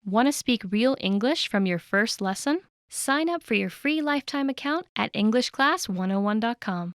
Want to speak real English from your first lesson? Sign up for your free lifetime account at EnglishClass101.com.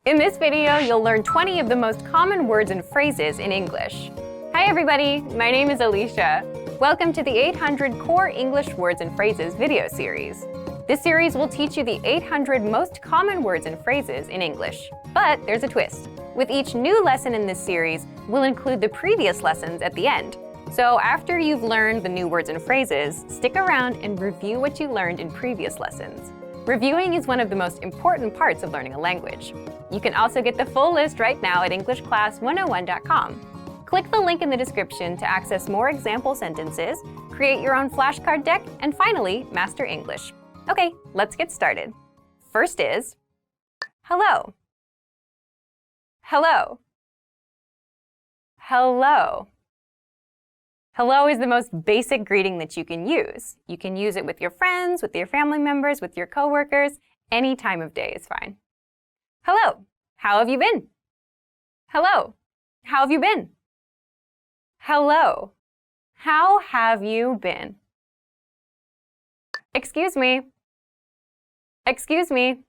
In this video, you'll learn 20 of the most common words and phrases in English. Hi everybody, my name is Alicia. Welcome to the 800 Core English Words and Phrases video series. This series will teach you the 800 most common words and phrases in English. But there's a twist. With each new lesson in this series, we'll include the previous lessons at the end. So after you've learned the new words and phrases, stick around and review what you learned in previous lessons. Reviewing is one of the most important parts of learning a language. You can also get the full list right now at EnglishClass101.com. Click the link in the description to access more example sentences, create your own flashcard deck, and finally, master English. Okay, let's get started. First is hello. Hello. Hello. Hello is the most basic greeting that you can use. You can use it with your friends, with your family members, with your coworkers. Any time of day is fine. Hello. How have you been? Hello. How have you been? Hello. How have you been? Excuse me. Excuse me.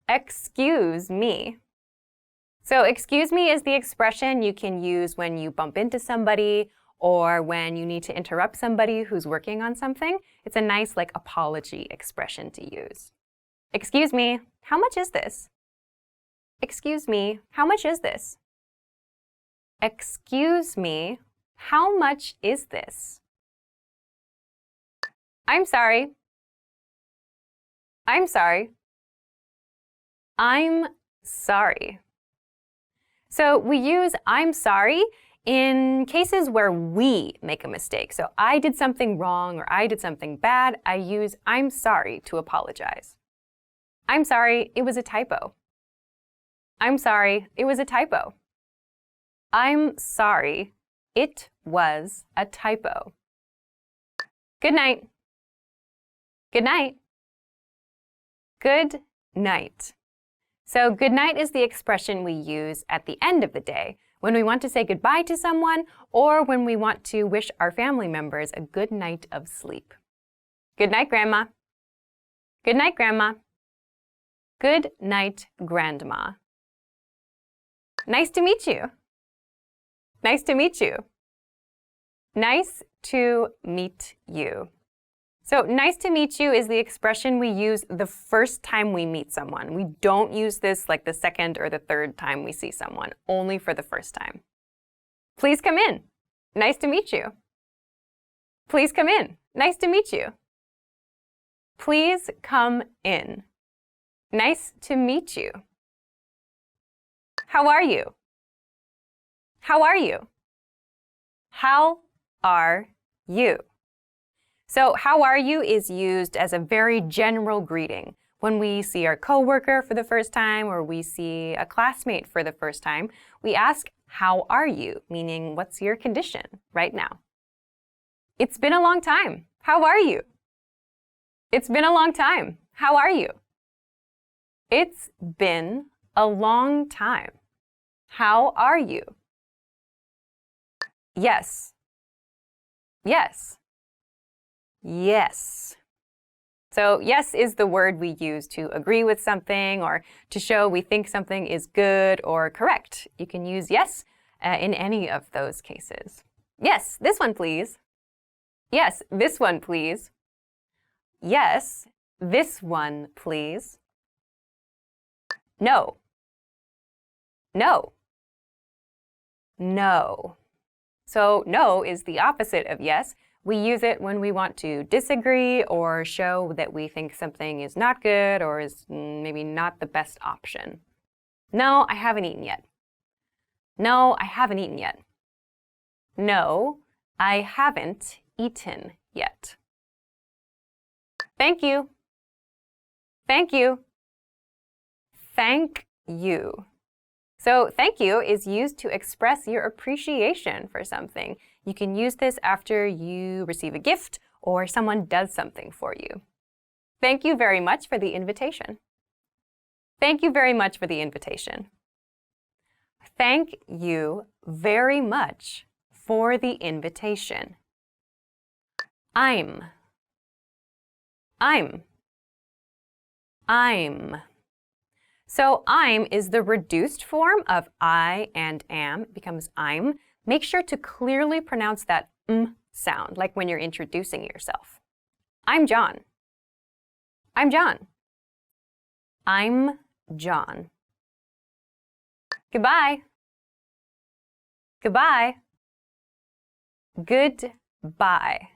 Excuse me. So excuse me is the expression you can use when you bump into somebody or when you need to interrupt somebody who's working on something. It's a nice apology expression to use. Excuse me, how much is this? Excuse me, how much is this? Excuse me, how much is this? I'm sorry. I'm sorry. I'm sorry. So we use I'm sorry in cases where we make a mistake. So I did something wrong or I did something bad. I use I'm sorry to apologize. I'm sorry, it was a typo. I'm sorry, it was a typo. I'm sorry, it was a typo. Good night. Good night. Good night. So good night is the expression we use at the end of the day when we want to say goodbye to someone or when we want to wish our family members a good night of sleep. Good night, Grandma. Good night, Grandma. Good night, Grandma. Nice to meet you. Nice to meet you. Nice to meet you. So nice to meet you is the expression we use the first time we meet someone. We don't use this like the second or the third time we see someone, only for the first time. Please come in. Nice to meet you. Please come in. Nice to meet you. Please come in. Nice to meet you. How are you? How are you? How are you? So how are you is used as a very general greeting. When we see our coworker for the first time or we see a classmate for the first time, we ask, how are you? Meaning, what's your condition right now? It's been a long time. How are you? It's been a long time. How are you? It's been a long time. How are you? Yes. Yes. Yes. So yes is the word we use to agree with something or to show we think something is good or correct. You can use yes in any of those cases. Yes, this one please. Yes, this one please. Yes, this one please. No. No. No. So no is the opposite of yes. We use it when we want to disagree or show that we think something is not good or is maybe not the best option. No, I haven't eaten yet. No, I haven't eaten yet. No, I haven't eaten yet. Thank you. Thank you. Thank you. So thank you is used to express your appreciation for something. You can use this after you receive a gift or someone does something for you. Thank you very much for the invitation. Thank you very much for the invitation. Thank you very much for the invitation. I'm. I'm. I'm. So I'm is the reduced form of I and am. It becomes I'm. Make sure to clearly pronounce that sound, like when you're introducing yourself. I'm John. I'm John. I'm John. Goodbye. Goodbye. Goodbye.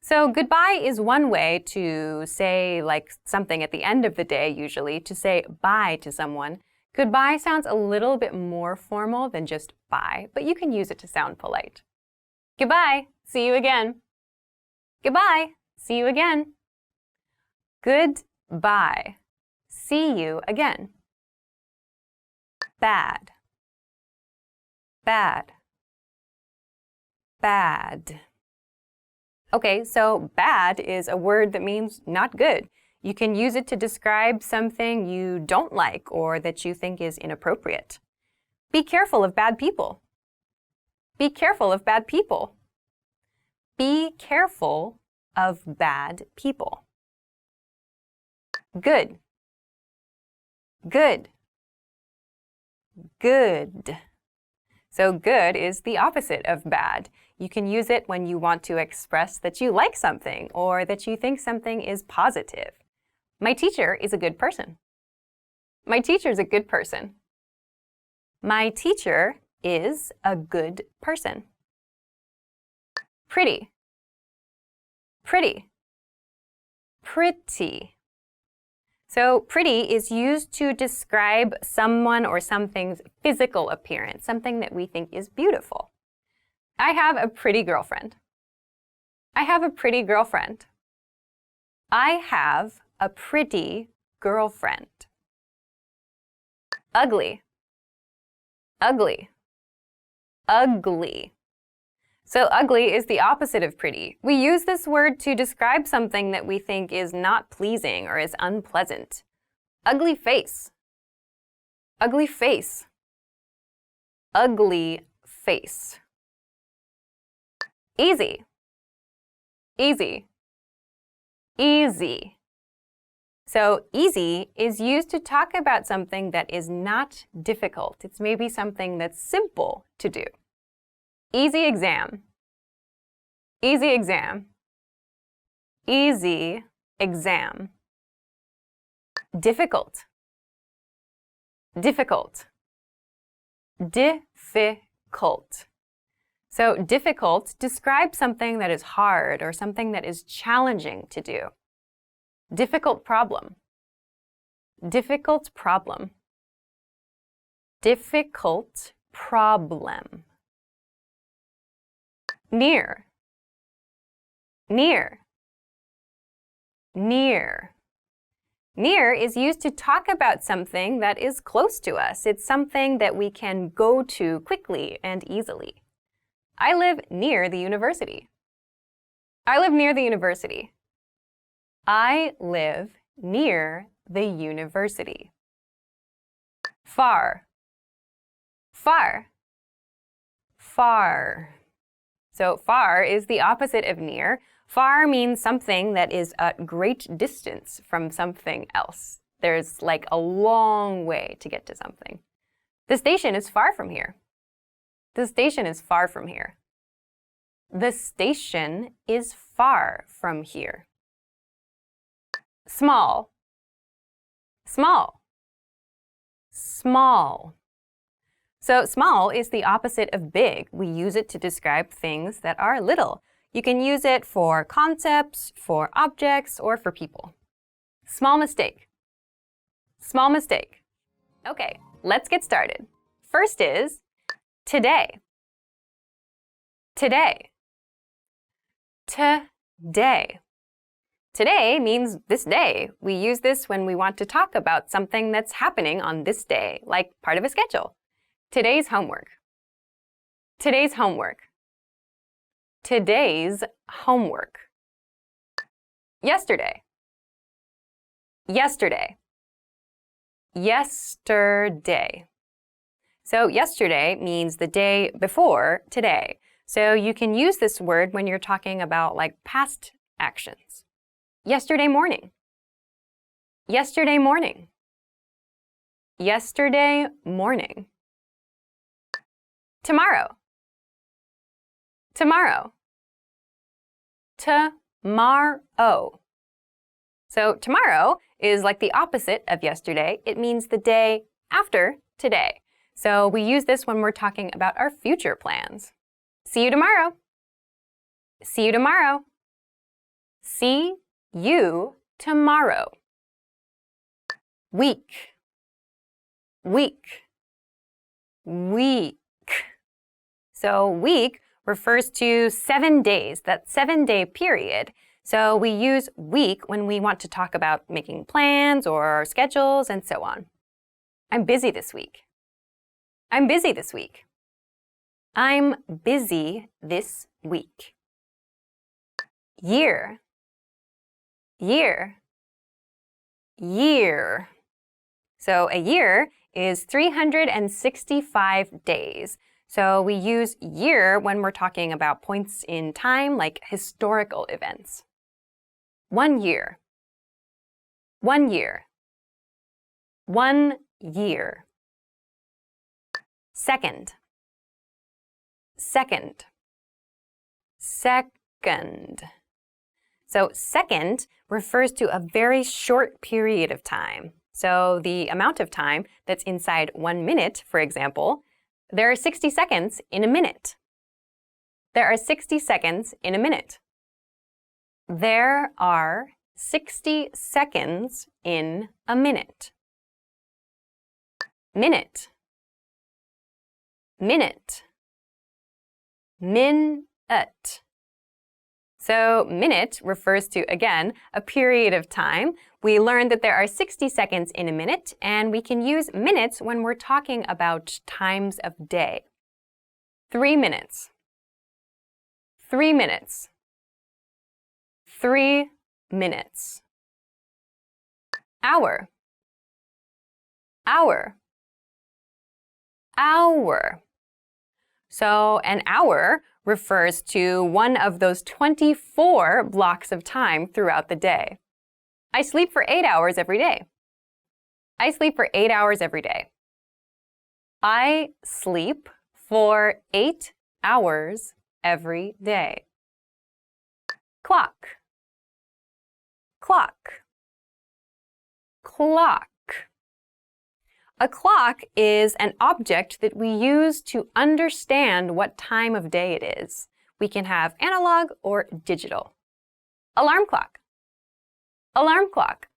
So goodbye is one way to say like something at the end of the day, usually, to say bye to someone. Goodbye sounds a little bit more formal than just bye, but you can use it to sound polite. Goodbye. See you again. Goodbye. See you again. Goodbye. See you again. Bad. Bad. Bad. Okay, so bad is a word that means not good. You can use it to describe something you don't like or that you think is inappropriate. Be careful of bad people. Be careful of bad people. Be careful of bad people. Good. Good. Good. So good is the opposite of bad. You can use it when you want to express that you like something or that you think something is positive. My teacher is a good person. My teacher is a good person. My teacher is a good person. Pretty. Pretty. Pretty. So pretty is used to describe someone or something's physical appearance, something that we think is beautiful. I have a pretty girlfriend. I have a pretty girlfriend. I have a pretty girlfriend. Ugly. Ugly. Ugly. So ugly is the opposite of pretty. We use this word to describe something that we think is not pleasing or is unpleasant. Ugly face. Ugly face. Ugly face. Easy. Easy. Easy. So easy is used to talk about something that is not difficult. It's maybe something that's simple to do. Easy exam. Easy exam. Easy exam. Difficult. Difficult. Difficult. So difficult describes something that is hard or something that is challenging to do. Difficult problem. Difficult problem. Difficult problem. Near. Near. Near. Near is used to talk about something that is close to us. It's something that we can go to quickly and easily. I live near the university. I live near the university. I live near the university. Far. Far. Far. So far is the opposite of near. Far means something that is at great distance from something else. There's like a long way to get to something. The station is far from here. The station is far from here. The station is far from here. Small. Small. Small. So small is the opposite of big. We use it to describe things that are little. You can use it for concepts, for objects, or for people. Small mistake. Small mistake. Okay, let's get started. First is today. Today. Today. Today means this day. We use this when we want to talk about something that's happening on this day, like part of a schedule. Today's homework. Today's homework. Today's homework. Yesterday. Yesterday. Yesterday. So yesterday means the day before today. So you can use this word when you're talking about like past actions. Yesterday morning. Yesterday morning. Yesterday morning. Tomorrow. Tomorrow. Tomorrow. So tomorrow is like the opposite of yesterday. It means the day after today. So we use this when we're talking about our future plans. See you tomorrow. See you tomorrow. See you tomorrow. Week. Week. Week. So week refers to 7 days, that 7-day period. So we use week when we want to talk about making plans or schedules and so on. I'm busy this week. I'm busy this week. I'm busy this week. Year. Year. Year. So a year is 365 days. So we use year when we're talking about points in time, like historical events. 1 year. 1 year. 1 year. Second. Second. Second. So second refers to a very short period of time. So the amount of time that's inside 1 minute, for example, there are 60 seconds in a minute. There are 60 seconds in a minute. There are 60 seconds in a minute. Minute. Minute. Minute. So minute refers to, again, a period of time. We learned that there are 60 seconds in a minute, and we can use minutes when we're talking about times of day. 3 minutes. 3 minutes. 3 minutes. Hour. Hour. Hour. So an hour refers to one of those 24 blocks of time throughout the day. I sleep for 8 hours every day. I sleep for 8 hours every day. I sleep for 8 hours every day. Clock. Clock. Clock. A clock is an object that we use to understand what time of day it is. We can have analog or digital. Alarm clock. Alarm clock.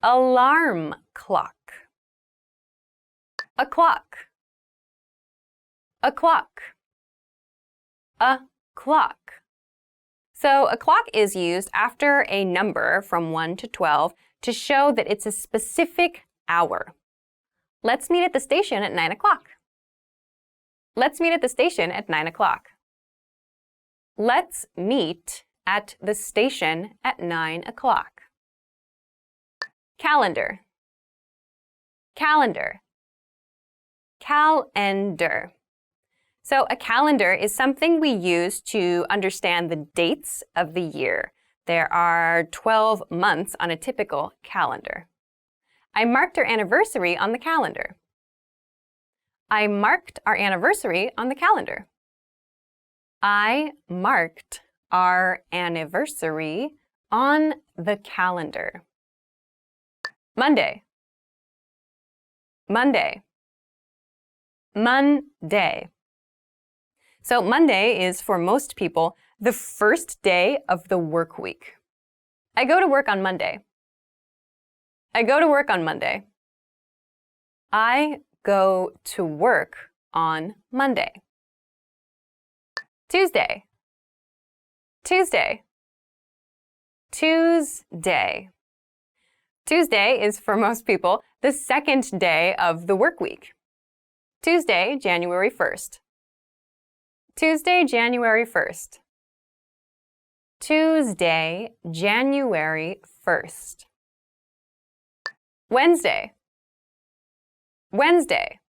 Alarm clock. A clock. A clock. A clock. So a clock is used after a number from 1 to 12 to show that it's a specific hour. Let's meet at the station at 9 o'clock. Let's meet at the station at 9 o'clock. Let's meet at the station at 9 o'clock. Calendar. Calendar. Calendar. So a calendar is something we use to understand the dates of the year. There are 12 months on a typical calendar. I marked our anniversary on the calendar. I marked our anniversary on the calendar. I marked our anniversary on the calendar. Monday. Monday. Monday. So Monday is, for most people, the first day of the work week. I go to work on Monday. I go to work on Monday. I go to work on Monday. Tuesday. Tuesday. Tuesday. Tuesday is, for most people, the second day of the work week. Tuesday, January 1st. Tuesday, January 1st. Tuesday, January 1st. Wednesday. Wednesday.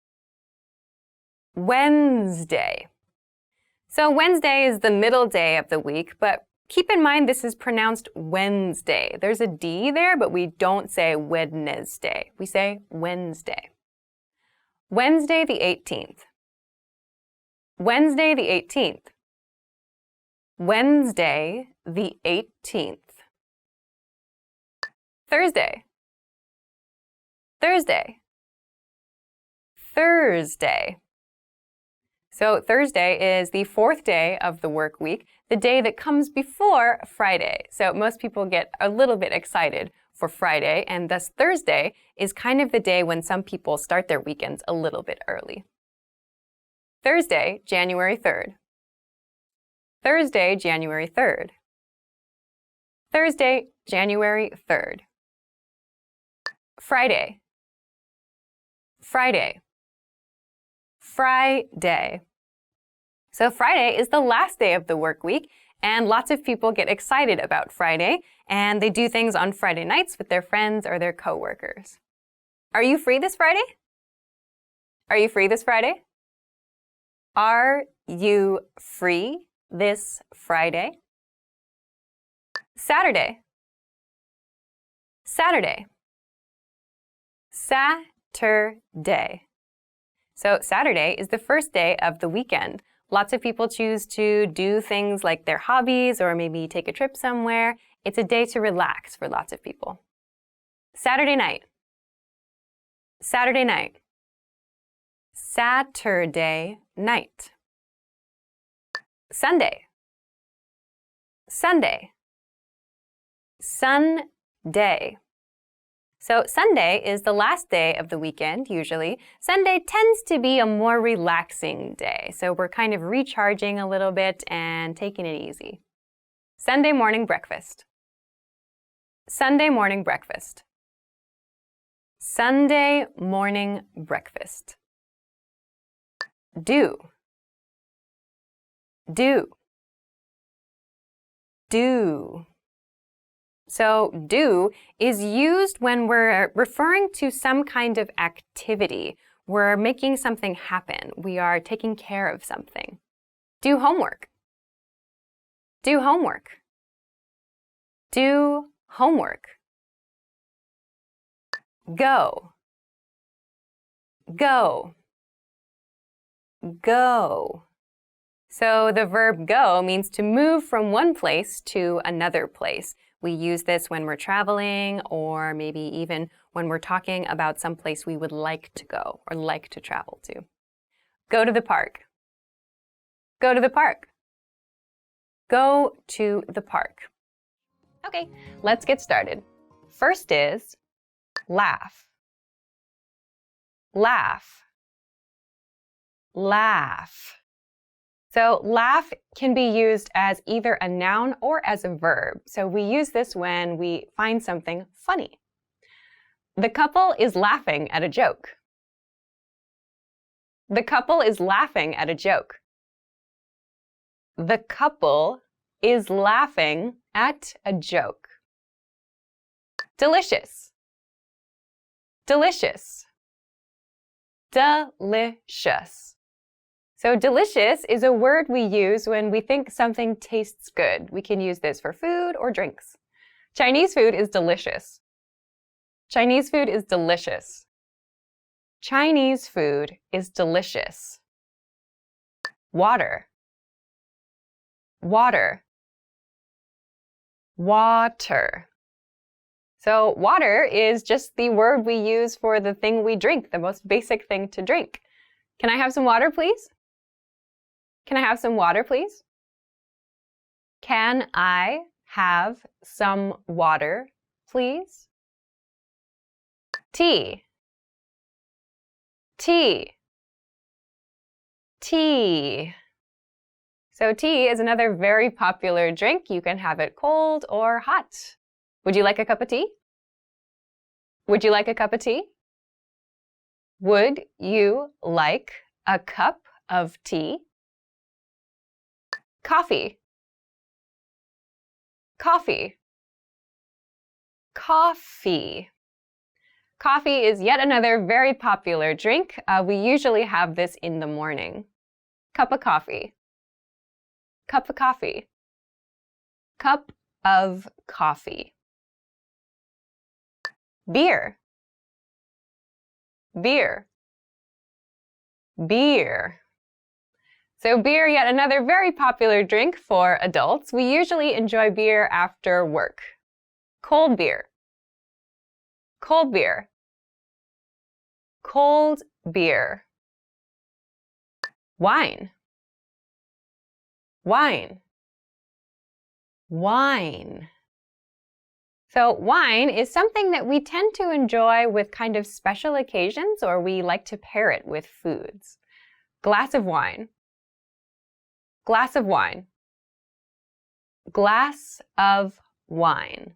Wednesday. So Wednesday is the middle day of the week, but keep in mind this is pronounced Wednesday. There's a D there, but we don't say Wednesday. We say Wednesday. Wednesday the 18th. Wednesday the 18th. Wednesday the 18th. Thursday. Thursday. Thursday. So Thursday is the 4th day of the work week, the day that comes before Friday. So most people get a little bit excited for Friday, and thus Thursday is kind of the day when some people start their weekends a little bit early. Thursday, January 3rd. Thursday, January 3rd. Thursday, January 3rd. Friday. Friday. Friday. So Friday is the last day of the work week, and lots of people get excited about Friday, and they do things on Friday nights with their friends or their coworkers. Are you free this Friday? Are you free this Friday? Are you free this Friday? Saturday. Saturday. Saturday. So Saturday is the first day of the weekend. Lots of people choose to do things like their hobbies or maybe take a trip somewhere. It's a day to relax for lots of people. Saturday night. Saturday night. Saturday night. Sunday. Sunday. Sunday. So Sunday is the last day of the weekend, usually. Sunday tends to be a more relaxing day, so we're kind of recharging a little bit and taking it easy. Sunday morning breakfast. Sunday morning breakfast. Sunday morning breakfast. Do. Do. Do. So do is used when we're referring to some kind of activity. We're making something happen. We are taking care of something. Do homework. Do homework. Do homework. Go. Go. Go. So the verb go means to move from one place to another place. We use this when we're traveling or maybe even when we're talking about some place we would like to go or like to travel to. Go to the park. Go to the park. Go to the park. Okay, let's get started. First is laugh. Laugh. Laugh. So laugh can be used as either a noun or as a verb. So we use this when we find something funny. The couple is laughing at a joke. The couple is laughing at a joke. The couple is laughing at a joke. Delicious. Delicious. Delicious. So delicious is a word we use when we think something tastes good. We can use this for food or drinks. Chinese food is delicious. Chinese food is delicious. Chinese food is delicious. Water. Water. Water. So water is just the word we use for the thing we drink, the most basic thing to drink. Can I have some water, please? Can I have some water, please? Can I have some water, please? Tea. Tea. Tea. So tea is another very popular drink. You can have it cold or hot. Would you like a cup of tea? Would you like a cup of tea? Would you like a cup of tea? Coffee. Coffee. Coffee. Coffee is yet another very popular drink. We usually have this in the morning. Cup of coffee. Cup of coffee. Cup of coffee. Beer. Beer. Beer. So beer, yet another very popular drink for adults. We usually enjoy beer after work. Cold beer. Cold beer. Cold beer. Wine. Wine. Wine. So wine is something that we tend to enjoy with kind of special occasions, or we like to pair it with foods. Glass of wine. Glass of wine. Glass of wine.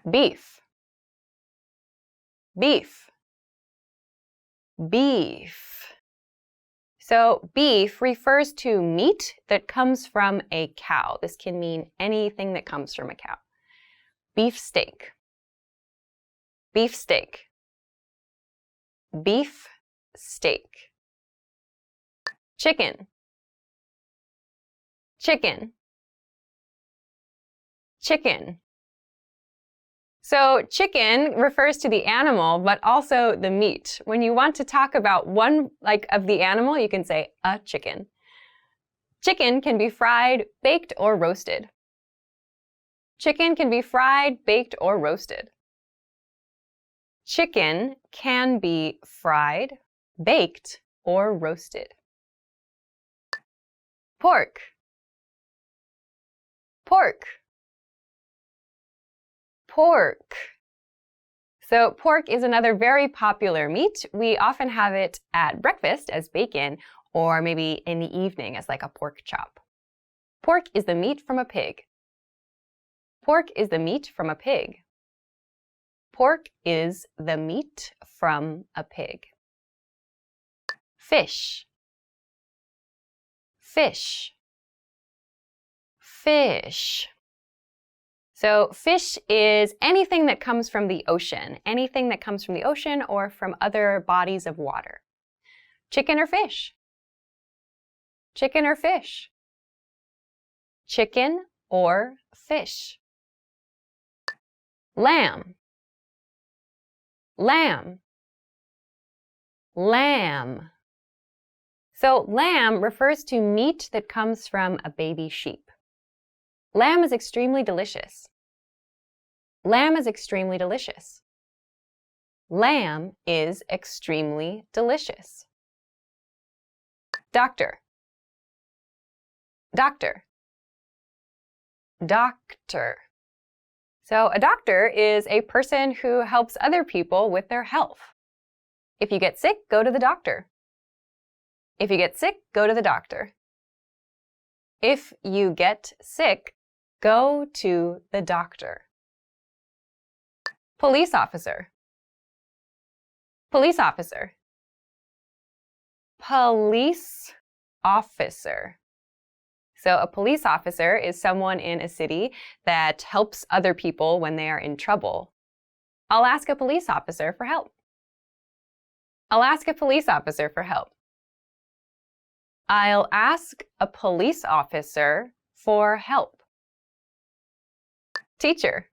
Beef. Beef. Beef. So beef refers to meat that comes from a cow. This can mean anything that comes from a cow. Beef steak. Beef steak. Beef steak. Chicken. Chicken. Chicken. So chicken refers to the animal, but also the meat. When you want to talk about one of the animal, you can say a chicken. Chicken can be fried, baked, or roasted. Chicken can be fried, baked, or roasted. Chicken can be fried, baked, or roasted. Pork. Pork. Pork. So pork is another very popular meat. We often have it at breakfast as bacon, or maybe in the evening as like a pork chop. Pork is the meat from a pig. Pork is the meat from a pig. Pork is the meat from a pig. Fish. Fish. Fish. So fish is anything that comes from the ocean, anything that comes from the ocean or from other bodies of water. Chicken or fish? Chicken or fish? Chicken or fish? Lamb. Lamb. Lamb. So lamb refers to meat that comes from a baby sheep. Lamb is extremely delicious. Lamb is extremely delicious. Lamb is extremely delicious. Doctor. Doctor. Doctor. So a doctor is a person who helps other people with their health. If you get sick, go to the doctor. If you get sick, go to the doctor. If you get sick, go to the doctor. Police officer. Police officer. Police officer. So a police officer is someone in a city that helps other people when they are in trouble. I'll ask a police officer for help. I'll ask a police officer for help. I'll ask a police officer for help. Teacher.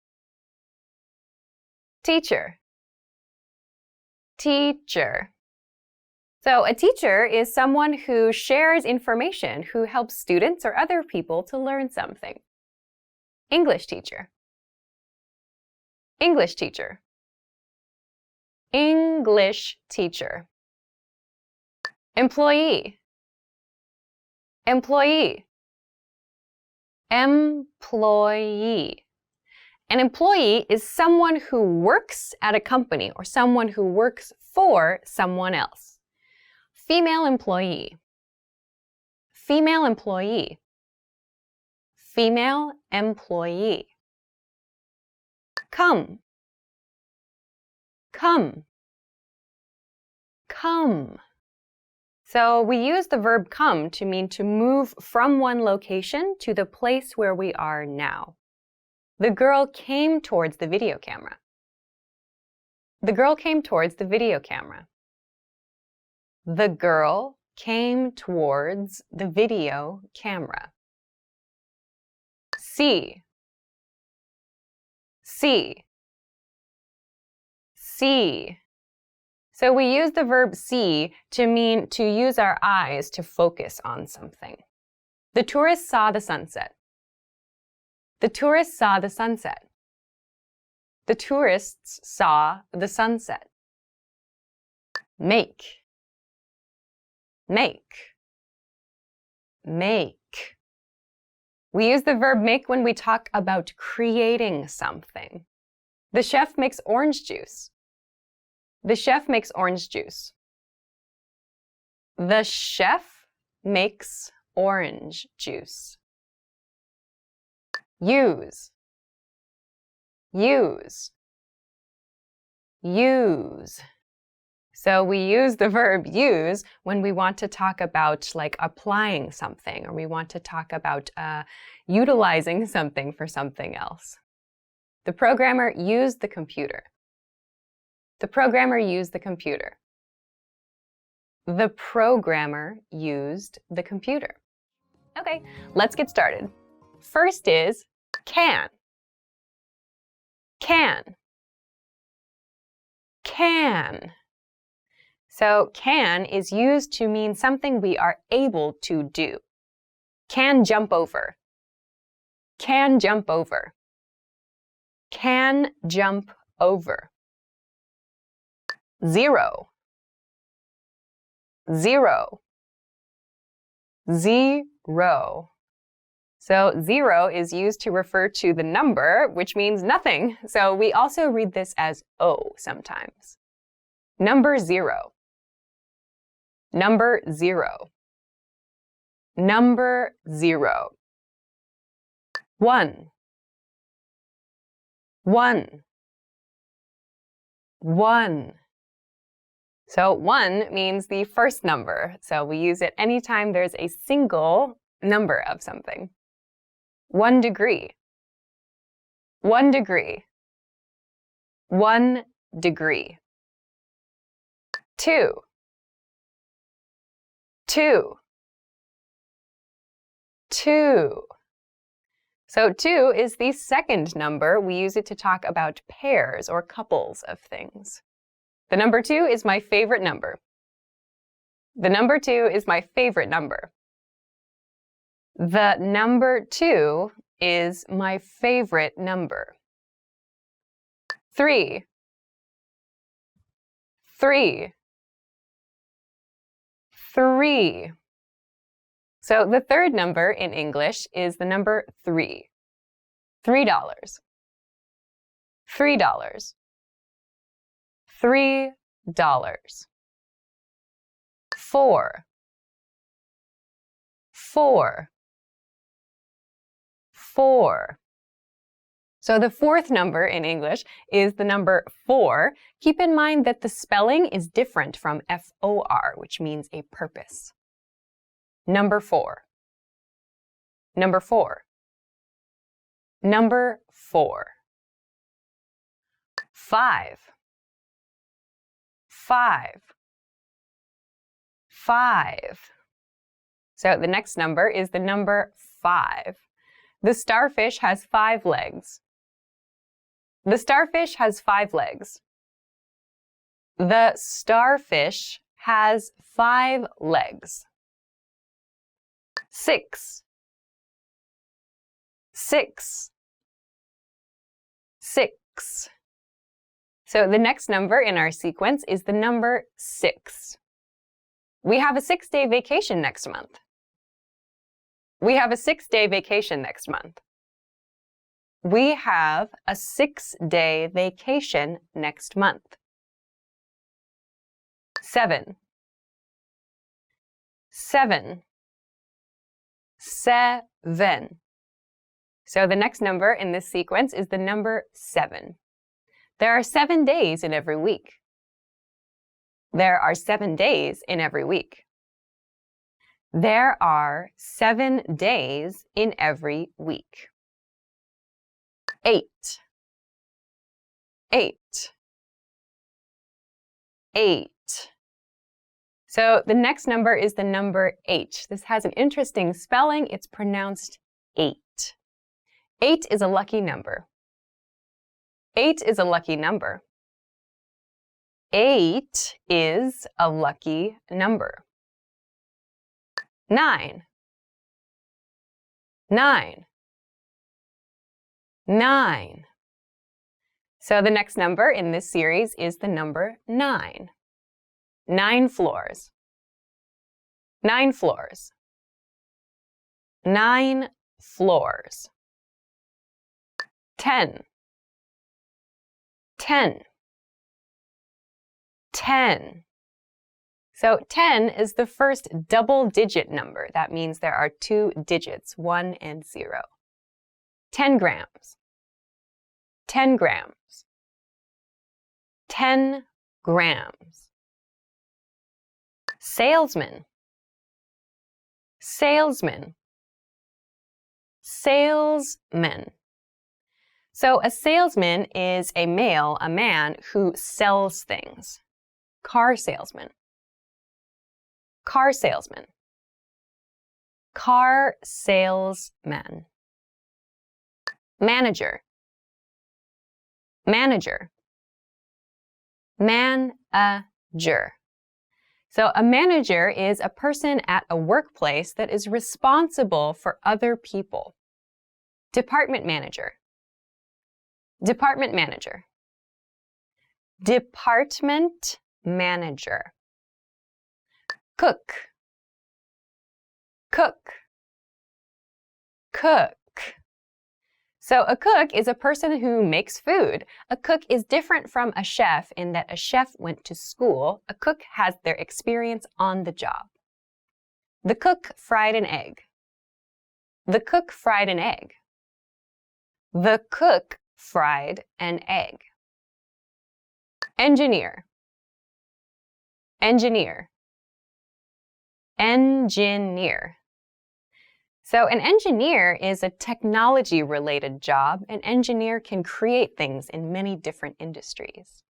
Teacher. Teacher. So a teacher is someone who shares information, who helps students or other people to learn something. English teacher. English teacher. English teacher. Employee. Employee. Employee. An employee is someone who works at a company or someone who works for someone else. Female employee. Female employee. Female employee. Come. Come. Come. So we use the verb come to mean to move from one location to the place where we are now. The girl came towards the video camera. The girl came towards the video camera. The girl came towards the video camera. See, see, see. So we use the verb see to mean to use our eyes to focus on something. The tourists saw the sunset. The tourists saw the sunset. The tourists saw the sunset. Make, make, make. We use the verb make when we talk about creating something. The chef makes orange juice. The chef makes orange juice. The chef makes orange juice. Use, use, use. So we use the verb use when we want to talk about like applying something, or we want to talk about utilizing something for something else. The programmer used the computer. The programmer used the computer. The programmer used the computer. Okay, let's get started. First is can. Can. Can. So can is used to mean something we are able to do. Can jump over. Can jump over. Can jump over. Zero. Zero. Zero. So zero is used to refer to the number, which means nothing. So we also read this as O sometimes. Number zero. Number zero. Number zero. One. One. One. So one means the first number. So we use it anytime there's a single number of something. 1 degree. 1 degree. 1 degree. 2. 2. 2. So 2 is the second number. We use it to talk about pairs or couples of things. The number 2 is my favorite number. The number 2 is my favorite number. The number 2 is my favorite number. 3. 3. 3. So the third number in English is the number 3. $3. $3. $3. 4. 4. 4. So the fourth number in English is the number 4. Keep in mind that the spelling is different from FOR, which means a purpose. Number 4. Number 4. Number 4. 5. 5. 5. So the next number is the number 5. The starfish has 5 legs. The starfish has 5 legs. The starfish has 5 legs. 6. 6. 6. So the next number in our sequence is the number 6. We have a 6-day vacation next month. We have a 6-day vacation next month. We have a 6-day vacation next month. 7. 7. 7. So the next number in this sequence is the number 7. There are 7 days in every week. There are 7 days in every week. There are 7 days in every week. 8. 8. 8. So the next number is the number 8. This has an interesting spelling. It's pronounced 8. 8 is a lucky number. 8 is a lucky number. 8 is a lucky number. 9. 9. 9. So the next number in this series is the number 9. 9 floors. 9 floors. 9 floors. 10. 10. 10. So 10 is the first double-digit number. That means there are 2 digits, 1 and 0. 10 grams. 10 grams. 10 grams. Salesman. Salesman. Salesman. So a salesman is a male, a man who sells things. Car salesman. Car salesman. Car salesman. Manager. Manager. Manager. So a manager is a person at a workplace that is responsible for other people. Department manager. Department manager. Department manager. Cook. Cook. Cook. So a cook is a person who makes food. A cook is different from a chef in that a chef went to school. A cook has their experience on the job. The cook fried an egg. The cook fried an egg. The cook fried an egg. Engineer. Engineer. Engineer. So an engineer is a technology-related job. An engineer can create things in many different industries.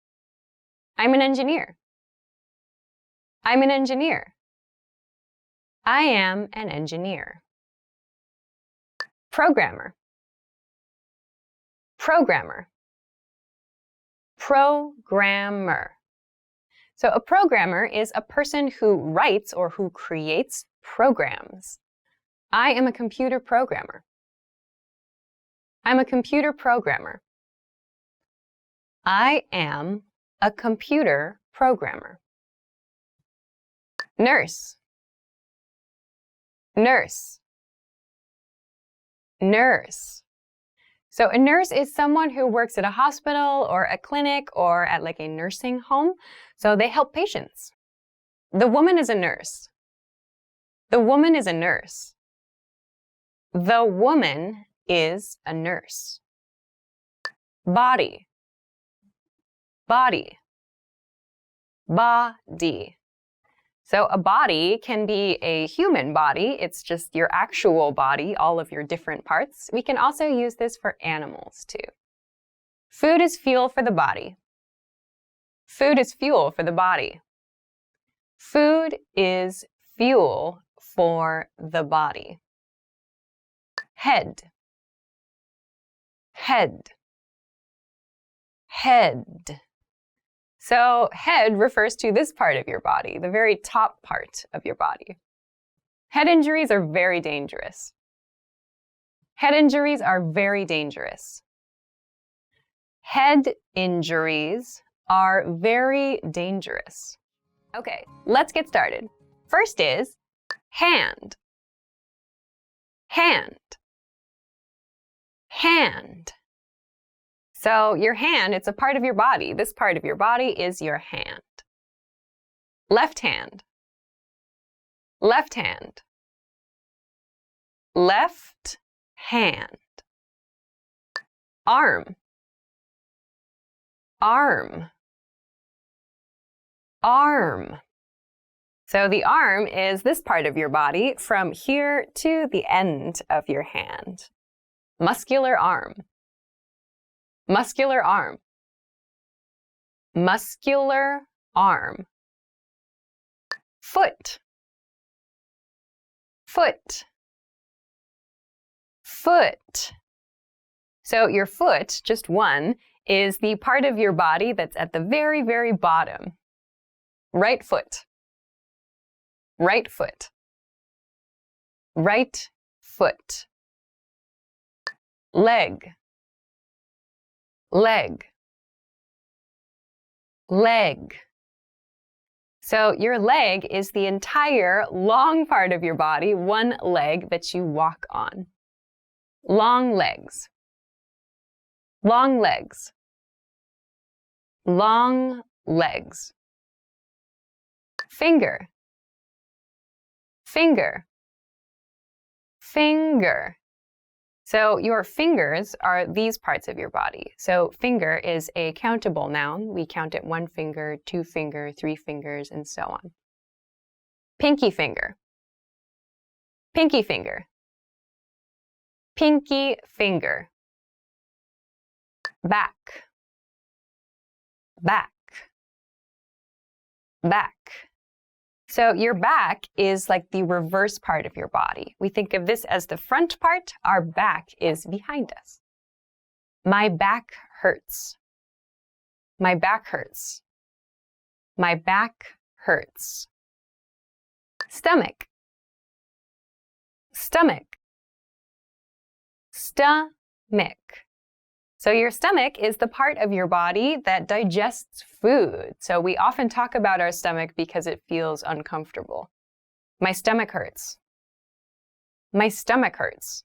I'm an engineer. I'm an engineer. I am an engineer. Programmer. Programmer. Programmer. So a programmer is a person who writes or who creates programs. I am a computer programmer. I'm a computer programmer. I am a computer programmer. Nurse. Nurse. Nurse. So a nurse is someone who works at a hospital or a clinic or at like a nursing home. So they help patients. The woman is a nurse. The woman is a nurse. The woman is a nurse. Body. Body. Body. So a body can be a human body. It's just your actual body, all of your different parts. We can also use this for animals too. Food is fuel for the body. Food is fuel for the body. Food is fuel for the body. Head. Head. Head. So head refers to this part of your body, the very top part of your body. Head injuries are very dangerous. Head injuries are very dangerous. Head injuries are very dangerous. Okay, let's get started. First is hand. Hand. Hand. So your hand, it's a part of your body. This part of your body is your hand. Left hand. Left hand. Left hand. Arm. Arm. Arm. So the arm is this part of your body from here to the end of your hand. Muscular arm. Muscular arm. Muscular arm. foot, foot, foot. So your foot, just one, is the part of your body that's at the very, very bottom. Right foot, right foot, right foot. Leg, leg, leg. So your leg is the entire long part of your body, one leg that you walk on. Long legs, long legs, long legs. Finger, finger, finger. So your fingers are these parts of your body. So finger is a countable noun. We count it 1 finger, 2 finger, 3 fingers, and so on. Pinky finger, pinky finger, pinky finger. Back, back, back. So your back is like the reverse part of your body. We think of this as the front part. Our back is behind us. My back hurts. My back hurts. My back hurts. Stomach, stomach, stomach. So your stomach is the part of your body that digests food. So we often talk about our stomach because it feels uncomfortable. My stomach hurts. My stomach hurts.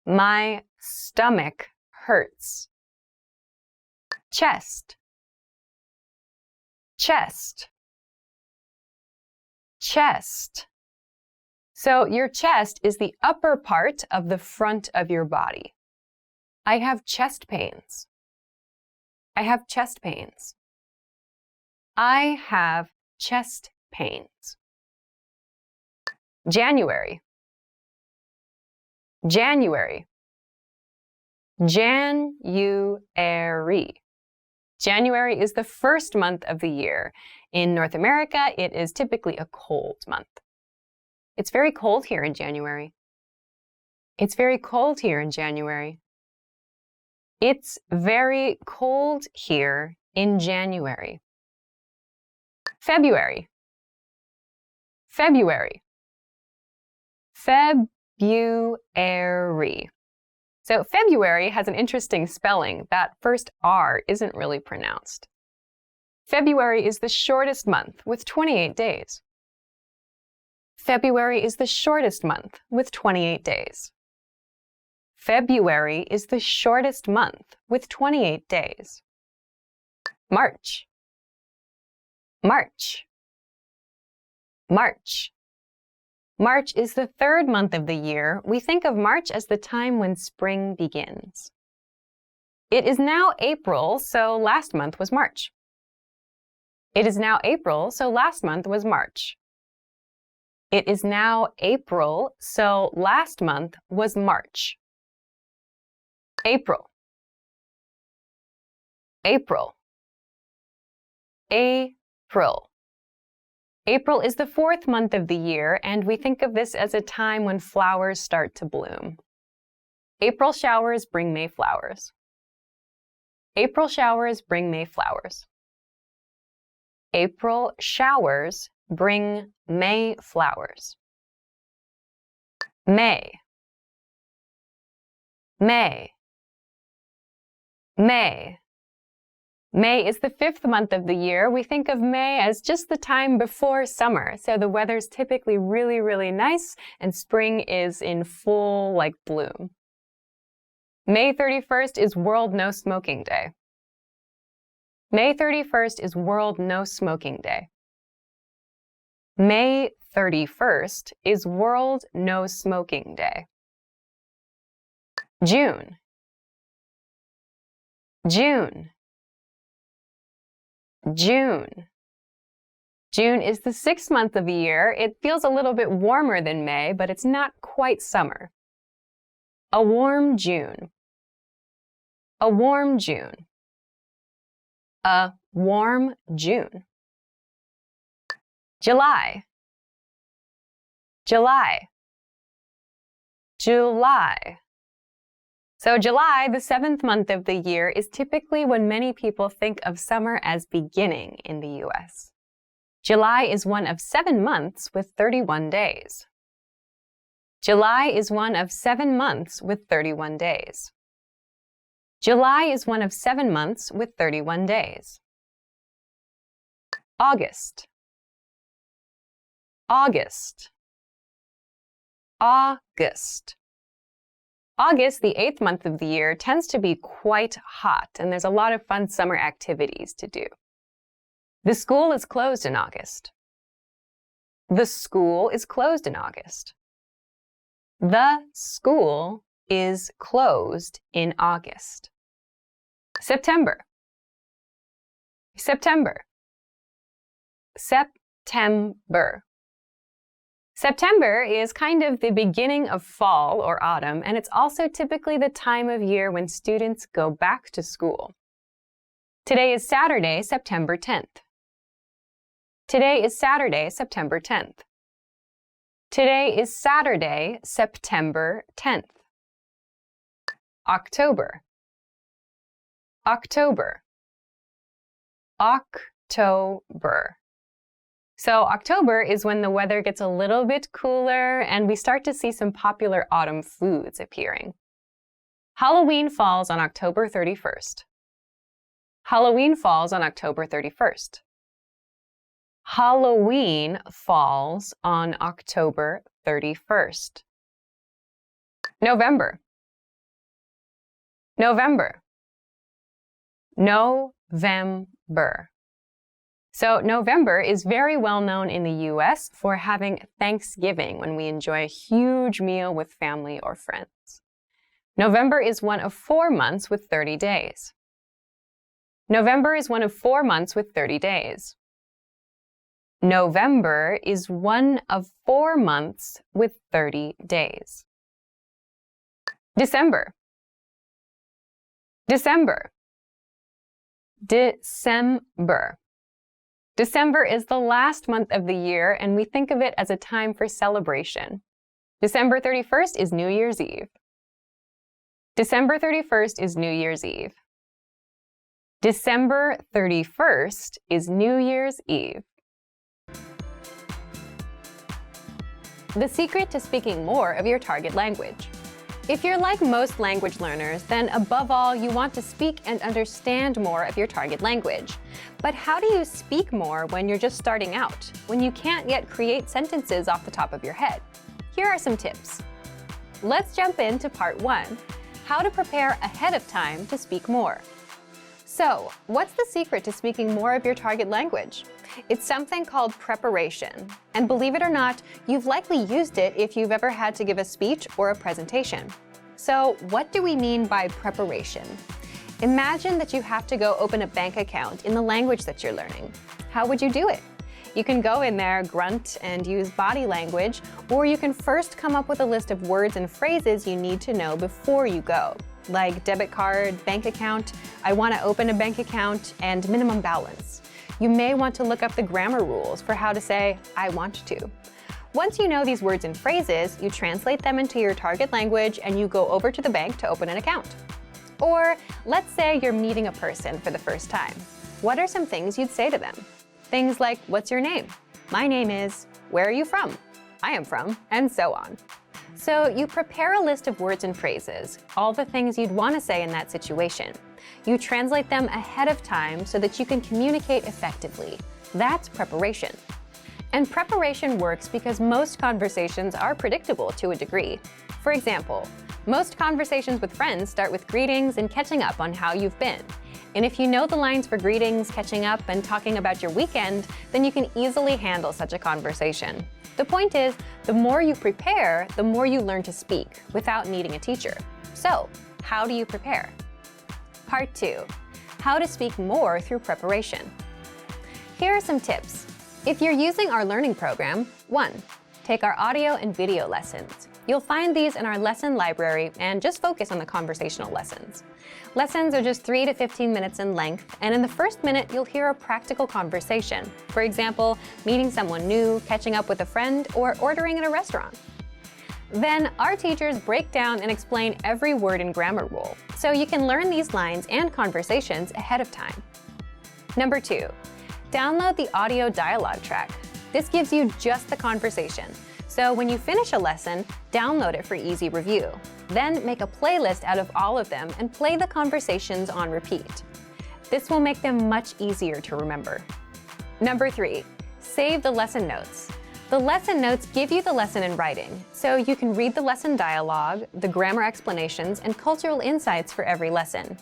My stomach hurts. Chest, chest, chest. So your chest is the upper part of the front of your body. I have chest pains. I have chest pains. I have chest pains. January, January, January. January is the first month of the year. In North America, it is typically a cold month. It's very cold here in January. It's very cold here in January. It's very cold here in January. February, February, February. So February has an interesting spelling. That first R isn't really pronounced. February is the shortest month with 28 days. February is the shortest month with 28 days. February is the shortest month with 28 days. March, March, March. March is the third month of the year. We think of March as the time when spring begins. It is now April, so last month was March. It is now April, so last month was March. It is now April, so last month was March. April, April, April. April is the fourth month of the year, and we think of this as a time when flowers start to bloom. April showers bring May flowers. April showers bring May flowers. April showers bring May flowers. May, May, May. May is the fifth month of the year. We think of May as just the time before summer. So the weather's typically really, really nice and spring is in full bloom. May 31st is World No Smoking Day. May 31st is World No Smoking Day. May 31st is World No Smoking Day. June, June, June. June is the sixth month of the year. It feels a little bit warmer than May, but it's not quite summer. A warm June. A warm June. A warm June. July, July, July. So July, the 7th month of the year, is typically when many people think of summer as beginning in the US. July is one of 7 months with 31 days. July is one of 7 months with 31 days. July is one of 7 months with 31 days. August, August, August. August, the 8th month of the year, tends to be quite hot, and there's a lot of fun summer activities to do. The school is closed in August. The school is closed in August. The school is closed in August. September, September, September. September is kind of the beginning of fall or autumn, and it's also typically the time of year when students go back to school. Today is Saturday, September 10th. Today is Saturday, September 10th. Today is Saturday, September 10th. October, October, October. So October is when the weather gets a little bit cooler and we start to see some popular autumn foods appearing. Halloween falls on October 31st. Halloween falls on October 31st. Halloween falls on October 31st. November, November, November. So November is very well known in the US for having Thanksgiving, when we enjoy a huge meal with family or friends. November is one of 4 months with 30 days. November is one of 4 months with 30 days. November is one of 4 months with 30 days. December, December, December. December is the last month of the year, and we think of it as a time for celebration. December 31st is New Year's Eve. December 31st is New Year's Eve. December 31st is New Year's Eve. The secret to speaking more of your target language. If you're like most language learners, then above all, you want to speak and understand more of your target language. But how do you speak more when you're just starting out, when you can't yet create sentences off the top of your head? Here are some tips. Let's jump into part 1, how to prepare ahead of time to speak more. So, what's the secret to speaking more of your target language? It's something called preparation. And believe it or not, you've likely used it if you've ever had to give a speech or a presentation. So, what do we mean by preparation? Imagine that you have to go open a bank account in the language that you're learning. How would you do it? You can go in there, grunt, and use body language, or you can first come up with a list of words and phrases you need to know before you go, like debit card, bank account, I want to open a bank account, and minimum balance. You may want to look up the grammar rules for how to say, I want to. Once you know these words and phrases, you translate them into your target language and you go over to the bank to open an account. Or let's say you're meeting a person for the first time. What are some things you'd say to them? Things like, what's your name? My name is, where are you from? I am from, and so on. So you prepare a list of words and phrases, all the things you'd want to say in that situation. You translate them ahead of time so that you can communicate effectively. That's preparation. And preparation works because most conversations are predictable to a degree. For example, most conversations with friends start with greetings and catching up on how you've been. And if you know the lines for greetings, catching up, and talking about your weekend, then you can easily handle such a conversation. The point is, the more you prepare, the more you learn to speak without needing a teacher. So, how do you prepare? Part 2, how to speak more through preparation. Here are some tips. If you're using our learning program, 1, take our audio and video lessons. You'll find these in our lesson library and just focus on the conversational lessons. Lessons are just 3 to 15 minutes in length, and in the first minute, you'll hear a practical conversation. For example, meeting someone new, catching up with a friend, or ordering at a restaurant. Then, our teachers break down and explain every word and grammar rule, so you can learn these lines and conversations ahead of time. Number 2, download the audio dialogue track. This gives you just the conversation. So when you finish a lesson, download it for easy review. Then make a playlist out of all of them and play the conversations on repeat. This will make them much easier to remember. Number 3, save the lesson notes. The lesson notes give you the lesson in writing, so you can read the lesson dialogue, the grammar explanations, and cultural insights for every lesson.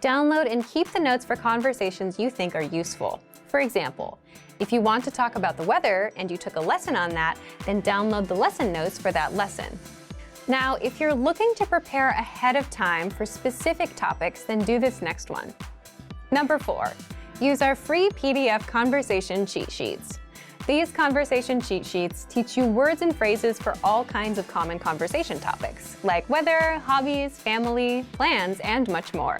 Download and keep the notes for conversations you think are useful. For example, if you want to talk about the weather and you took a lesson on that, then download the lesson notes for that lesson. Now, if you're looking to prepare ahead of time for specific topics, then do this next one. Number 4, use our free PDF conversation cheat sheets. These conversation cheat sheets teach you words and phrases for all kinds of common conversation topics, like weather, hobbies, family, plans, and much more.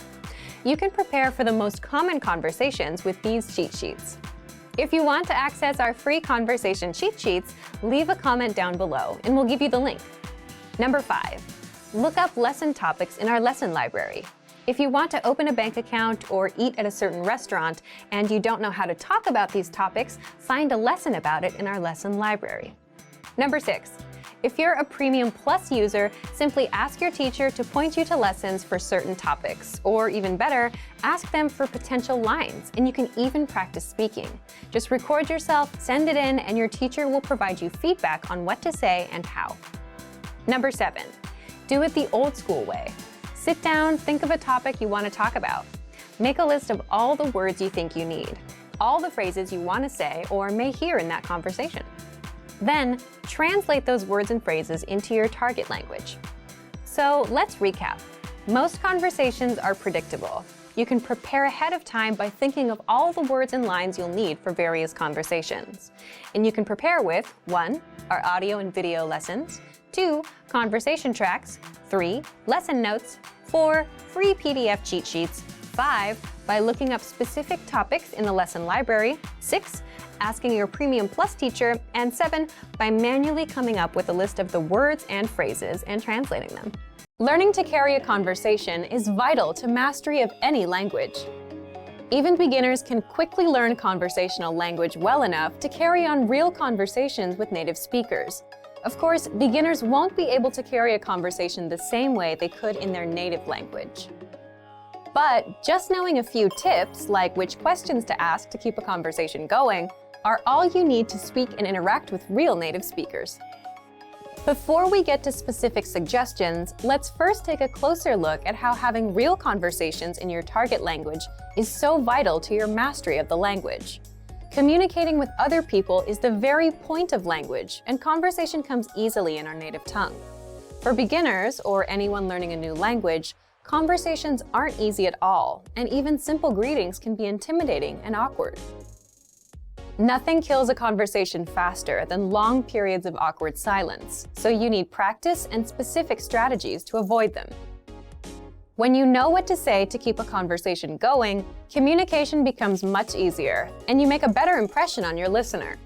You can prepare for the most common conversations with these cheat sheets. If you want to access our free conversation cheat sheets, leave a comment down below and we'll give you the link. Number 5, look up lesson topics in our lesson library. If you want to open a bank account or eat at a certain restaurant and you don't know how to talk about these topics, find a lesson about it in our lesson library. Number 6, if you're a Premium Plus user, simply ask your teacher to point you to lessons for certain topics, or even better, ask them for potential lines, and you can even practice speaking. Just record yourself, send it in, and your teacher will provide you feedback on what to say and how. Number 7, do it the old school way. Sit down, think of a topic you want to talk about. Make a list of all the words you think you need, all the phrases you want to say or may hear in that conversation. Then, translate those words and phrases into your target language. So let's recap. Most conversations are predictable. You can prepare ahead of time by thinking of all the words and lines you'll need for various conversations. And you can prepare with 1, our audio and video lessons, 2, conversation tracks, 3, lesson notes, 4, free PDF cheat sheets, 5, by looking up specific topics in the lesson library, 6, asking your Premium Plus teacher, and 7, by manually coming up with a list of the words and phrases and translating them. Learning to carry a conversation is vital to mastery of any language. Even beginners can quickly learn conversational language well enough to carry on real conversations with native speakers. Of course, beginners won't be able to carry a conversation the same way they could in their native language. But just knowing a few tips, like which questions to ask to keep a conversation going, are all you need to speak and interact with real native speakers. Before we get to specific suggestions, let's first take a closer look at how having real conversations in your target language is so vital to your mastery of the language. Communicating with other people is the very point of language, and conversation comes easily in our native tongue. For beginners, or anyone learning a new language, conversations aren't easy at all, and even simple greetings can be intimidating and awkward. Nothing kills a conversation faster than long periods of awkward silence, so you need practice and specific strategies to avoid them. When you know what to say to keep a conversation going, communication becomes much easier, and you make a better impression on your listener.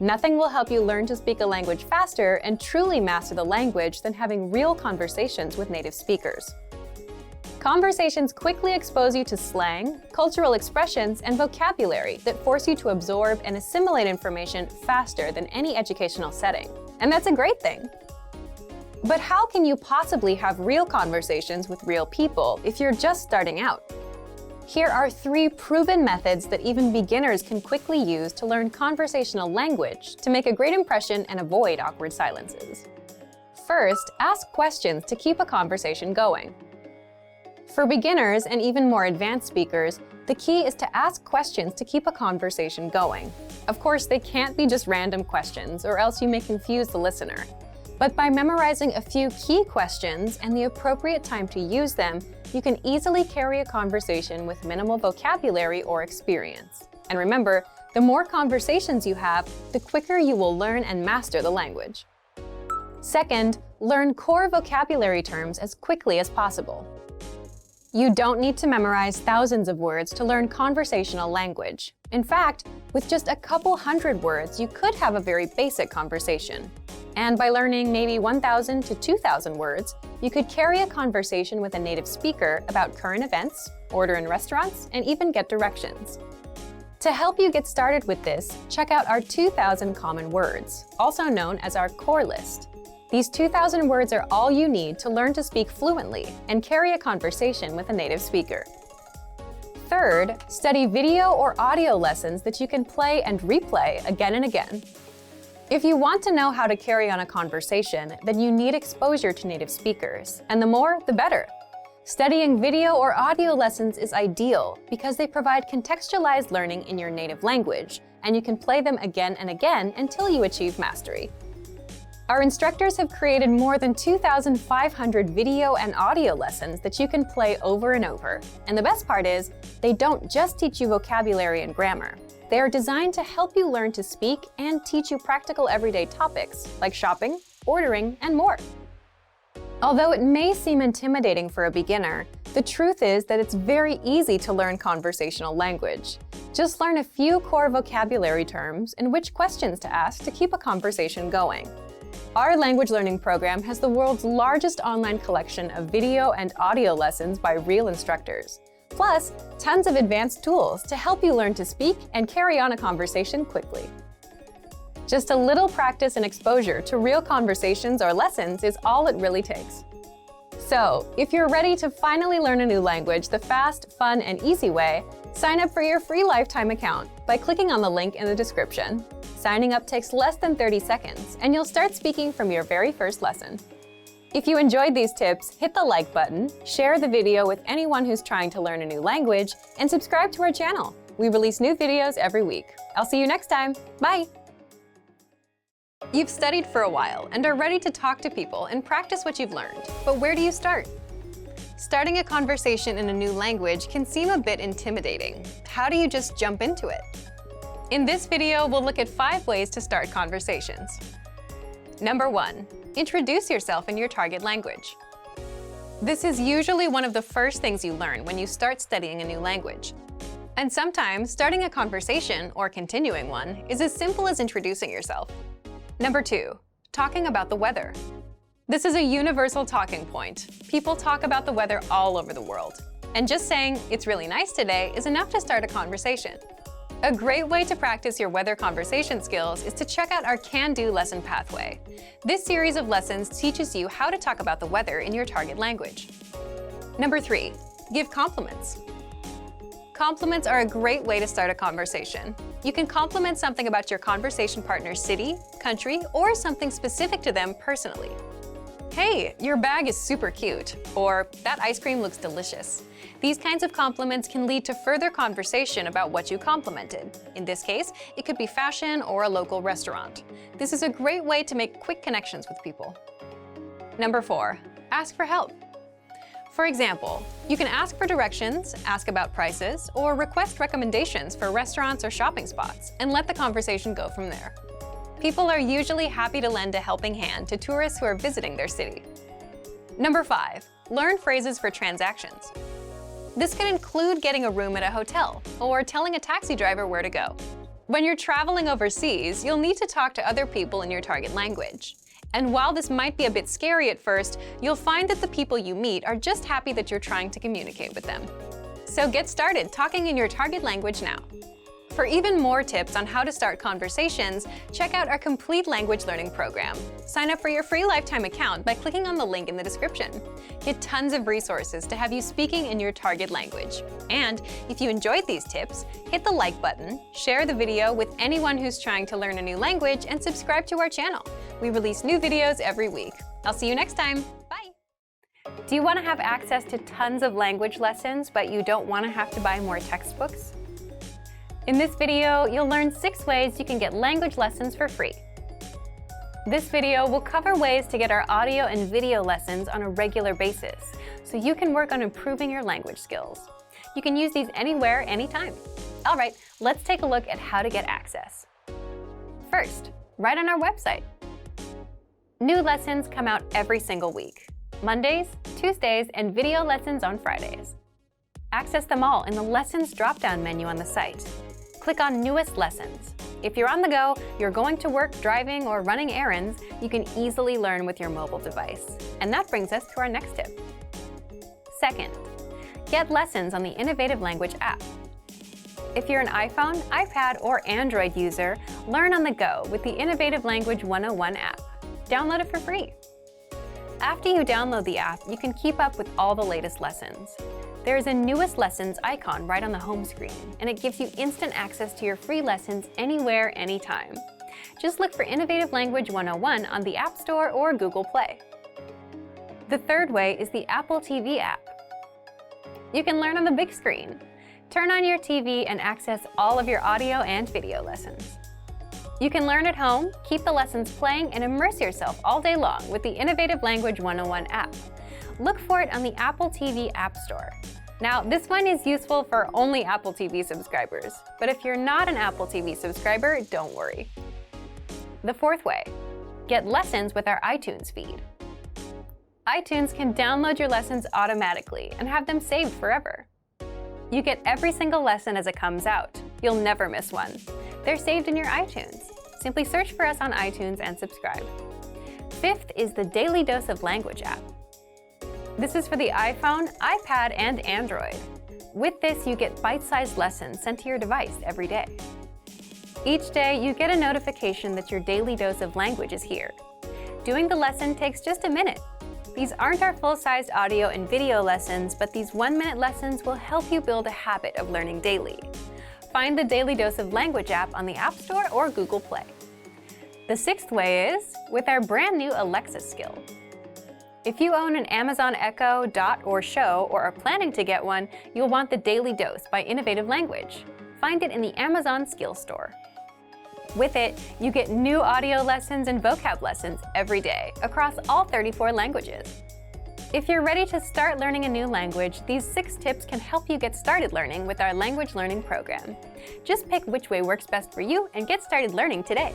Nothing will help you learn to speak a language faster and truly master the language than having real conversations with native speakers. Conversations quickly expose you to slang, cultural expressions, and vocabulary that force you to absorb and assimilate information faster than any educational setting. And that's a great thing. But how can you possibly have real conversations with real people if you're just starting out? Here are 3 proven methods that even beginners can quickly use to learn conversational language to make a great impression and avoid awkward silences. First, ask questions to keep a conversation going. For beginners and even more advanced speakers, the key is to ask questions to keep a conversation going. Of course, they can't be just random questions, or else you may confuse the listener. But by memorizing a few key questions and the appropriate time to use them, you can easily carry a conversation with minimal vocabulary or experience. And remember, the more conversations you have, the quicker you will learn and master the language. Second, learn core vocabulary terms as quickly as possible. You don't need to memorize thousands of words to learn conversational language. In fact, with just a couple hundred words, you could have a very basic conversation. And by learning maybe 1,000 to 2,000 words, you could carry a conversation with a native speaker about current events, order in restaurants, and even get directions. To help you get started with this, check out our 2,000 common words, also known as our core list. These 2,000 words are all you need to learn to speak fluently and carry a conversation with a native speaker. Third, study video or audio lessons that you can play and replay again and again. If you want to know how to carry on a conversation, then you need exposure to native speakers, and the more, the better. Studying video or audio lessons is ideal because they provide contextualized learning in your native language, and you can play them again and again until you achieve mastery. Our instructors have created more than 2,500 video and audio lessons that you can play over and over. And the best part is, they don't just teach you vocabulary and grammar. They are designed to help you learn to speak and teach you practical everyday topics like shopping, ordering, and more. Although it may seem intimidating for a beginner, the truth is that it's very easy to learn conversational language. Just learn a few core vocabulary terms and which questions to ask to keep a conversation going. Our language learning program has the world's largest online collection of video and audio lessons by real instructors, plus tons of advanced tools to help you learn to speak and carry on a conversation quickly. Just a little practice and exposure to real conversations or lessons is all it really takes. So, if you're ready to finally learn a new language the fast, fun, and easy way, sign up for your free lifetime account by clicking on the link in the description. Signing up takes less than 30 seconds, and you'll start speaking from your very first lesson. If you enjoyed these tips, hit the like button, share the video with anyone who's trying to learn a new language, and subscribe to our channel. We release new videos every week. I'll see you next time. Bye! You've studied for a while and are ready to talk to people and practice what you've learned. But where do you start? Starting a conversation in a new language can seem a bit intimidating. How do you just jump into it? In this video, we'll look at 5 ways to start conversations. Number 1, introduce yourself in your target language. This is usually one of the first things you learn when you start studying a new language. And sometimes, starting a conversation, or continuing one, is as simple as introducing yourself. Number 2, talking about the weather. This is a universal talking point. People talk about the weather all over the world. And just saying, "It's really nice today," is enough to start a conversation. A great way to practice your weather conversation skills is to check out our Can-Do lesson pathway. This series of lessons teaches you how to talk about the weather in your target language. Number 3, give compliments. Compliments are a great way to start a conversation. You can compliment something about your conversation partner's city, country, or something specific to them personally. "Hey, your bag is super cute," or "That ice cream looks delicious." These kinds of compliments can lead to further conversation about what you complimented. In this case, it could be fashion or a local restaurant. This is a great way to make quick connections with people. Number 4, ask for help. For example, you can ask for directions, ask about prices, or request recommendations for restaurants or shopping spots, and let the conversation go from there. People are usually happy to lend a helping hand to tourists who are visiting their city. Number 5, learn phrases for transactions. This can include getting a room at a hotel or telling a taxi driver where to go. When you're traveling overseas, you'll need to talk to other people in your target language. And while this might be a bit scary at first, you'll find that the people you meet are just happy that you're trying to communicate with them. So get started talking in your target language now. For even more tips on how to start conversations, check out our complete language learning program. Sign up for your free lifetime account by clicking on the link in the description. Get tons of resources to have you speaking in your target language. And if you enjoyed these tips, hit the like button, share the video with anyone who's trying to learn a new language, and subscribe to our channel. We release new videos every week. I'll see you next time. Bye! Do you want to have access to tons of language lessons, but you don't want to have to buy more textbooks? In this video, you'll learn 6 ways you can get language lessons for free. This video will cover ways to get our audio and video lessons on a regular basis, so you can work on improving your language skills. You can use these anywhere, anytime. All right, let's take a look at how to get access. First, right on our website. New lessons come out every single week. Mondays, Tuesdays, and video lessons on Fridays. Access them all in the Lessons drop-down menu on the site. Click on Newest Lessons. If you're on the go, you're going to work, driving, or running errands, you can easily learn with your mobile device. And that brings us to our next tip. Second, get lessons on the Innovative Language app. If you're an iPhone, iPad, or Android user, learn on the go with the Innovative Language 101 app. Download it for free. After you download the app, you can keep up with all the latest lessons. There is a Newest Lessons icon right on the home screen, and it gives you instant access to your free lessons anywhere, anytime. Just look for Innovative Language 101 on the App Store or Google Play. The third way is the Apple TV app. You can learn on the big screen. Turn on your TV and access all of your audio and video lessons. You can learn at home, keep the lessons playing, and immerse yourself all day long with the Innovative Language 101 app. Look for it on the Apple TV App Store. Now, this one is useful for only Apple TV subscribers, but if you're not an Apple TV subscriber, don't worry. The fourth way, get lessons with our iTunes feed. iTunes can download your lessons automatically and have them saved forever. You get every single lesson as it comes out. You'll never miss one. They're saved in your iTunes. Simply search for us on iTunes and subscribe. Fifth is the Daily Dose of Language app. This is for the iPhone, iPad, and Android. With this, you get bite-sized lessons sent to your device every day. Each day, you get a notification that your daily dose of language is here. Doing the lesson takes just a minute. These aren't our full-sized audio and video lessons, but these 1-minute lessons will help you build a habit of learning daily. Find the Daily Dose of Language app on the App Store or Google Play. The sixth way is with our brand new Alexa skill. If you own an Amazon Echo, Dot, or Show, or are planning to get one, you'll want the Daily Dose by Innovative Language. Find it in the Amazon Skill Store. With it, you get new audio lessons and vocab lessons every day across all 34 languages. If you're ready to start learning a new language, these 6 tips can help you get started learning with our language learning program. Just pick which way works best for you and get started learning today.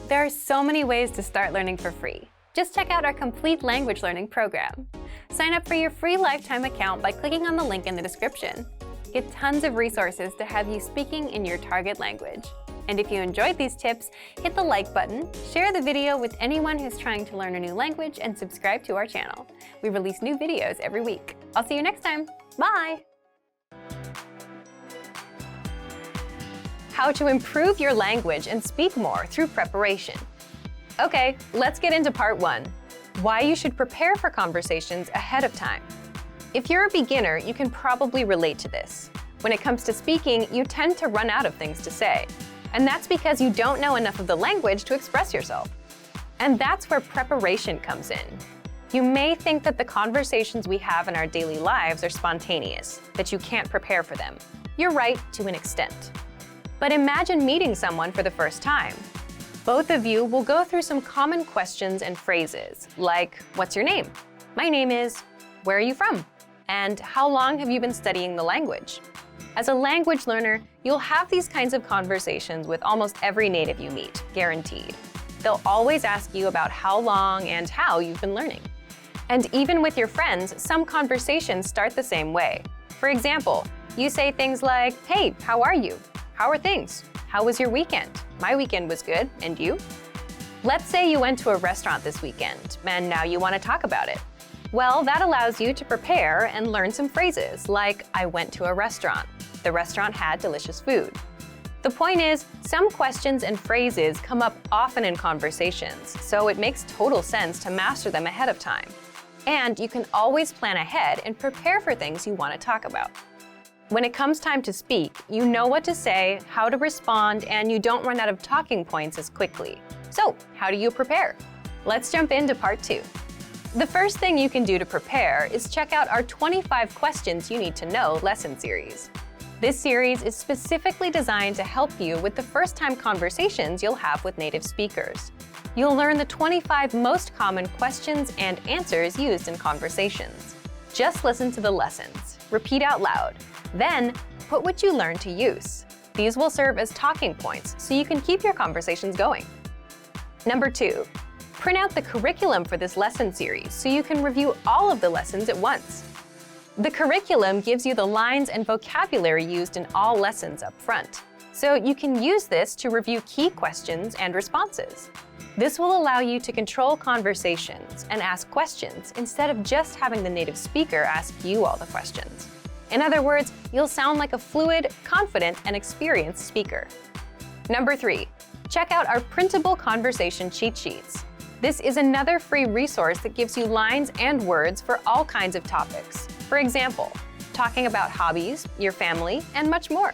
There are so many ways to start learning for free. Just check out our complete language learning program. Sign up for your free lifetime account by clicking on the link in the description. Get tons of resources to have you speaking in your target language. And if you enjoyed these tips, hit the like button, share the video with anyone who's trying to learn a new language, and subscribe to our channel. We release new videos every week. I'll see you next time. Bye! How to improve your language and speak more through preparation. Okay, let's get into part 1. Why you should prepare for conversations ahead of time. If you're a beginner, you can probably relate to this. When it comes to speaking, you tend to run out of things to say. And that's because you don't know enough of the language to express yourself. And that's where preparation comes in. You may think that the conversations we have in our daily lives are spontaneous, that you can't prepare for them. You're right to an extent. But imagine meeting someone for the first time. Both of you will go through some common questions and phrases, like, what's your name? My name is, where are you from? And how long have you been studying the language? As a language learner, you'll have these kinds of conversations with almost every native you meet, guaranteed. They'll always ask you about how long and how you've been learning. And even with your friends, some conversations start the same way. For example, you say things like, hey, how are you? How are things? How was your weekend? My weekend was good, and you? Let's say you went to a restaurant this weekend, and now you want to talk about it. Well, that allows you to prepare and learn some phrases, like, I went to a restaurant. The restaurant had delicious food. The point is, some questions and phrases come up often in conversations, so it makes total sense to master them ahead of time. And you can always plan ahead and prepare for things you want to talk about. When it comes time to speak, you know what to say, how to respond, and you don't run out of talking points as quickly. So, how do you prepare? Let's jump into part 2. The first thing you can do to prepare is check out our 25 Questions You Need to Know lesson series. This series is specifically designed to help you with the first-time conversations you'll have with native speakers. You'll learn the 25 most common questions and answers used in conversations. Just listen to the lessons, repeat out loud, then put what you learned to use. These will serve as talking points so you can keep your conversations going. Number 2, Print out the curriculum for this lesson series so you can review all of the lessons at once. The curriculum gives you the lines and vocabulary used in all lessons up front, so you can use this to review key questions and responses. This will allow you to control conversations and ask questions instead of just having the native speaker ask you all the questions. In other words, you'll sound like a fluid, confident, and experienced speaker. Number 3, check out our printable conversation cheat sheets. This is another free resource that gives you lines and words for all kinds of topics. For example, talking about hobbies, your family, and much more.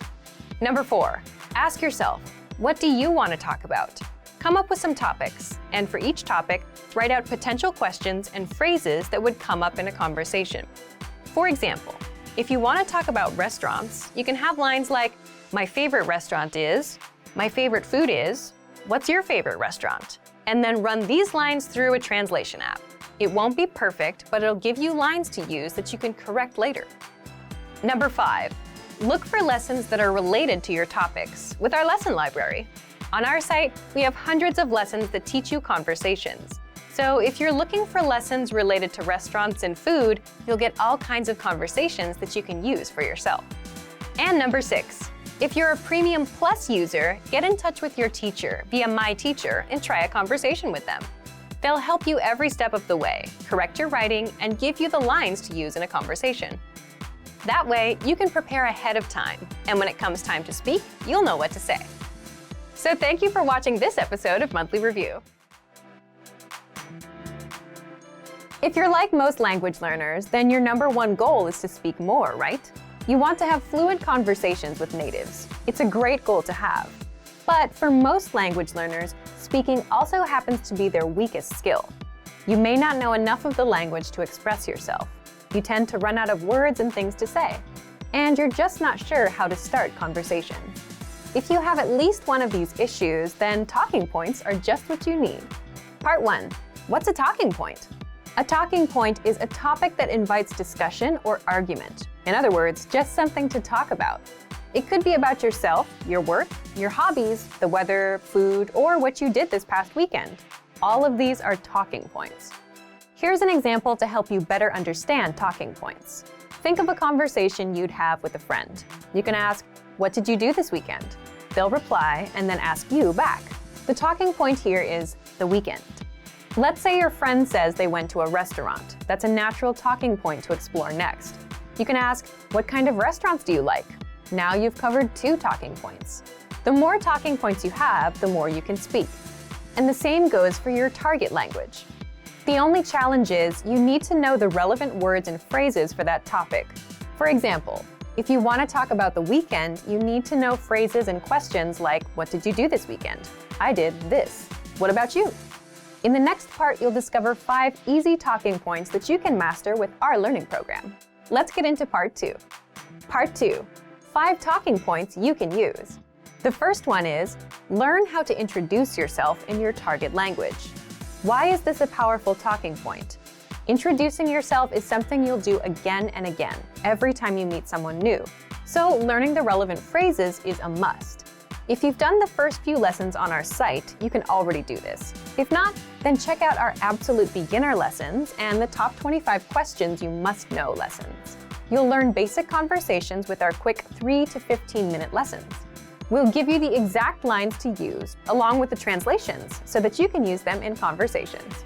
Number 4, ask yourself, what do you want to talk about? Come up with some topics, and for each topic, write out potential questions and phrases that would come up in a conversation. For example, if you want to talk about restaurants, you can have lines like, my favorite restaurant is, my favorite food is, what's your favorite restaurant? And then run these lines through a translation app. It won't be perfect, but it'll give you lines to use that you can correct later. Number 5, look for lessons that are related to your topics with our lesson library. On our site, we have hundreds of lessons that teach you conversations. So if you're looking for lessons related to restaurants and food, you'll get all kinds of conversations that you can use for yourself. And number 6, if you're a Premium Plus user, get in touch with your teacher via My Teacher and try a conversation with them. They'll help you every step of the way, correct your writing, and give you the lines to use in a conversation. That way, you can prepare ahead of time, and when it comes time to speak, you'll know what to say. So thank you for watching this episode of Monthly Review. If you're like most language learners, then your number one goal is to speak more, right? You want to have fluent conversations with natives. It's a great goal to have. But for most language learners, speaking also happens to be their weakest skill. You may not know enough of the language to express yourself. You tend to run out of words and things to say. And you're just not sure how to start conversation. If you have at least one of these issues, then talking points are just what you need. Part 1. What's a talking point? A talking point is a topic that invites discussion or argument. In other words, just something to talk about. It could be about yourself, your work, your hobbies, the weather, food, or what you did this past weekend. All of these are talking points. Here's an example to help you better understand talking points. Think of a conversation you'd have with a friend. You can ask, "What did you do this weekend?" They'll reply and then ask you back. The talking point here is the weekend. Let's say your friend says they went to a restaurant. That's a natural talking point to explore next. You can ask, "What kind of restaurants do you like?" Now you've covered 2 talking points. The more talking points you have, the more you can speak. And the same goes for your target language. The only challenge is you need to know the relevant words and phrases for that topic. For example, if you want to talk about the weekend, you need to know phrases and questions like, "What did you do this weekend?" "I did this." "What about you?" In the next part, you'll discover 5 easy talking points that you can master with our learning program. Let's get into Part 2. Part 2. 5 talking points you can use. The first one is, learn how to introduce yourself in your target language. Why is this a powerful talking point? Introducing yourself is something you'll do again and again, every time you meet someone new. So learning the relevant phrases is a must. If you've done the first few lessons on our site, you can already do this. If not, then check out our Absolute Beginner lessons and the Top 25 Questions You Must Know lessons. You'll learn basic conversations with our quick 3 to 15-minute lessons. We'll give you the exact lines to use, along with the translations, so that you can use them in conversations.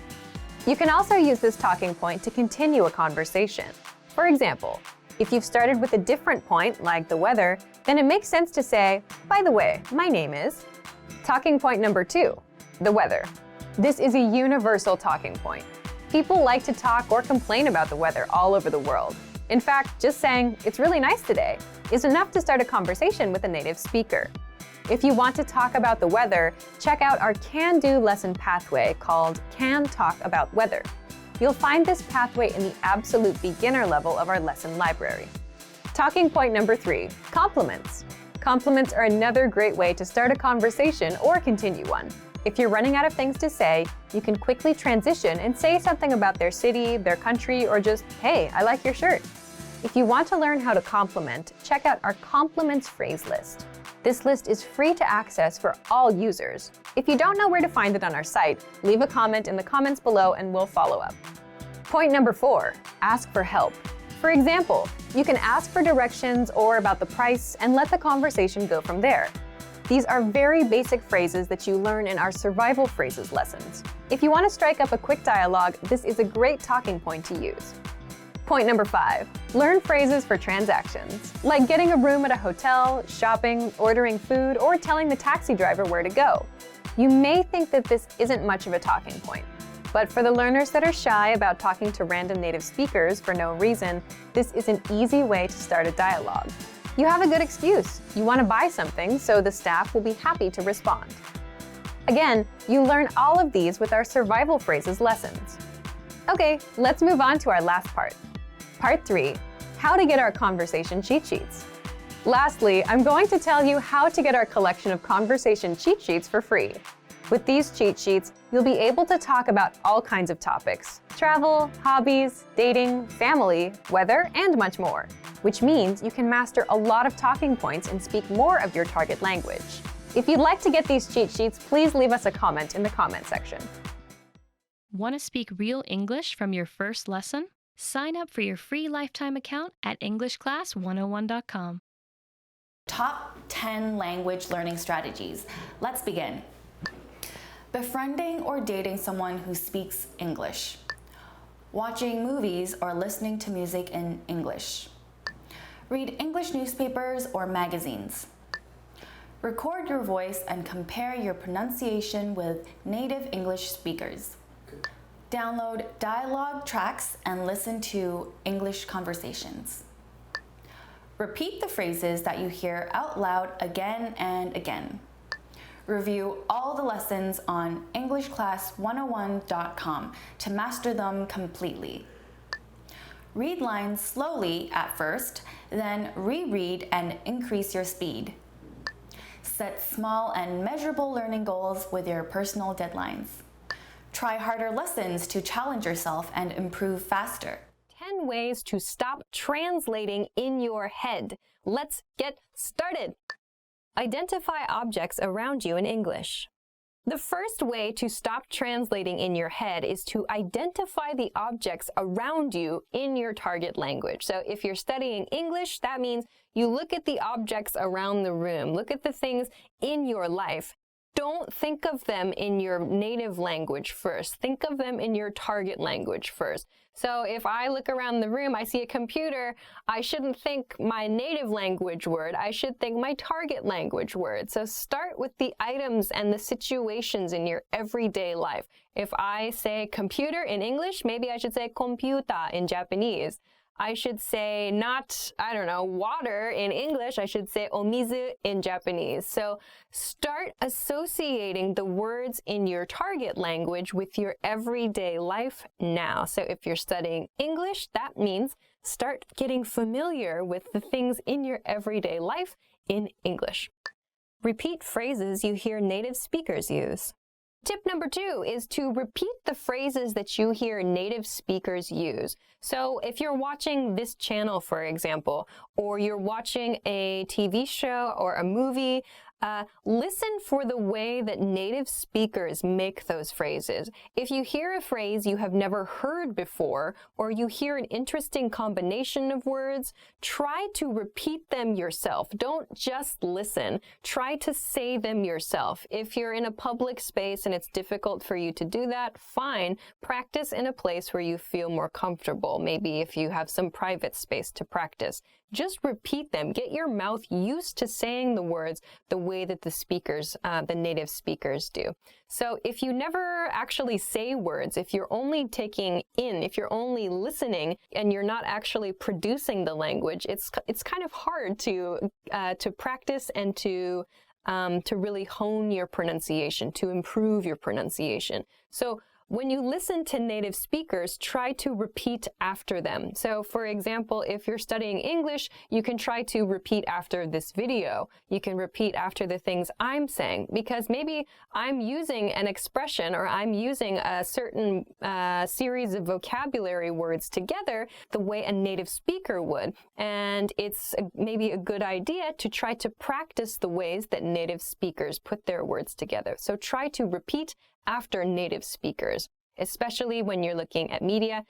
You can also use this talking point to continue a conversation. For example, if you've started with a different point, like the weather, then it makes sense to say, "By the way, my name is..." Talking point number 2, the weather. This is a universal talking point. People like to talk or complain about the weather all over the world. In fact, just saying, "It's really nice today," is enough to start a conversation with a native speaker. If you want to talk about the weather, check out our can-do lesson pathway called Can Talk About Weather. You'll find this pathway in the absolute beginner level of our lesson library. Talking point number 3, compliments. Compliments are another great way to start a conversation or continue one. If you're running out of things to say, you can quickly transition and say something about their city, their country, or just, "Hey, I like your shirt." If you want to learn how to compliment, check out our compliments phrase list. This list is free to access for all users. If you don't know where to find it on our site, leave a comment in the comments below and we'll follow up. Point number 4, ask for help. For example, you can ask for directions or about the price and let the conversation go from there. These are very basic phrases that you learn in our survival phrases lessons. If you want to strike up a quick dialogue, this is a great talking point to use. Point number 5, learn phrases for transactions, like getting a room at a hotel, shopping, ordering food, or telling the taxi driver where to go. You may think that this isn't much of a talking point, but for the learners that are shy about talking to random native speakers for no reason, this is an easy way to start a dialogue. You have a good excuse. You want to buy something, so the staff will be happy to respond. Again, you learn all of these with our survival phrases lessons. Okay, let's move on to our last part. Part 3, how to get our conversation cheat sheets. Lastly, I'm going to tell you how to get our collection of conversation cheat sheets for free. With these cheat sheets, you'll be able to talk about all kinds of topics: travel, hobbies, dating, family, weather, and much more, which means you can master a lot of talking points and speak more of your target language. If you'd like to get these cheat sheets, please leave us a comment in the comment section. Want to speak real English from your first lesson? Sign up for your free lifetime account at EnglishClass101.com. Top 10 language learning strategies. Let's begin. Befriending or dating someone who speaks English. Watching movies or listening to music in English. Read English newspapers or magazines. Record your voice and compare your pronunciation with native English speakers. Download dialogue tracks and listen to English conversations. Repeat the phrases that you hear out loud again and again. Review all the lessons on EnglishClass101.com to master them completely. Read lines slowly at first, then reread and increase your speed. Set small and measurable learning goals with your personal deadlines. Try harder lessons to challenge yourself and improve faster. 10 ways to stop translating in your head. Let's get started. Identify objects around you in English. The first way to stop translating in your head is to identify the objects around you in your target language. So if you're studying English, that means you look at the objects around the room, look at the things in your life. Don't think of them in your native language first. Think of them in your target language first. So if I look around the room, I see a computer, I shouldn't think my native language word. I should think my target language word. So start with the items and the situations in your everyday life. If I say computer in English, maybe I should say computer in Japanese. I should say not, water in English. I should say omizu in Japanese. So start associating the words in your target language with your everyday life now. So if you're studying English, that means start getting familiar with the things in your everyday life in English. Repeat phrases you hear native speakers use. Tip number 2 is to repeat the phrases that you hear native speakers use. So if you're watching this channel, for example, or you're watching a TV show or a movie, listen for the way that native speakers make those phrases. If you hear a phrase you have never heard before, or you hear an interesting combination of words, try to repeat them yourself. Don't just listen. Try to say them yourself. If you're in a public space and it's difficult for you to do that, fine. Practice in a place where you feel more comfortable. Maybe if you have some private space to practice. Just repeat them. Get your mouth used to saying the words the way that the speakers, the native speakers do. So if you never actually say words, if you're only taking in, if you're only listening and you're not actually producing the language, it's kind of hard to practice and to really hone your pronunciation, to improve your pronunciation. So when you listen to native speakers, try to repeat after them. So for example, if you're studying English, you can try to repeat after this video. You can repeat after the things I'm saying, because maybe I'm using an expression or I'm using a certain series of vocabulary words together the way a native speaker would. And it's maybe a good idea to try to practice the ways that native speakers put their words together. So try to repeat after native speakers, especially when you're looking at media,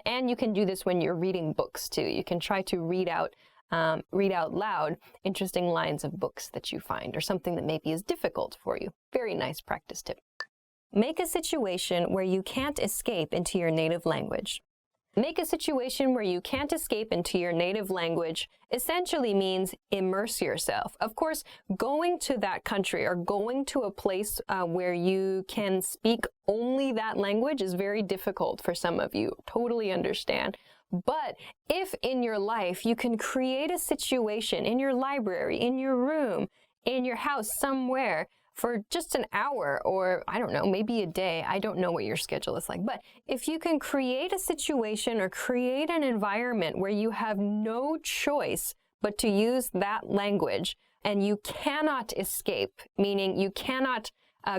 and you can do this when you're reading books too. You can try to read out loud interesting lines of books that you find, or something that maybe is difficult for you. Very nice practice tip. Make a situation where you can't escape into your native language. Make a situation where you can't escape into your native language essentially means immerse yourself. Of course, going to that country or going to a place where you can speak only that language is very difficult for some of you. Totally understand. But if in your life you can create a situation in your library, in your room, in your house, somewhere, for just an hour or, I don't know, maybe a day. I don't know what your schedule is like. But if you can create a situation or create an environment where you have no choice but to use that language and you cannot escape, meaning you cannot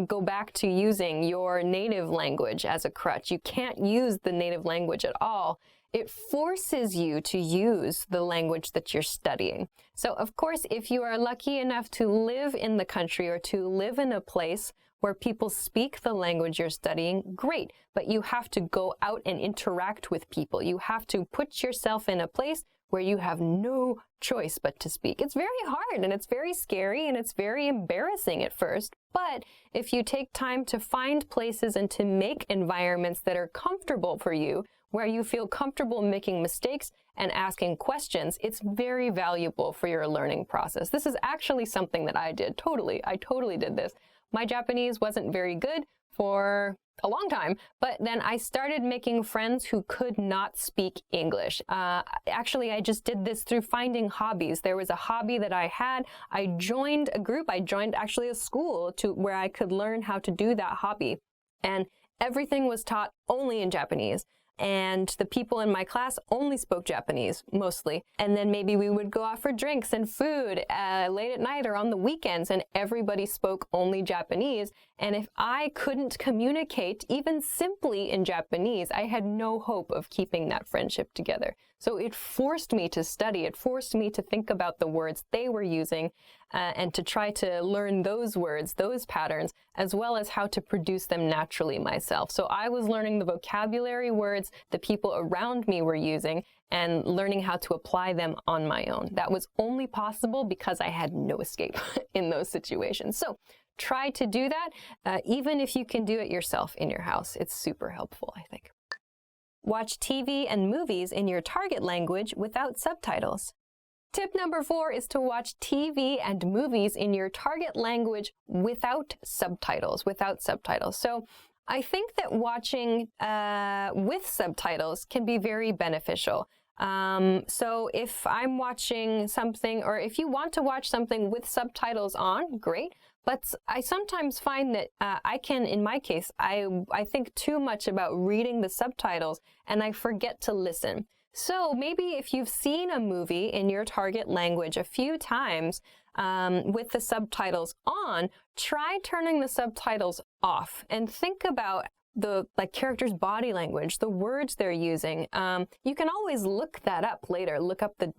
go back to using your native language as a crutch. You can't use the native language at all. It forces you to use the language that you're studying. So, of course, if you are lucky enough to live in the country or to live in a place where people speak the language you're studying, great. But you have to go out and interact with people. You have to put yourself in a place where you have no choice but to speak. It's very hard and it's very scary and it's very embarrassing at first. But if you take time to find places and to make environments that are comfortable for you, where you feel comfortable making mistakes and asking questions, it's very valuable for your learning process. This is actually something that I did. I totally did this. My Japanese wasn't very good for a long time, but then I started making friends who could not speak English. Actually, I just did this through finding hobbies. There was a hobby that I had. I joined a group. I joined actually a school where I could learn how to do that hobby. And everything was taught only in Japanese. And the people in my class only spoke Japanese, mostly. And then maybe we would go out for drinks and food late at night or on the weekends, and everybody spoke only Japanese. And if I couldn't communicate even simply in Japanese, I had no hope of keeping that friendship together. So it forced me to study. It forced me to think about the words they were using and to try to learn those words, those patterns, as well as how to produce them naturally myself. So I was learning the vocabulary words the people around me were using and learning how to apply them on my own. That was only possible because I had no escape in those situations. So try to do that, even if you can do it yourself in your house. It's super helpful, I think. Watch TV and movies in your target language without subtitles. Tip number 4 is to watch TV and movies in your target language without subtitles, So I think that watching with subtitles can be very beneficial. So if I'm watching something, or if you want to watch something with subtitles on, great. But I sometimes find that in my case, I think too much about reading the subtitles and I forget to listen. So maybe if you've seen a movie in your target language a few times with the subtitles on, try turning the subtitles off and think about the character's body language, the words they're using. You can always look that up later. Look up the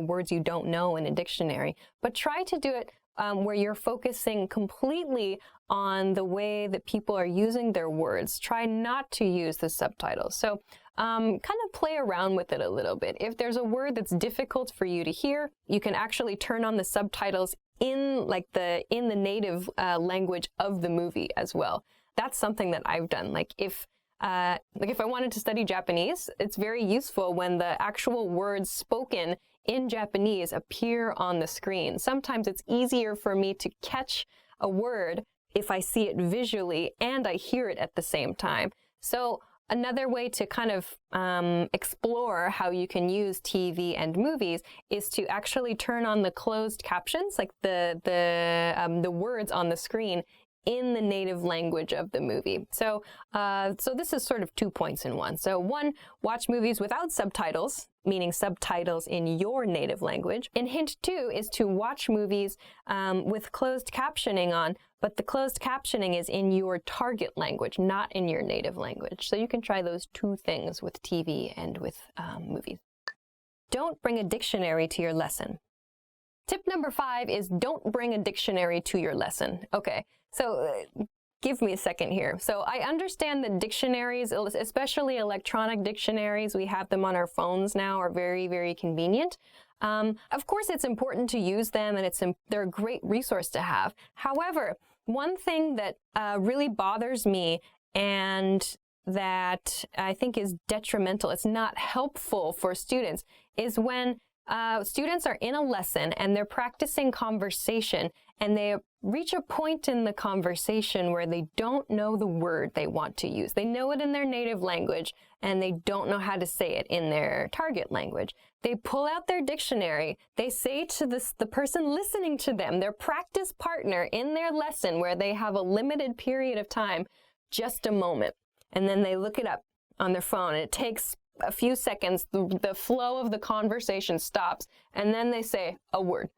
words you don't know in a dictionary, but try to do it where you're focusing completely on the way that people are using their words. Try not to use the subtitles. So kind of play around with it a little bit. If there's a word that's difficult for you to hear, you can actually turn on the subtitles in the native language of the movie as well. That's something that I've done. If I wanted to study Japanese, it's very useful when the actual words spoken in Japanese appear on the screen. Sometimes it's easier for me to catch a word if I see it visually and I hear it at the same time. So another way to kind of explore how you can use TV and movies is to actually turn on the closed captions, like the words on the screen in the native language of the movie. So, so this is sort of 2 points in one. So 1, watch movies without subtitles, meaning subtitles in your native language. And hint 2 is to watch movies with closed captioning on, but the closed captioning is in your target language, not in your native language. So you can try those 2 things with TV and with movies. Don't bring a dictionary to your lesson. Tip number 5 is don't bring a dictionary to your lesson. Okay, so give me a second here. So I understand that dictionaries, especially electronic dictionaries, we have them on our phones now, are very, very convenient. Of course, it's important to use them, and they're a great resource to have. However, one thing that really bothers me and that I think is detrimental, it's not helpful for students, is when students are in a lesson and they're practicing conversation and they reach a point in the conversation where they don't know the word they want to use. They know it in their native language and they don't know how to say it in their target language. They pull out their dictionary. They say to the person listening to them, their practice partner in their lesson where they have a limited period of time, just a moment. And then they look it up on their phone, and it takes a few seconds, the flow of the conversation stops, and then they say a word.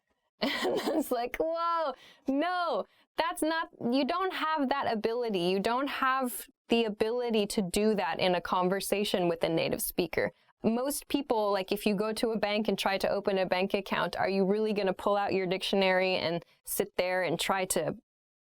And it's like, whoa, no, that's not, you don't have that ability. You don't have the ability to do that in a conversation with a native speaker. Most people, like if you go to a bank and try to open a bank account, are you really going to pull out your dictionary and sit there and try to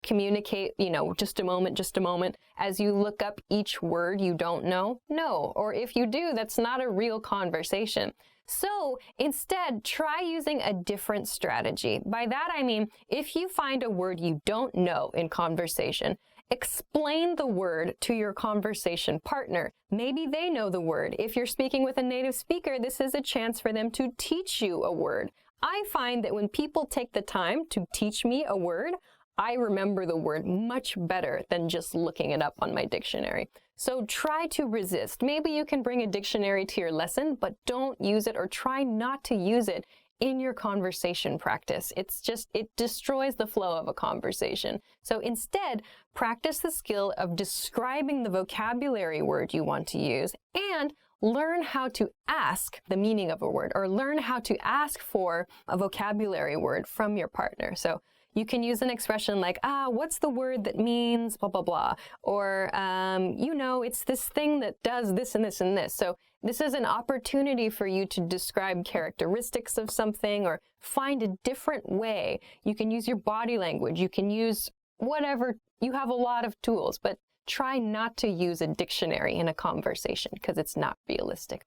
communicate, just a moment, as you look up each word you don't know? No. Or if you do, that's not a real conversation. So instead, try using a different strategy. By that, I mean, if you find a word you don't know in conversation, explain the word to your conversation partner. Maybe they know the word. If you're speaking with a native speaker, this is a chance for them to teach you a word. I find that when people take the time to teach me a word, I remember the word much better than just looking it up on my dictionary. So try to resist. Maybe you can bring a dictionary to your lesson, but don't use it or try not to use it in your conversation practice. It destroys the flow of a conversation. So instead, practice the skill of describing the vocabulary word you want to use and learn how to ask the meaning of a word, or learn how to ask for a vocabulary word from your partner. So you can use an expression like, what's the word that means blah, blah, blah. Or, it's this thing that does this and this and this. So this is an opportunity for you to describe characteristics of something or find a different way. You can use your body language. You can use whatever. You have a lot of tools, but try not to use a dictionary in a conversation because it's not realistic.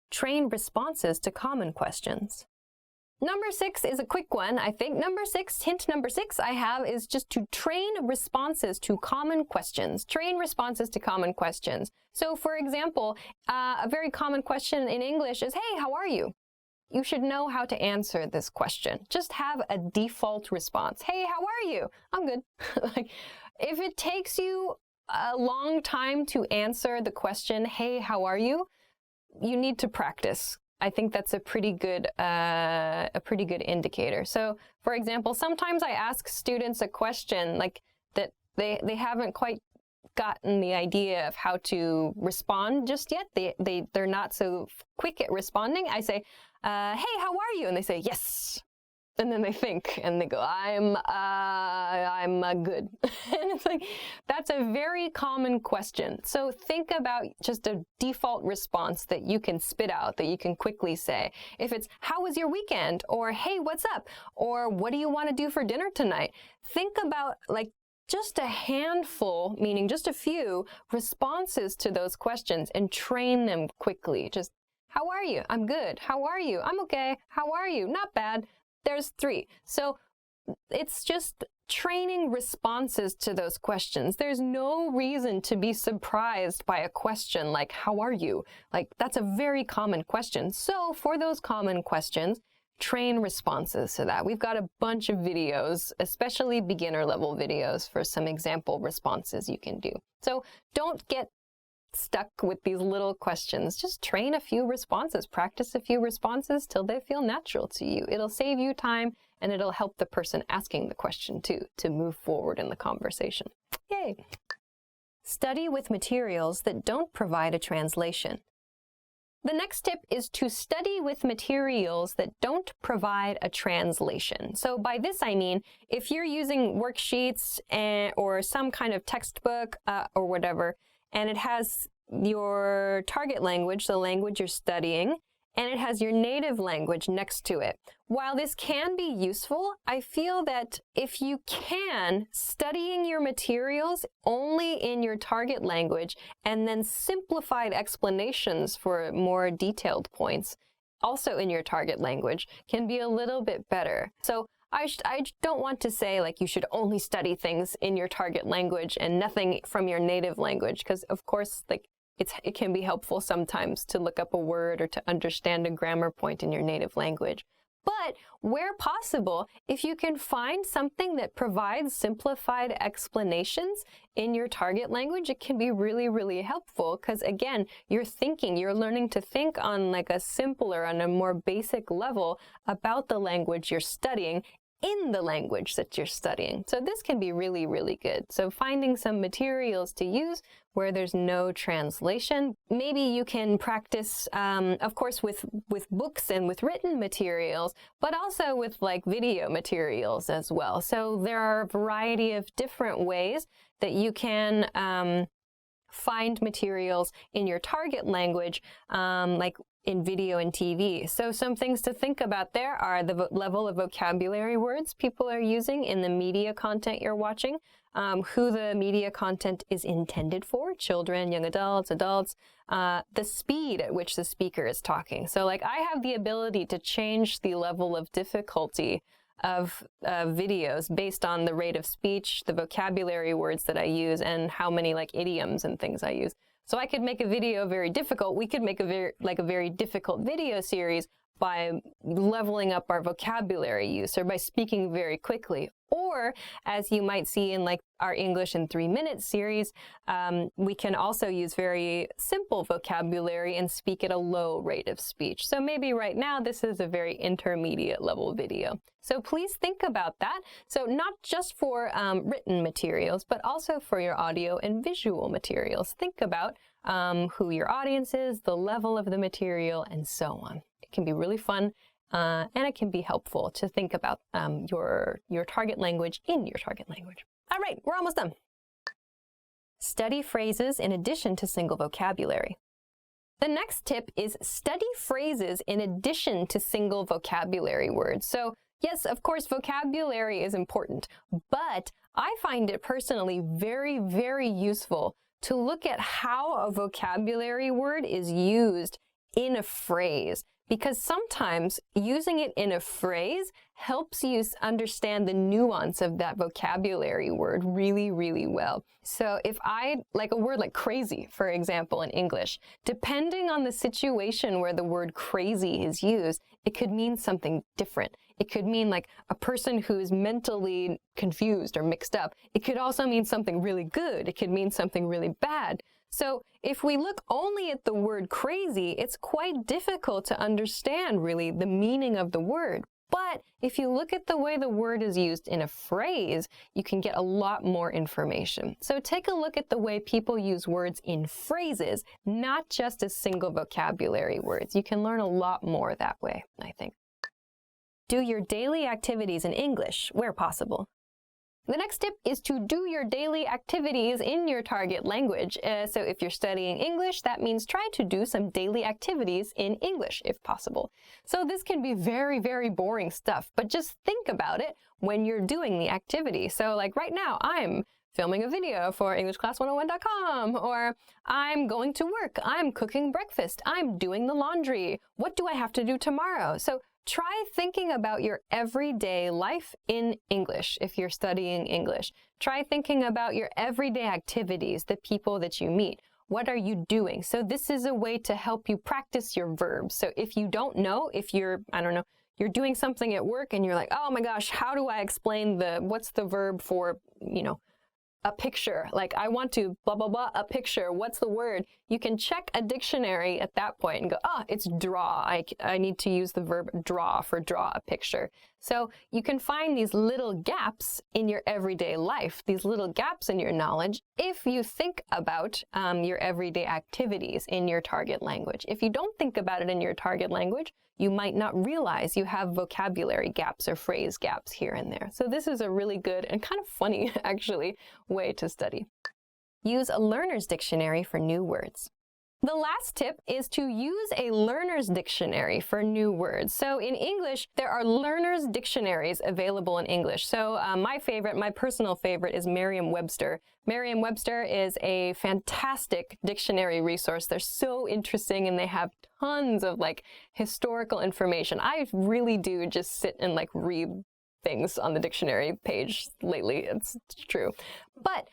Train responses to common questions. Number 6 is a quick one, I think. Hint number 6 I have is just to train responses to common questions. Train responses to common questions. So for example, a very common question in English is, hey, how are you? You should know how to answer this question. Just have a default response. Hey, how are you? I'm good. If it takes you a long time to answer the question, hey, how are you? You need to practice. I think that's a pretty good indicator. So, for example, sometimes I ask students a question like that they haven't quite gotten the idea of how to respond just yet. They're not so quick at responding. I say, hey, how are you? And they say, yes. And then they think and they go, I'm good. And it's like, that's a very common question. So think about just a default response that you can spit out, that you can quickly say. If it's, how was your weekend? Or, hey, what's up? Or, what do you want to do for dinner tonight? Think about just a handful, meaning just a few responses to those questions and train them quickly. Just, how are you? I'm good. How are you? I'm okay. How are you? Not bad. There's 3. So it's just training responses to those questions. There's no reason to be surprised by a question like, how are you? That's a very common question. So for those common questions, train responses to that. We've got a bunch of videos, especially beginner level videos, for some example responses you can do. So don't get stuck with these little questions. Just train a few responses, practice a few responses till they feel natural to you. It'll save you time and it'll help the person asking the question too to move forward in the conversation. Yay! Study with materials that don't provide a translation. The next tip is to study with materials that don't provide a translation. So by this I mean, if you're using worksheets or some kind of textbook or whatever, and it has your target language, the language you're studying, and it has your native language next to it. While this can be useful, I feel that if you can, studying your materials only in your target language and then simplified explanations for more detailed points, also in your target language, can be a little bit better. So I don't want to say like you should only study things in your target language and nothing from your native language, because of course, like, it can be helpful sometimes to look up a word or to understand a grammar point in your native language. But where possible, if you can find something that provides simplified explanations in your target language, it can be really, really helpful because, again, you're learning to think on like a simpler, on a more basic level about the language you're studying in the language that you're studying. So this can be really, really good. So finding some materials to use where there's no translation. Maybe you can practice, of course, with books and with written materials, but also with like video materials as well. So there are a variety of different ways that you can find materials in your target language, like in video and TV. So some things to think about there are the level of vocabulary words people are using in the media content you're watching, who the media content is intended for, children, young adults, the speed at which the speaker is talking. So like I have the ability to change the level of difficulty of videos based on the rate of speech, the vocabulary words that I use, and how many like idioms and things I use. So I could make a video very difficult. We could make a very difficult video series by leveling up our vocabulary use or by speaking very quickly. Or, as you might see in like our English in 3-minute series, we can also use very simple vocabulary and speak at a low rate of speech. So maybe right now this is a very intermediate level video. So please think about that. So not just for written materials, but also for your audio and visual materials. Think about who your audience is, the level of the material, and so on. It can be really fun. And it can be helpful to think about your target language in your target language. All right, we're almost done. Study phrases in addition to single vocabulary. The next tip is study phrases in addition to single vocabulary words. So yes, of course, vocabulary is important, but I find it personally very, very useful to look at how a vocabulary word is used in a phrase. Because sometimes using it in a phrase helps you understand the nuance of that vocabulary word really, really well. So if like a word like crazy, for example, in English, depending on the situation where the word crazy is used, it could mean something different. It could mean like a person who's mentally confused or mixed up. It could also mean something really good. It could mean something really bad. So if we look only at the word crazy, it's quite difficult to understand really the meaning of the word. But if you look at the way the word is used in a phrase, you can get a lot more information. So take a look at the way people use words in phrases, not just as single vocabulary words. You can learn a lot more that way, I think. Do your daily activities in English where possible. The next tip is to do your daily activities in your target language. So if you're studying English, that means try to do some daily activities in English if possible. So this can be very, very boring stuff, but just think about it when you're doing the activity. So like right now, I'm filming a video for EnglishClass101.com, or I'm going to work, I'm cooking breakfast, I'm doing the laundry. What do I have to do tomorrow? So try thinking about your everyday life in English if you're studying English. Try thinking about your everyday activities, the people that you meet. What are you doing? So this is a way to help you practice your verbs. So if you don't know, if you're doing something at work and you're like, oh my gosh, how do I explain what's the verb for, a picture, like I want to blah, blah, blah, a picture. What's the word? You can check a dictionary at that point and go, oh, it's draw. I need to use the verb draw for draw a picture. So you can find these little gaps in your everyday life, these little gaps in your knowledge, if you think about your everyday activities in your target language. If you don't think about it in your target language, you might not realize you have vocabulary gaps or phrase gaps here and there. So this is a really good and kind of funny, actually, way to study. Use a learner's dictionary for new words. The last tip is to use a learner's dictionary for new words. So in English, there are learner's dictionaries available in English. So my personal favorite is Merriam-Webster. Merriam-Webster is a fantastic dictionary resource. They're so interesting and they have tons of like historical information. I really do just sit and like read things on the dictionary page lately. It's true. But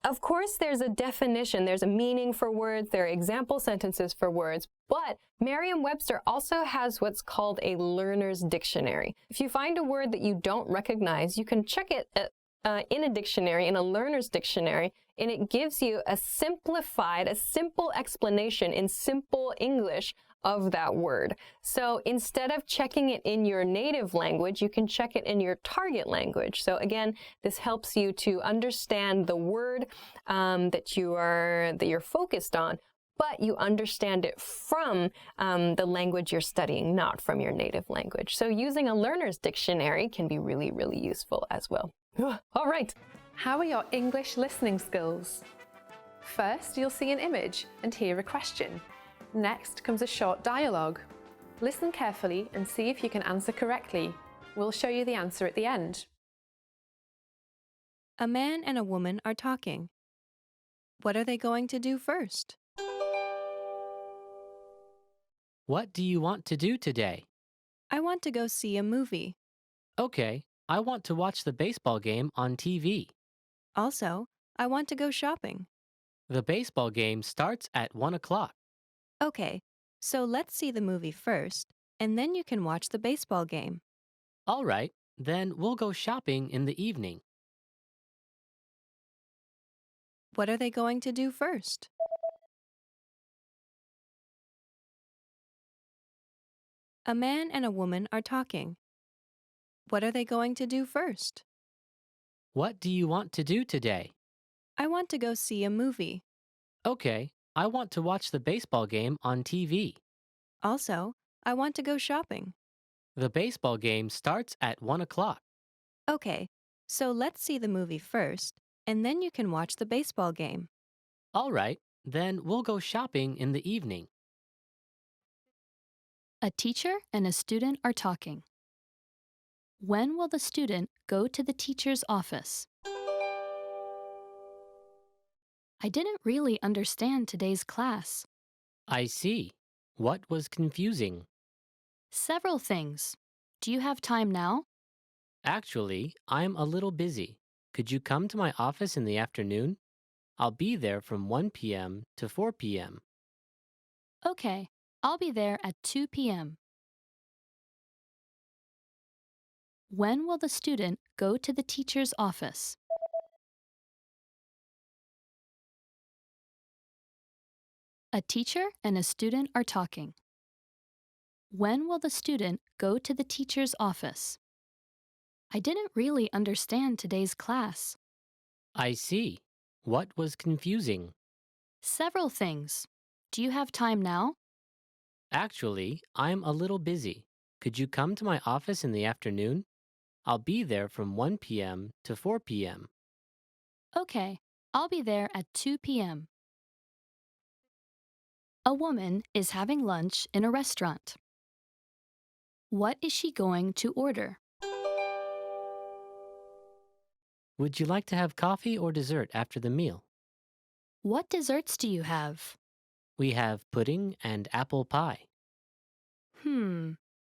of course, there's a definition, there's a meaning for words, there are example sentences for words, but Merriam-Webster also has what's called a learner's dictionary. If you find a word that you don't recognize, you can check it in a dictionary, in a learner's dictionary, and it gives you a simple explanation in simple English of that word. So instead of checking it in your native language, you can check it in your target language. So again, this helps you to understand the word that you're focused on, but you understand it from the language you're studying, not from your native language. So using a learner's dictionary can be really, really useful as well. All right. How are your English listening skills? First, you'll see an image and hear a question. Next comes a short dialogue. Listen carefully and see if you can answer correctly. We'll show you the answer at the end. A man and a woman are talking. What are they going to do first? What do you want to do today? I want to go see a movie. Okay, I want to watch the baseball game on TV. Also, I want to go shopping. The baseball game starts at 1 o'clock. Okay, so let's see the movie first, and then you can watch the baseball game. All right, then we'll go shopping in the evening. What are they going to do first? A man and a woman are talking. What are they going to do first? What do you want to do today? I want to go see a movie. Okay, I want to watch the baseball game on TV. Also, I want to go shopping. The baseball game starts at 1 o'clock. Okay, so let's see the movie first, and then you can watch the baseball game. All right, then we'll go shopping in the evening. A teacher and a student are talking. When will the student go to the teacher's office? I didn't really understand today's class. I see. What was confusing? Several things. Do you have time now? Actually, I'm a little busy. Could you come to my office in the afternoon? I'll be there from 1 p.m. to 4 p.m. Okay, I'll be there at 2 p.m. When will the student go to the teacher's office? A teacher and a student are talking. When will the student go to the teacher's office? I didn't really understand today's class. I see. What was confusing? Several things. Do you have time now? Actually, I'm a little busy. Could you come to my office in the afternoon? I'll be there from 1 p.m. to 4 p.m. Okay, I'll be there at 2 p.m. A woman is having lunch in a restaurant. What is she going to order? Would you like to have coffee or dessert after the meal? What desserts do you have? We have pudding and apple pie.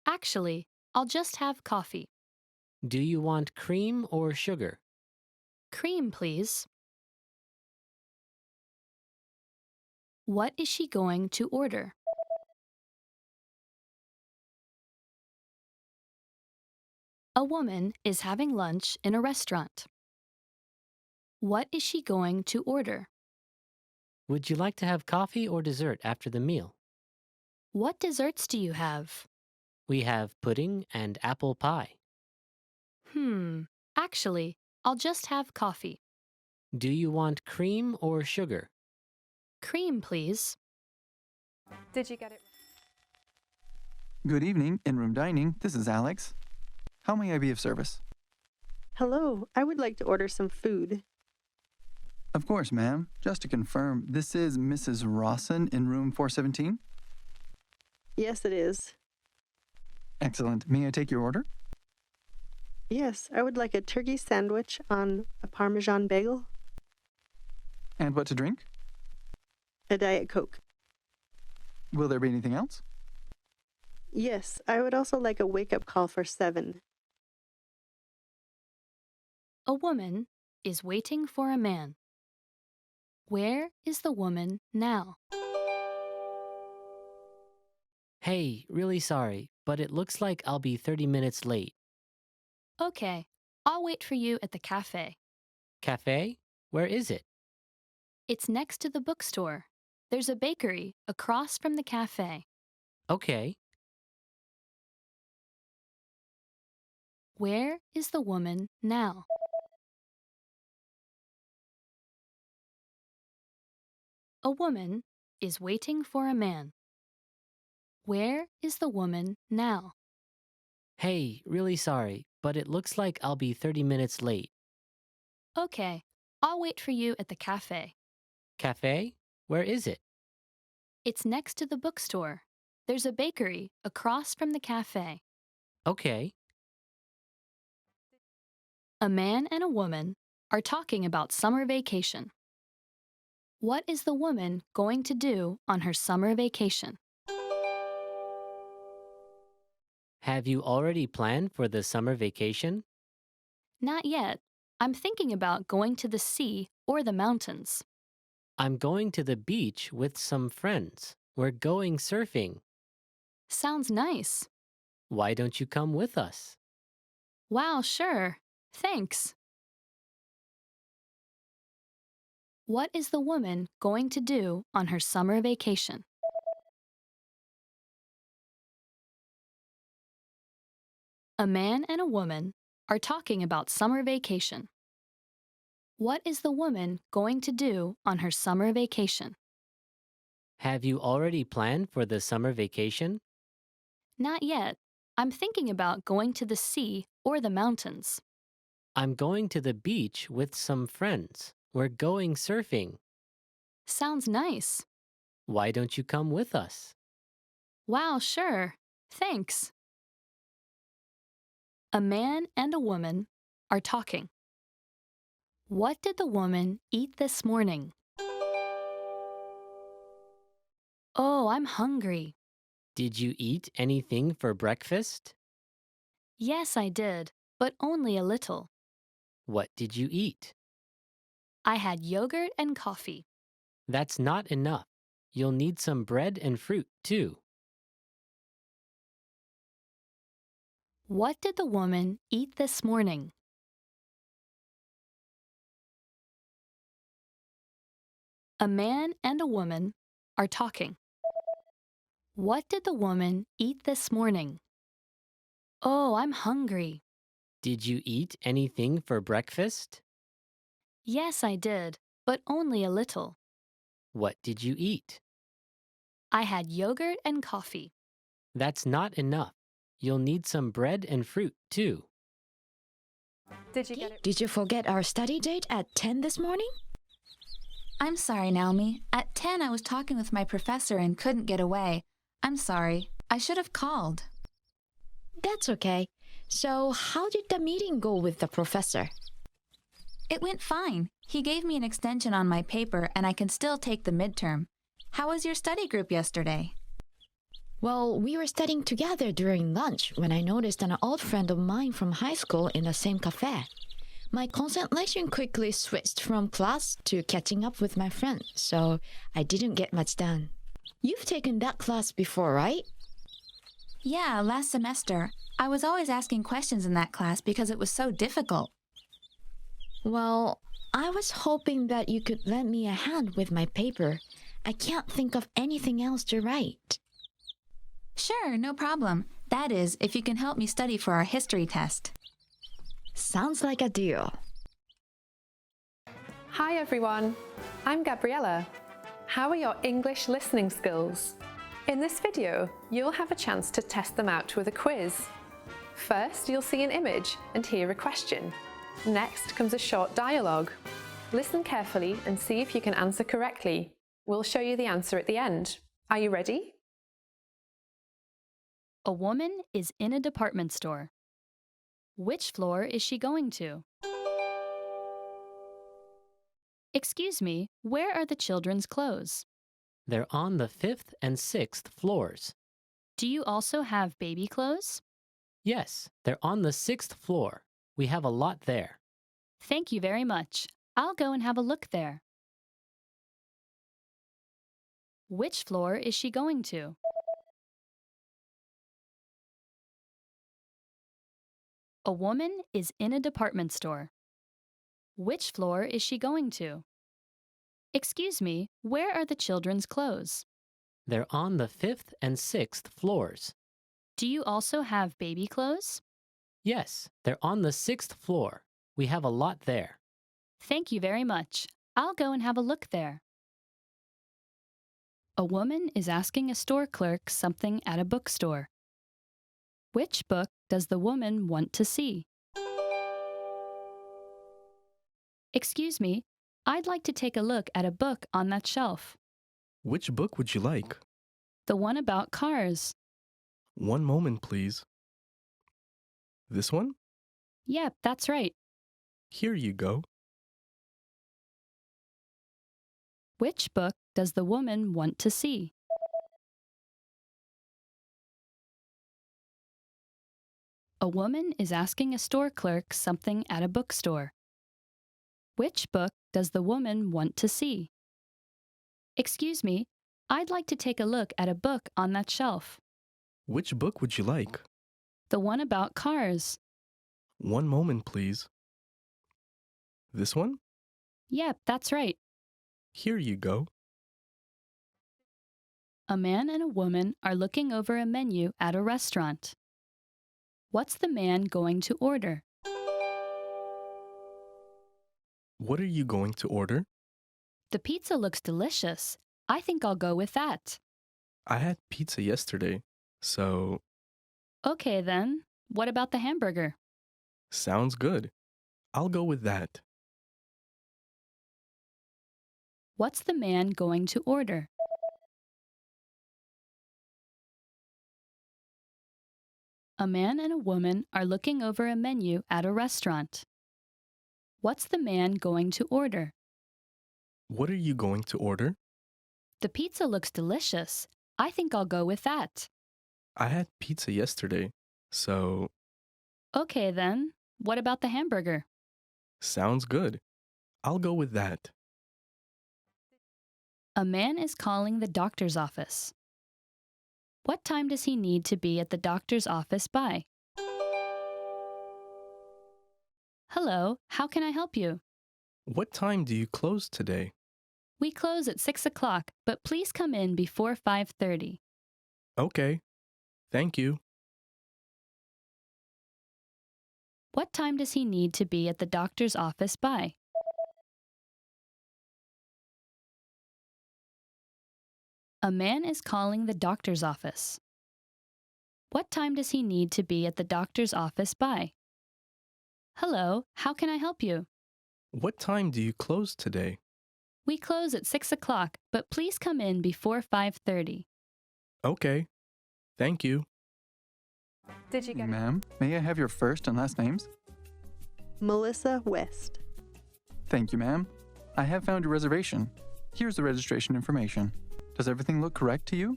Actually, I'll just have coffee. Do you want cream or sugar? Cream, please. What is she going to order? A woman is having lunch in a restaurant. What is she going to order? Would you like to have coffee or dessert after the meal? What desserts do you have? We have pudding and apple pie. Actually, I'll just have coffee. Do you want cream or sugar? Cream, please. Did you get it? Good evening, in-room dining. This is Alex. How may I be of service? Hello, I would like to order some food. Of course, ma'am. Just to confirm, this is Mrs. Rawson in room 417? Yes, it is. Excellent. May I take your order? Yes, I would like a turkey sandwich on a Parmesan bagel, And what to drink? a Diet Coke. Will there be anything else? Yes, I would also like a wake-up call for 7. A woman is waiting for a man. Where is the woman now? Hey, really sorry, but it looks like I'll be 30 minutes late. Okay, I'll wait for you at the cafe. Cafe? Where is it? It's next to the bookstore. There's a bakery across from the cafe. Okay. Where is the woman now? A woman is waiting for a man. Where is the woman now? Hey, really sorry, but it looks like I'll be 30 minutes late. Okay, I'll wait for you at the cafe. Cafe? Where is it? It's next to the bookstore. There's a bakery across from the cafe. Okay. A man and a woman are talking about summer vacation. What is the woman going to do on her summer vacation? Have you already planned for the summer vacation? Not yet. I'm thinking about going to the sea or the mountains. I'm going to the beach with some friends. We're going surfing. Sounds nice. Why don't you come with us? Wow, sure. Thanks. What is the woman going to do on her summer vacation? A man and a woman are talking about summer vacation. What is the woman going to do on her summer vacation? Have you already planned for the summer vacation? Not yet. I'm thinking about going to the sea or the mountains. I'm going to the beach with some friends. We're going surfing. Sounds nice. Why don't you come with us? Wow, sure. Thanks. A man and a woman are talking. What did the woman eat this morning? Oh, I'm hungry. Did you eat anything for breakfast? Yes, I did, but only a little. What did you eat? I had yogurt and coffee. That's not enough. You'll need some bread and fruit, too. What did the woman eat this morning? A man and a woman are talking. What did the woman eat this morning? Oh, I'm hungry. Did you eat anything for breakfast? Yes, I did, but only a little. What did you eat? I had yogurt and coffee. That's not enough. You'll need some bread and fruit, too. Did you get it? Did you forget our study date at 10 this morning? I'm sorry, Naomi. At 10, I was talking with my professor and couldn't get away. I'm sorry. I should have called. That's okay. So, how did the meeting go with the professor? It went fine. He gave me an extension on my paper and I can still take the midterm. How was your study group yesterday? Well, we were studying together during lunch when I noticed an old friend of mine from high school in the same cafe. My concentration quickly switched from class to catching up with my friend, so I didn't get much done. You've taken that class before, right? Yeah, last semester. I was always asking questions in that class because it was so difficult. Well, I was hoping that you could lend me a hand with my paper. I can't think of anything else to write. Sure, no problem. That is, if you can help me study for our history test. Sounds like a deal. Hi everyone, I'm Gabriella. How are your English listening skills? In this video, you'll have a chance to test them out with a quiz. First, you'll see an image and hear a question. Next comes a short dialogue. Listen carefully and see if you can answer correctly. We'll show you the answer at the end. Are you ready? A woman is in a department store. Which floor is she going to? Excuse me, where are the children's clothes? They're on the 5th and 6th floors. Do you also have baby clothes? Yes, they're on the 6th floor. We have a lot there. Thank you very much. I'll go and have a look there. Which floor is she going to? A woman is in a department store. Which floor is she going to? Excuse me, where are the children's clothes? They're on the 5th and 6th floors. Do you also have baby clothes? Yes, they're on the 6th floor. We have a lot there. Thank you very much. I'll go and have a look there. A woman is asking a store clerk something at a bookstore. Which book does the woman want to see? Excuse me, I'd like to take a look at a book on that shelf. Which book would you like? The one about cars. One moment, please. This one? Yep, that's right. Here you go. Which book does the woman want to see? A woman is asking a store clerk something at a bookstore. Which book does the woman want to see? Excuse me, I'd like to take a look at a book on that shelf. Which book would you like? The one about cars. One moment, please. This one? Yep, that's right. Here you go. A man and a woman are looking over a menu at a restaurant. What's the man going to order? What are you going to order? The pizza looks delicious. I think I'll go with that. I had pizza yesterday, so... Okay then, what about the hamburger? Sounds good. I'll go with that. What's the man going to order? A man and a woman are looking over a menu at a restaurant. What's the man going to order? What are you going to order? The pizza looks delicious. I think I'll go with that. I had pizza yesterday, so... Okay then, what about the hamburger? Sounds good. I'll go with that. A man is calling the doctor's office. What time does he need to be at the doctor's office by? Hello, how can I help you? What time do you close today? We close at 6 o'clock, but please come in before 5:30. Okay. Thank you. What time does he need to be at the doctor's office by? A man is calling the doctor's office. What time does he need to be at the doctor's office by? Hello, how can I help you? What time do you close today? We close at 6 o'clock, but please come in before 5:30. Okay. Thank you. Did you get it? Ma'am, may I have your first and last names? Melissa West. Thank you, ma'am. I have found your reservation. Here's the registration information. Does everything look correct to you?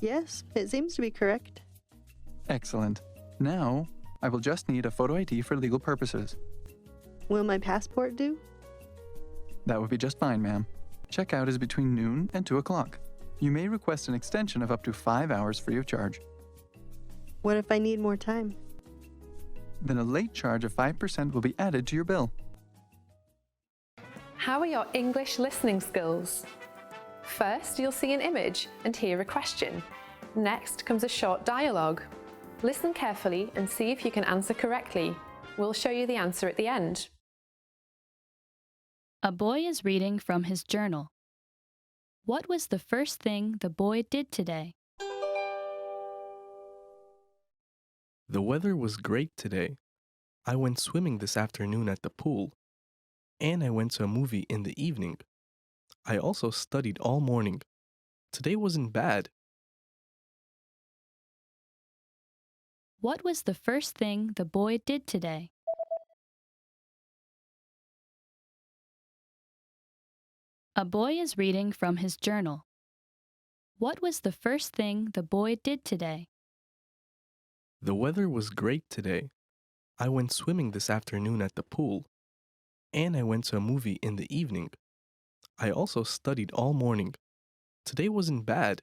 Yes, it seems to be correct. Excellent. Now, I will just need a photo ID for legal purposes. Will my passport do? That would be just fine, ma'am. Checkout is between noon and 2 o'clock. You may request an extension of up to 5 hours free of charge. What if I need more time? then a late charge of 5% will be added to your bill. How are your English listening skills? First, you'll see an image and hear a question. Next comes a short dialogue. Listen carefully and see if you can answer correctly. We'll show you the answer at the end. A boy is reading from his journal. What was the first thing the boy did today? The weather was great today. I went swimming this afternoon at the pool. And I went to a movie in the evening. I also studied all morning. Today wasn't bad. What was the first thing the boy did today? A boy is reading from his journal. What was the first thing the boy did today? The weather was great today. I went swimming this afternoon at the pool. And I went to a movie in the evening. I also studied all morning. Today wasn't bad.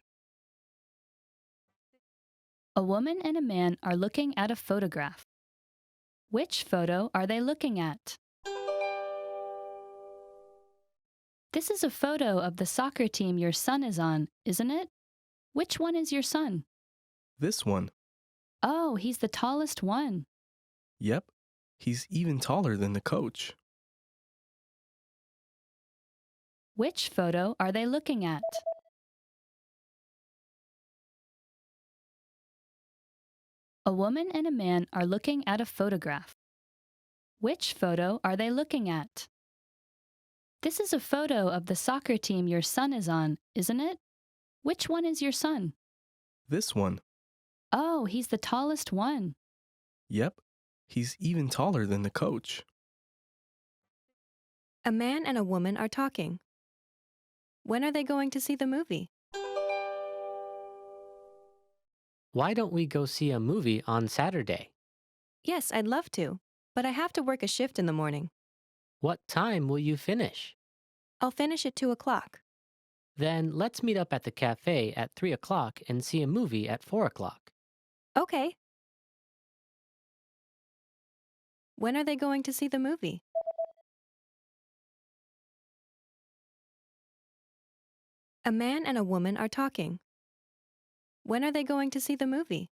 A woman and a man are looking at a photograph. Which photo are they looking at? This is a photo of the soccer team your son is on, isn't it? Which one is your son? This one. Oh, he's the tallest one. Yep, he's even taller than the coach. Which photo are they looking at? A woman and a man are looking at a photograph. Which photo are they looking at? This is a photo of the soccer team your son is on, isn't it? Which one is your son? This one. Oh, he's the tallest one. Yep, he's even taller than the coach. A man and a woman are talking. When are they going to see the movie? Why don't we go see a movie on Saturday? Yes, I'd love to, but I have to work a shift in the morning. What time will you finish? I'll finish at 2 o'clock. Then let's meet up at the cafe at 3 o'clock and see a movie at 4 o'clock. Okay. When are they going to see the movie? A man and a woman are talking. When are they going to see the movie?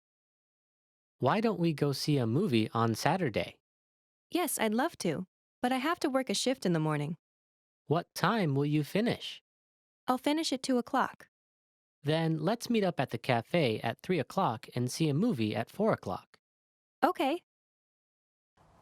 Why don't we go see a movie on Saturday? Yes, I'd love to, but I have to work a shift in the morning. What time will you finish? I'll finish at 2 o'clock. Then let's meet up at the cafe at 3 o'clock and see a movie at 4 o'clock. Okay.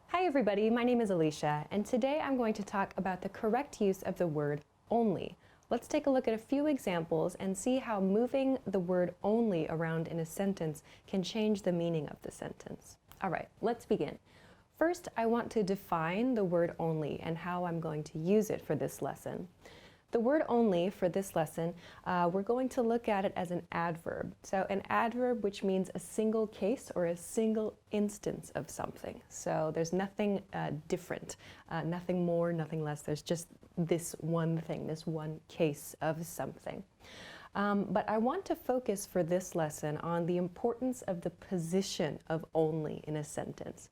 Hi everybody, my name is Alicia, and today I'm going to talk about the correct use of the word only. Let's take a look at a few examples and see how moving the word only around in a sentence can change the meaning of the sentence. All right, let's begin. First, I want to define the word only and how I'm going to use it for this lesson. The word only for this lesson, we're going to look at it as an adverb. So an adverb which means a single case or a single instance of something. So there's nothing different, nothing more, nothing less. There's just this one thing, this one case of something. But I want to focus for this lesson on the importance of the position of only in a sentence.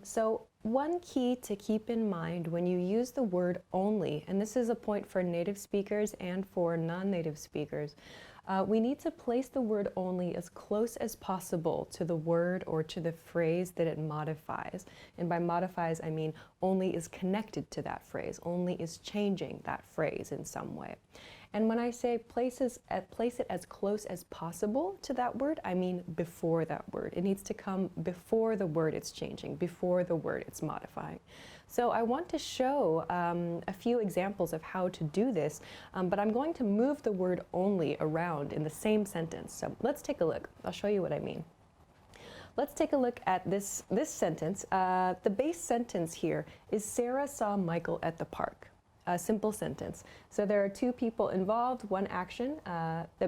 So one key to keep in mind when you use the word only, and this is a point for native speakers and for non-native speakers, we need to place the word only as close as possible to the word or to the phrase that it modifies. And by modifies, I mean only is connected to that phrase, only is changing that phrase in some way. And when I say place it as close as possible to that word, I mean before that word. It needs to come before the word it's changing, before the word it's modifying. So I want to show a few examples of how to do this, but I'm going to move the word only around in the same sentence. So let's take a look. I'll show you what I mean. Let's take a look at this sentence. The base sentence here is Sarah saw Michael at the park. A simple sentence. So there are two people involved, one action,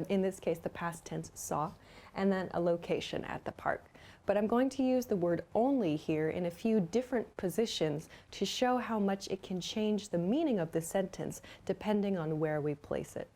in this case the past tense saw, and then a location at the park. But I'm going to use the word only here in a few different positions to show how much it can change the meaning of the sentence depending on where we place it.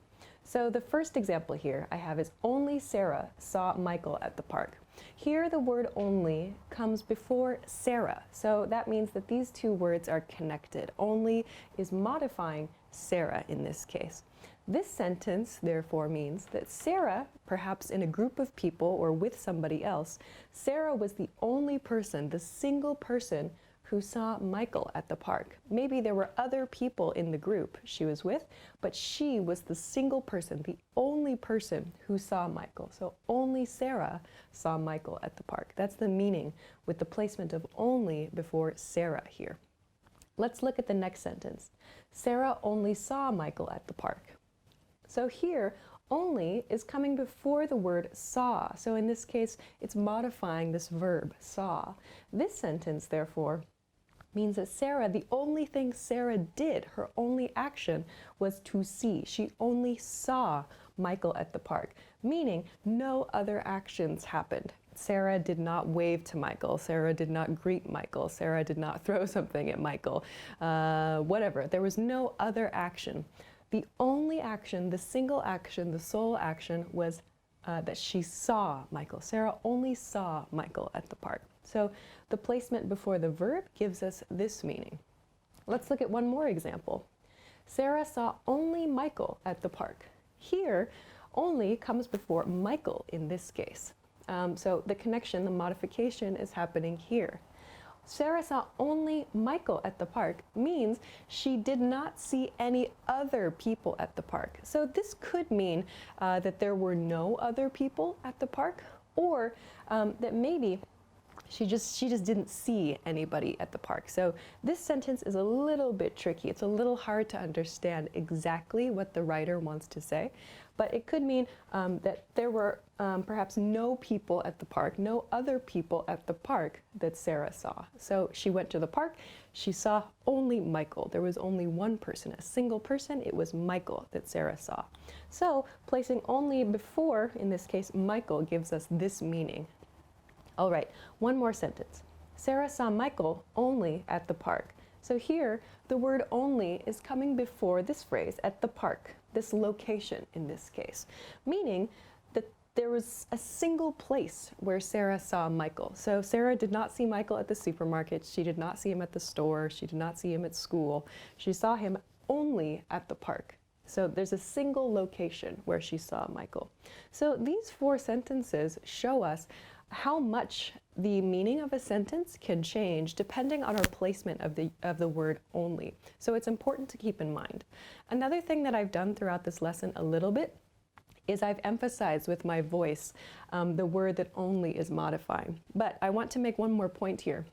So the first example here I have is only Sarah saw Michael at the park. Here the word only comes before Sarah, so that means that these two words are connected. Only is modifying Sarah in this case. This sentence therefore means that Sarah, perhaps in a group of people or with somebody else, Sarah was the only person, the single person who saw Michael at the park. Maybe there were other people in the group she was with, but she was the single person, the only person who saw Michael. So only Sarah saw Michael at the park. That's the meaning with the placement of only before Sarah here. Let's look at the next sentence. Sarah only saw Michael at the park. So here, only is coming before the word saw. So in this case, it's modifying this verb, saw. This sentence, therefore, means that Sarah, the only thing Sarah did, her only action, was to see. She only saw Michael at the park, meaning no other actions happened. Sarah did not wave to Michael. Sarah did not greet Michael. Sarah did not throw something at Michael. Whatever. There was no other action. The only action, the single action, the sole action was that she saw Michael. Sarah only saw Michael at the park. So the placement before the verb gives us this meaning. Let's look at one more example. Sarah saw only Michael at the park. Here, only comes before Michael in this case. So the connection, the modification is happening here. Sarah saw only Michael at the park means she did not see any other people at the park. So this could mean that there were no other people at the park, or that maybe she just didn't see anybody at the park. So this sentence is a little bit tricky. It's a little hard to understand exactly what the writer wants to say, but it could mean that there were perhaps no people at the park, no other people at the park that Sarah saw. So she went to the park, she saw only Michael. There was only one person, a single person. It was Michael that Sarah saw. So placing only before, in this case, Michael, gives us this meaning. All right, one more sentence. Sarah saw Michael only at the park. So here, the word only is coming before this phrase, at the park, this location in this case, meaning that there was a single place where Sarah saw Michael. So Sarah did not see Michael at the supermarket. She did not see him at the store. She did not see him at school. She saw him only at the park. So there's a single location where she saw Michael. So these four sentences show us how much the meaning of a sentence can change depending on our placement of the word only. So it's important to keep in mind. Another thing that I've done throughout this lesson a little bit is I've emphasized with my voice the word that only is modifying. But I want to make one more point here.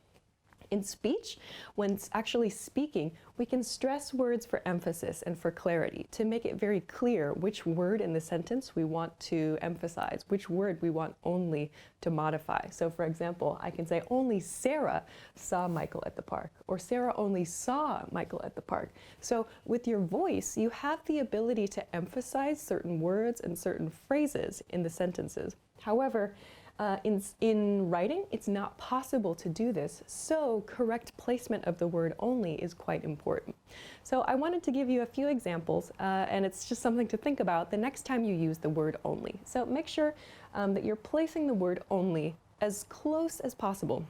In speech, when actually speaking, we can stress words for emphasis and for clarity to make it very clear which word in the sentence we want to emphasize, which word we want only to modify. So for example, I can say only Sarah saw Michael at the park, or Sarah only saw Michael at the park. So with your voice, you have the ability to emphasize certain words and certain phrases in the sentences. However, in writing, it's not possible to do this, so correct placement of the word only is quite important. So I wanted to give you a few examples, and it's just something to think about the next time you use the word only. So make sure that you're placing the word only as close as possible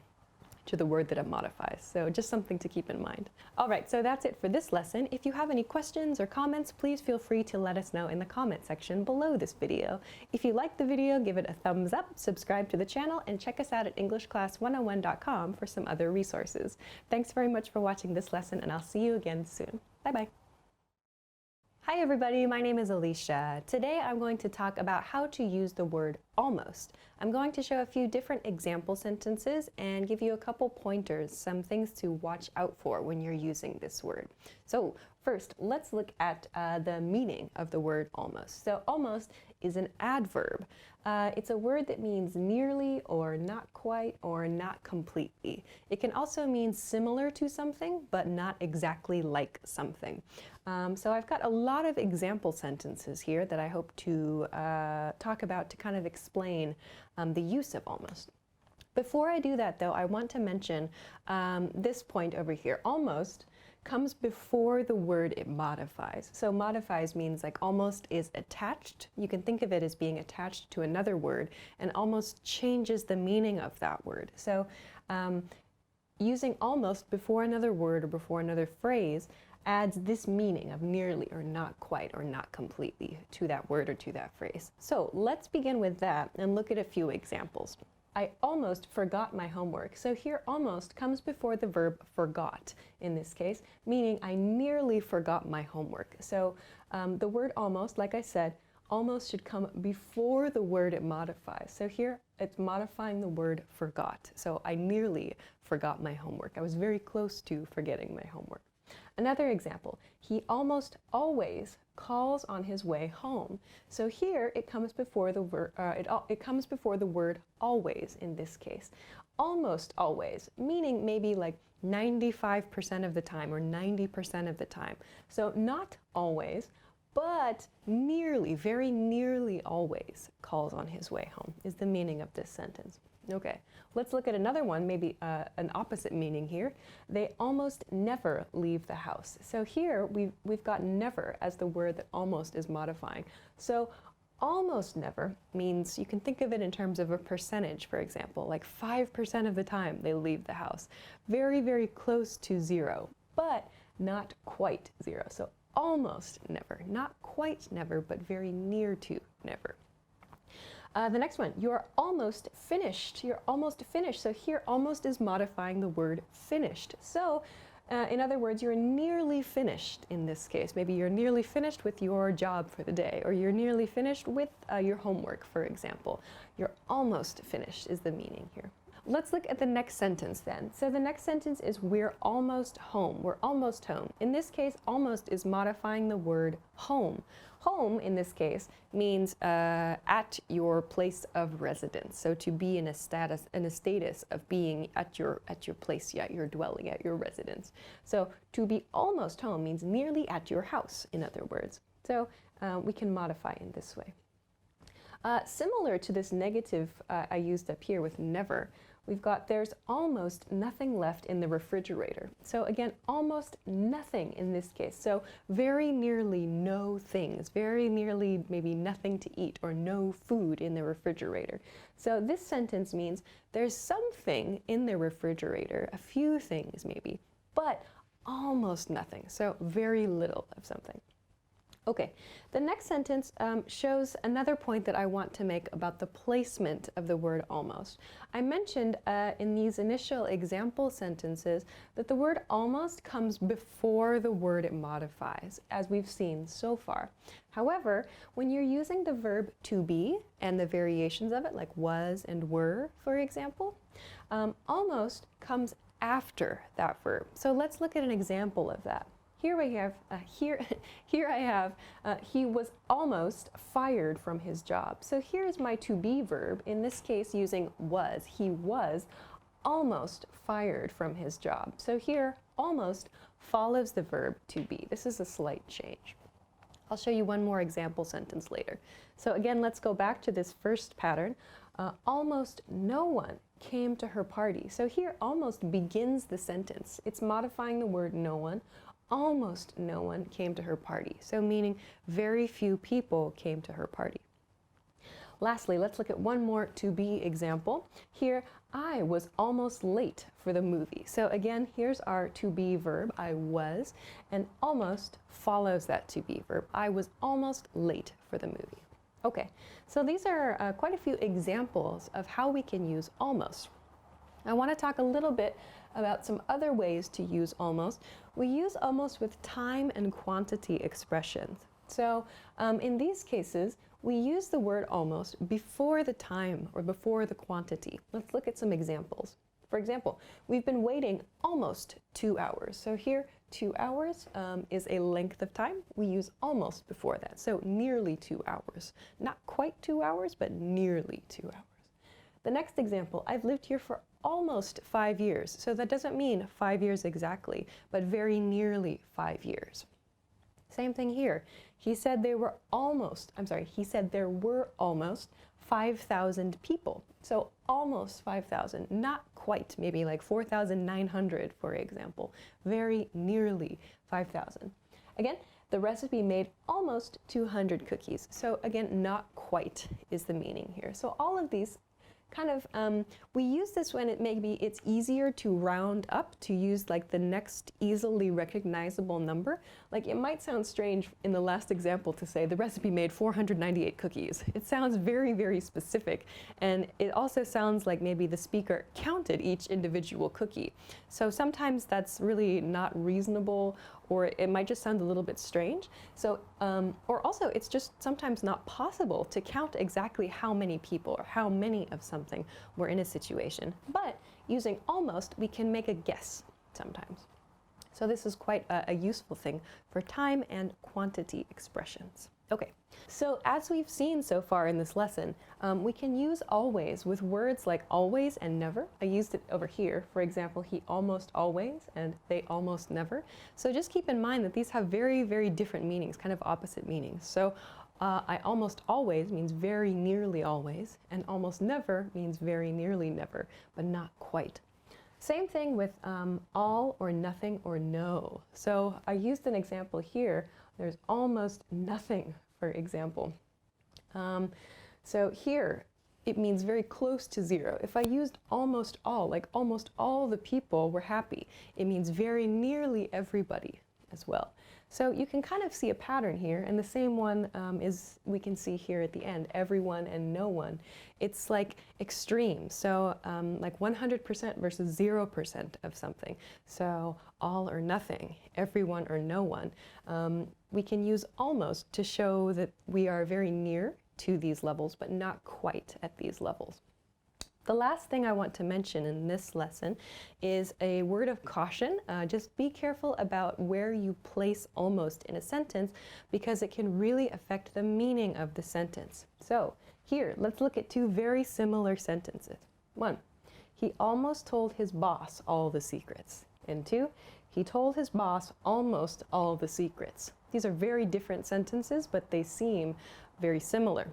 to the word that it modifies. So just something to keep in mind. All right, so that's it for this lesson. If you have any questions or comments, please feel free to let us know in the comment section below this video. If you liked the video, give it a thumbs up, subscribe to the channel, and check us out at EnglishClass101.com for some other resources. Thanks very much for watching this lesson, and I'll see you again soon. Bye-bye. Hi everybody, my name is Alicia. Today I'm going to talk about how to use the word almost. I'm going to show a few different example sentences and give you a couple pointers, some things to watch out for when you're using this word. So first, let's look at the meaning of the word almost. So almost is an adverb. It's a word that means nearly or not quite or not completely. It can also mean similar to something, but not exactly like something. So I've got a lot of example sentences here that I hope to talk about to kind of explain the use of almost. Before I do that though, I want to mention this point over here. Almost comes before the word it modifies. So modifies means like almost is attached. You can think of it as being attached to another word and almost changes the meaning of that word. So using almost before another word or before another phrase adds this meaning of nearly or not quite or not completely to that word or to that phrase. So let's begin with that and look at a few examples. I almost forgot my homework. So here almost comes before the verb forgot in this case, meaning I nearly forgot my homework. So the word almost, like I said, almost should come before the word it modifies. So here it's modifying the word forgot. So I nearly forgot my homework. I was very close to forgetting my homework. Another example, he almost always calls on his way home. So here it comes before the word it comes before the word always in this case. Almost always, meaning maybe like 95% of the time or 90% of the time. So not always, but nearly, very nearly always calls on his way home is the meaning of this sentence. Okay, let's look at another one, maybe an opposite meaning here. They almost never leave the house. So here we've got never as the word that almost is modifying. So almost never means you can think of it in terms of a percentage, for example, like 5% of the time they leave the house. Very, very close to zero, but not quite zero. So almost never, not quite never, but very near to never. The next one, you're almost finished. You're almost finished. So here almost is modifying the word finished. So in other words, you're nearly finished in this case. Maybe you're nearly finished with your job for the day, or you're nearly finished with your homework, for example. You're almost finished is the meaning here. Let's look at the next sentence then. So the next sentence is we're almost home. We're almost home. In this case, almost is modifying the word home. Home, in this case, means at your place of residence. So to be in a status of being at your place, at your dwelling, at your residence. So to be almost home means nearly at your house, in other words. So we can modify in this way. Similar to this negative I used up here with never, we've got there's almost nothing left in the refrigerator. So again, almost nothing in this case. So very nearly no things, very nearly maybe nothing to eat or no food in the refrigerator. So this sentence means there's something in the refrigerator, a few things maybe, but almost nothing. So very little of something. Okay, the next sentence shows another point that I want to make about the placement of the word almost. I mentioned in these initial example sentences that the word almost comes before the word it modifies, as we've seen so far. However, when you're using the verb to be and the variations of it, like was and were, for example, almost comes after that verb. So let's look at an example of that. Here we have, here I have, he was almost fired from his job. So here's my to be verb, in this case using was. He was almost fired from his job. So here, almost follows the verb to be. This is a slight change. I'll show you one more example sentence later. So again, let's go back to this first pattern. Almost no one came to her party. So here, almost begins the sentence. It's modifying the word no one. Almost no one came to her party. So meaning very few people came to her party. Lastly, let's look at one more to be example. Here, I was almost late for the movie. So again, here's our to be verb, I was, and almost follows that to be verb. I was almost late for the movie. Okay, so these are quite a few examples of how we can use almost. I want to talk a little bit about some other ways to use almost. We use almost with time and quantity expressions. So in these cases, we use the word almost before the time or before the quantity. Let's look at some examples. For example, we've been waiting almost 2 hours. So here, 2 hours is a length of time. We use almost before that. So nearly 2 hours. Not quite 2 hours, but nearly 2 hours. The next example, I've lived here for almost 5 years. So that doesn't mean 5 years exactly, but very nearly 5 years. Same thing here. He said there were almost 5,000 people. So almost 5,000, not quite, maybe like 4,900, for example. Very nearly 5,000. Again, the recipe made almost 200 cookies. So again, not quite is the meaning here. So all of these kind of, we use this when it's easier to round up, to use like the next easily recognizable number. Like it might sound strange in the last example to say the recipe made 498 cookies. It sounds very, very specific. And it also sounds like maybe the speaker counted each individual cookie. So sometimes that's really not reasonable, or it might just sound a little bit strange. So, or also it's just sometimes not possible to count exactly how many people or how many of something were in a situation. But using almost, we can make a guess sometimes. So this is quite a useful thing for time and quantity expressions. Okay, so as we've seen so far in this lesson, we can use always with words like always and never. I used it over here. For example, he almost always and they almost never. So just keep in mind that these have very, very different meanings, kind of opposite meanings. So I almost always means very nearly always, and almost never means very nearly never, but not quite. Same thing with all or nothing or no. So I used an example here. There's almost nothing, for example. So here, it means very close to zero. If I used almost all, like almost all the people were happy, it means very nearly everybody as well. So you can kind of see a pattern here, and the same one is we can see here at the end, everyone and no one. It's like extreme, so like 100% versus 0% of something. So all or nothing, everyone or no one. We can use almost to show that we are very near to these levels, but not quite at these levels. The last thing I want to mention in this lesson is a word of caution. Just be careful about where you place almost in a sentence, because it can really affect the meaning of the sentence. So here, let's look at two very similar sentences. 1, he almost told his boss all the secrets. And 2, he told his boss almost all the secrets. These are very different sentences, but they seem very similar.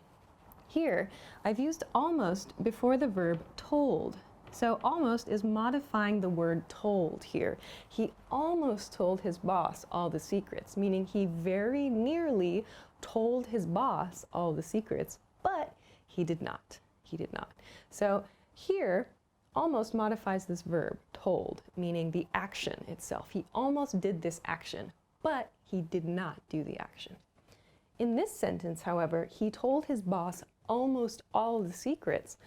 Here, I've used almost before the verb told. So almost is modifying the word told here. He almost told his boss all the secrets, meaning he very nearly told his boss all the secrets, but he did not. He did not. So here, almost modifies this verb, told, meaning the action itself. He almost did this action, but he did not do the action. In this sentence, however, he told his boss almost all the secrets.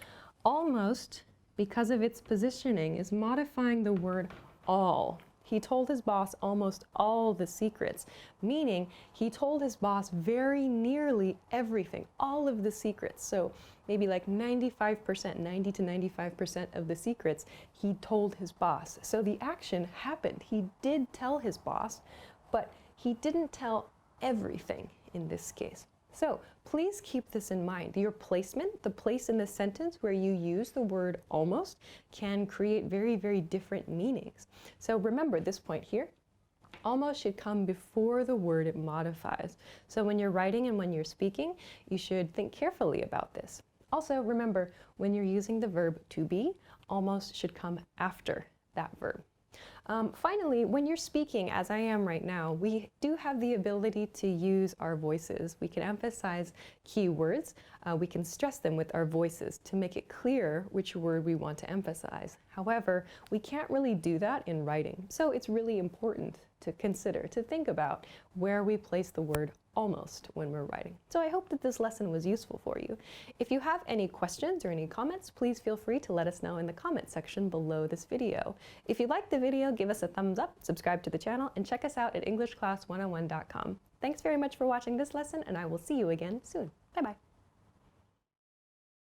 Almost, because of its positioning, is modifying the word all. He told his boss almost all the secrets, meaning he told his boss very nearly everything, all of the secrets. So maybe like 95%, 90 to 95% of the secrets he told his boss. So the action happened. He did tell his boss, but he didn't tell everything in this case. So please keep this in mind. Your placement, the place in the sentence where you use the word almost, can create very, very different meanings. So remember this point here. Almost should come before the word it modifies. So when you're writing and when you're speaking, you should think carefully about this. Also remember, when you're using the verb to be, almost should come after that verb. Finally, when you're speaking, as I am right now, we do have the ability to use our voices. We can emphasize key words. We can stress them with our voices to make it clear which word we want to emphasize. However, we can't really do that in writing. So it's really important to consider, to think about where we place the word almost when we're writing. So I hope that this lesson was useful for you. If you have any questions or any comments, please feel free to let us know in the comment section below this video. If you liked the video, give us a thumbs up, subscribe to the channel, and check us out at EnglishClass101.com. Thanks very much for watching this lesson, and I will see you again soon. Bye-bye.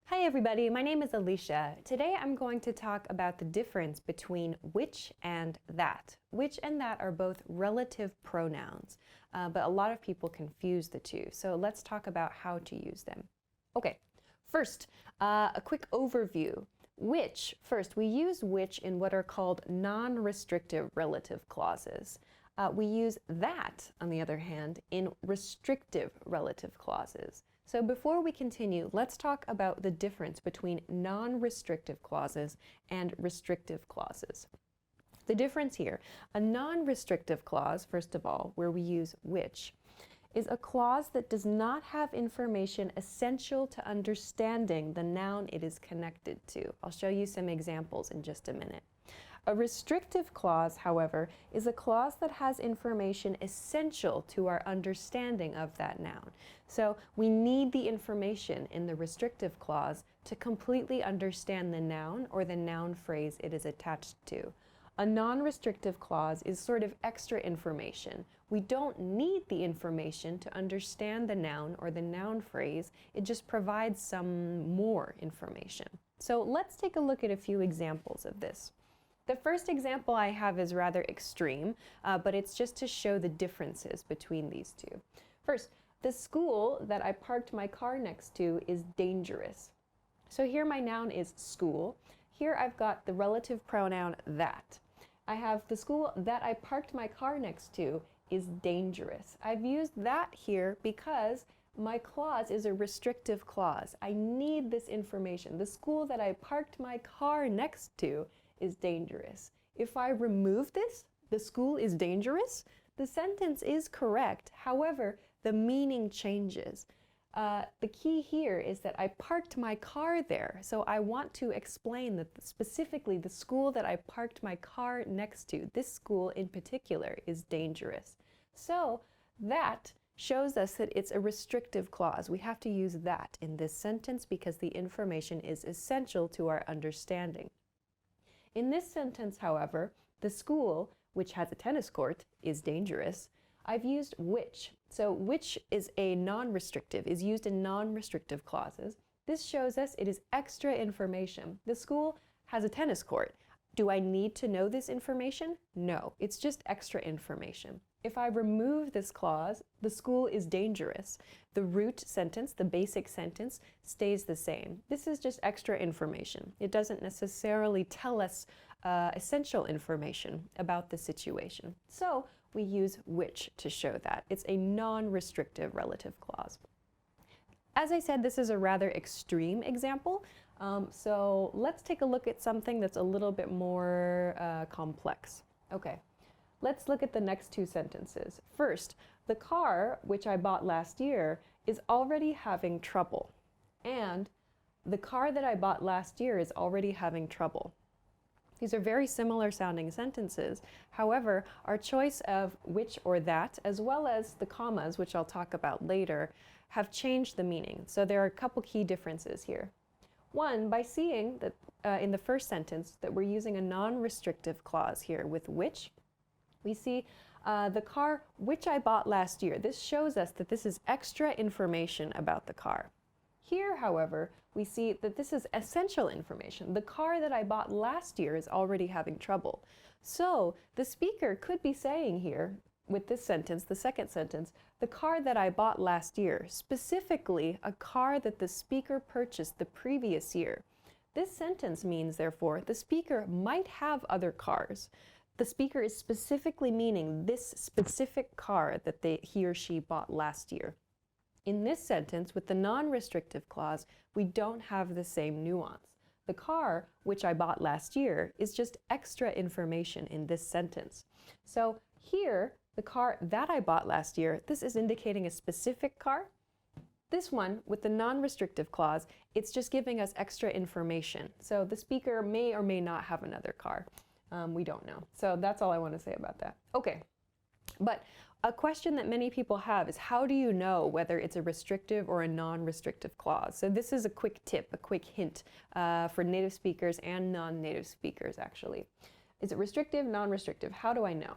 Hi everybody, my name is Alicia. Today I'm going to talk about the difference between which and that. Which and that are both relative pronouns, but a lot of people confuse the two. So let's talk about how to use them. Okay, first, a quick overview. Which, first, we use which in what are called non-restrictive relative clauses. We use that, on the other hand, in restrictive relative clauses. So before we continue, let's talk about the difference between non-restrictive clauses and restrictive clauses. The difference here, a non-restrictive clause, first of all, where we use which, is a clause that does not have information essential to understanding the noun it is connected to. I'll show you some examples in just a minute. A restrictive clause, however, is a clause that has information essential to our understanding of that noun. So we need the information in the restrictive clause to completely understand the noun or the noun phrase it is attached to. A non-restrictive clause is sort of extra information. We don't need the information to understand the noun or the noun phrase. It just provides some more information. So let's take a look at a few examples of this. The first example I have is rather extreme, but it's just to show the differences between these two. First, the school that I parked my car next to is dangerous. So here my noun is school. Here I've got the relative pronoun that. I have the school that I parked my car next to is dangerous. I've used that here because my clause is a restrictive clause. I need this information. The school that I parked my car next to is dangerous. If I remove this, the school is dangerous, the sentence is correct. However, the meaning changes. The key here is that I parked my car there, so I want to explain that specifically the school that I parked my car next to, this school in particular, is dangerous. So that shows us that it's a restrictive clause. We have to use that in this sentence because the information is essential to our understanding. In this sentence, however, the school, which has a tennis court, is dangerous. I've used which. So which is a non-restrictive, is used in non-restrictive clauses. This shows us it is extra information. The school has a tennis court. Do I need to know this information? No, it's just extra information. If I remove this clause, the school is dangerous. The root sentence, the basic sentence, stays the same. This is just extra information. It doesn't necessarily tell us essential information about the situation. So we use which to show that. It's a non-restrictive relative clause. As I said, this is a rather extreme example. So let's take a look at something that's a little bit more complex. Okay. Let's look at the next two sentences. First, the car, which I bought last year, is already having trouble. And the car that I bought last year is already having trouble. These are very similar sounding sentences. However, our choice of which or that, as well as the commas, which I'll talk about later, have changed the meaning. So there are a couple key differences here. One, by seeing that in the first sentence that we're using a non-restrictive clause here with which, we see the car which I bought last year. This shows us that this is extra information about the car. Here, however, we see that this is essential information. The car that I bought last year is already having trouble. So the speaker could be saying here, with this sentence, the second sentence, the car that I bought last year, specifically a car that the speaker purchased the previous year. This sentence means, therefore, the speaker might have other cars. The speaker is specifically meaning this specific car that he or she bought last year. In this sentence, with the non-restrictive clause, we don't have the same nuance. The car, which I bought last year, is just extra information in this sentence. So here, the car that I bought last year, this is indicating a specific car. This one, with the non-restrictive clause, it's just giving us extra information. So the speaker may or may not have another car. We don't know. So that's all I want to say about that. Okay, but a question that many people have is how do you know whether it's a restrictive or a non-restrictive clause? So this is a quick tip, a quick hint for native speakers and non-native speakers actually. Is it restrictive, non-restrictive? How do I know?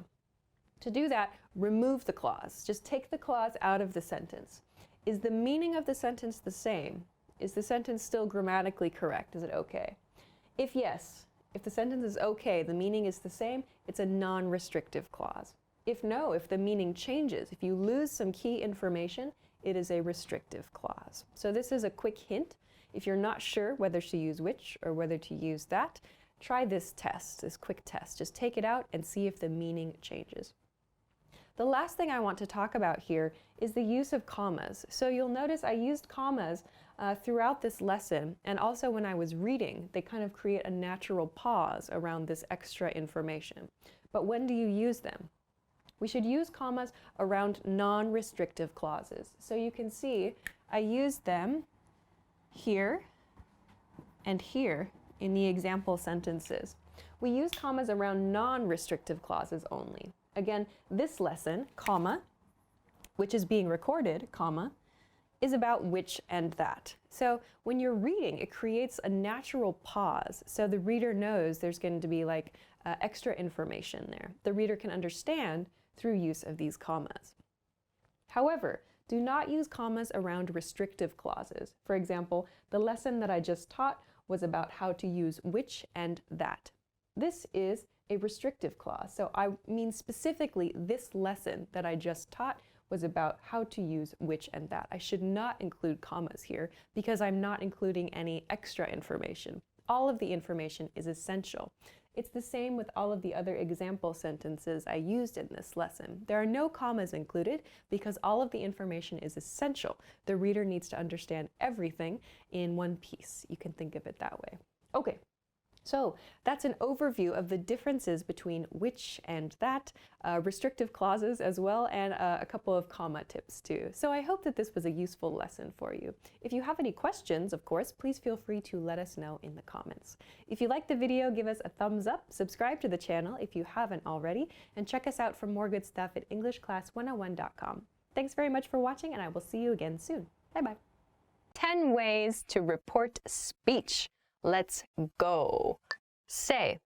To do that, remove the clause. Just take the clause out of the sentence. Is the meaning of the sentence the same? Is the sentence still grammatically correct? Is it okay? If yes, if the sentence is okay, the meaning is the same, it's a non-restrictive clause. If no, if the meaning changes, if you lose some key information, it is a restrictive clause. So this is a quick hint. If you're not sure whether to use which or whether to use that, try this test, this quick test. Just take it out and see if the meaning changes. The last thing I want to talk about here is the use of commas. So you'll notice I used commas throughout this lesson, and also when I was reading, they kind of create a natural pause around this extra information. But when do you use them? We should use commas around non-restrictive clauses. So you can see I used them here and here in the example sentences. We use commas around non-restrictive clauses only. Again, this lesson, comma, which is being recorded, comma, is about which and that. So when you're reading, it creates a natural pause. So the reader knows there's going to be like extra information there. The reader can understand through use of these commas. However, do not use commas around restrictive clauses. For example, the lesson that I just taught was about how to use which and that. This is a restrictive clause. So I mean specifically this lesson that I just taught was about how to use which and that. I should not include commas here because I'm not including any extra information. All of the information is essential. It's the same with all of the other example sentences I used in this lesson. There are no commas included because all of the information is essential. The reader needs to understand everything in one piece. You can think of it that way. Okay. So that's an overview of the differences between which and that, restrictive clauses as well, and a couple of comma tips too. So I hope that this was a useful lesson for you. If you have any questions, of course, please feel free to let us know in the comments. If you liked the video, give us a thumbs up, subscribe to the channel if you haven't already, and check us out for more good stuff at EnglishClass101.com. Thanks very much for watching, and I will see you again soon. Bye-bye. 10 ways to report speech. Let's go. Say.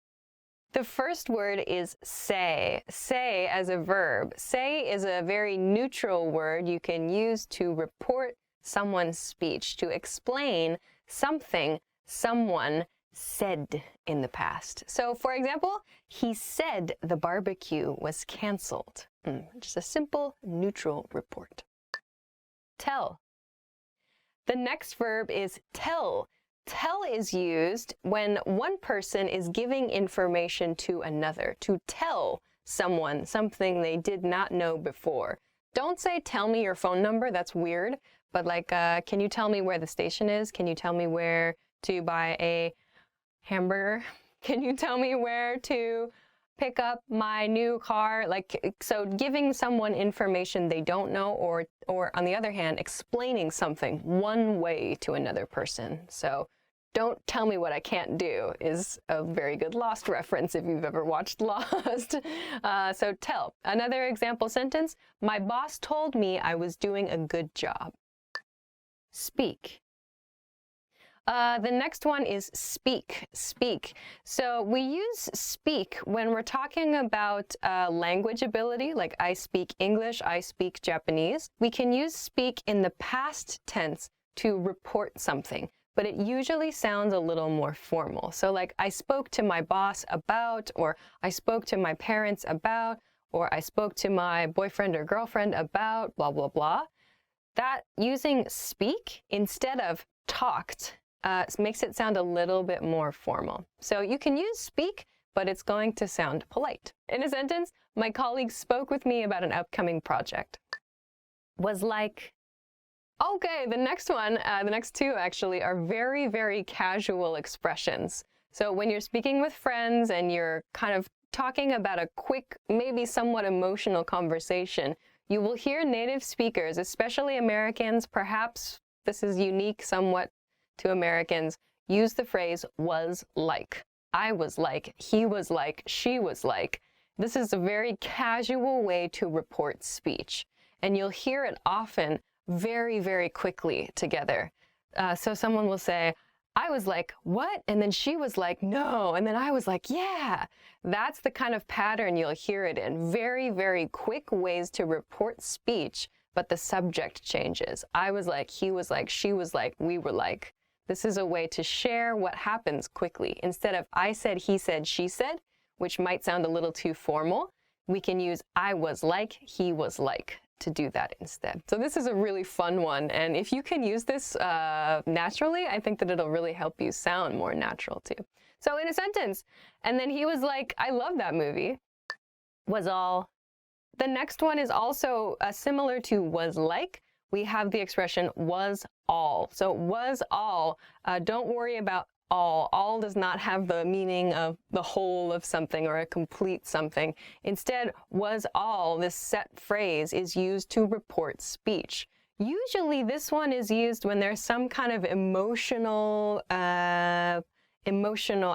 The first word is say. Say as a verb. Say is a very neutral word you can use to report someone's speech, to explain something someone said in the past. So, for example, he said the barbecue was canceled. Just a simple neutral report. Tell. The next verb is tell. Tell is used when one person is giving information to another, to tell someone something they did not know before. Don't say, tell me your phone number, that's weird, but like, can you tell me where the station is? Can you tell me where to buy a hamburger? Can you tell me where to pick up my new car? Like, so giving someone information they don't know, or on the other hand, explaining something one way to another person. So don't tell me what I can't do is a very good Lost reference if you've ever watched Lost. So tell. Another example sentence, my boss told me I was doing a good job. Speak. The next one is speak. Speak. So we use speak when we're talking about language ability, like I speak English, I speak Japanese. We can use speak in the past tense to report something, but it usually sounds a little more formal. So like I spoke to my boss about, or I spoke to my parents about, or I spoke to my boyfriend or girlfriend about, blah, blah, blah. That using speak instead of talked makes it sound a little bit more formal. So you can use speak, but it's going to sound polite. In a sentence, my colleague spoke with me about an upcoming project. Was like, okay, the next one, the next two actually are very, very casual expressions. So when you're speaking with friends and you're kind of talking about a quick, maybe somewhat emotional conversation, you will hear native speakers, especially Americans, perhaps this is unique somewhat to Americans, use the phrase was like. I was like, he was like, she was like. This is a very casual way to report speech. And you'll hear it often very, very quickly together. So someone will say, I was like, what? And then she was like, no. And then I was like, yeah. That's the kind of pattern you'll hear it in. Very, very quick ways to report speech, but the subject changes. I was like, he was like, she was like, we were like. This is a way to share what happens quickly. Instead of I said, he said, she said, which might sound a little too formal, we can use I was like, he was like to do that instead. So this is a really fun one. And if you can use this naturally, I think that it'll really help you sound more natural too. So in a sentence, and then he was like, I love that movie, was all The next one is also similar to was like. We have the expression was all. So was all, don't worry about all. All does not have the meaning of the whole of something or a complete something. Instead, was all, this set phrase, is used to report speech. Usually this one is used when there's some kind of emotional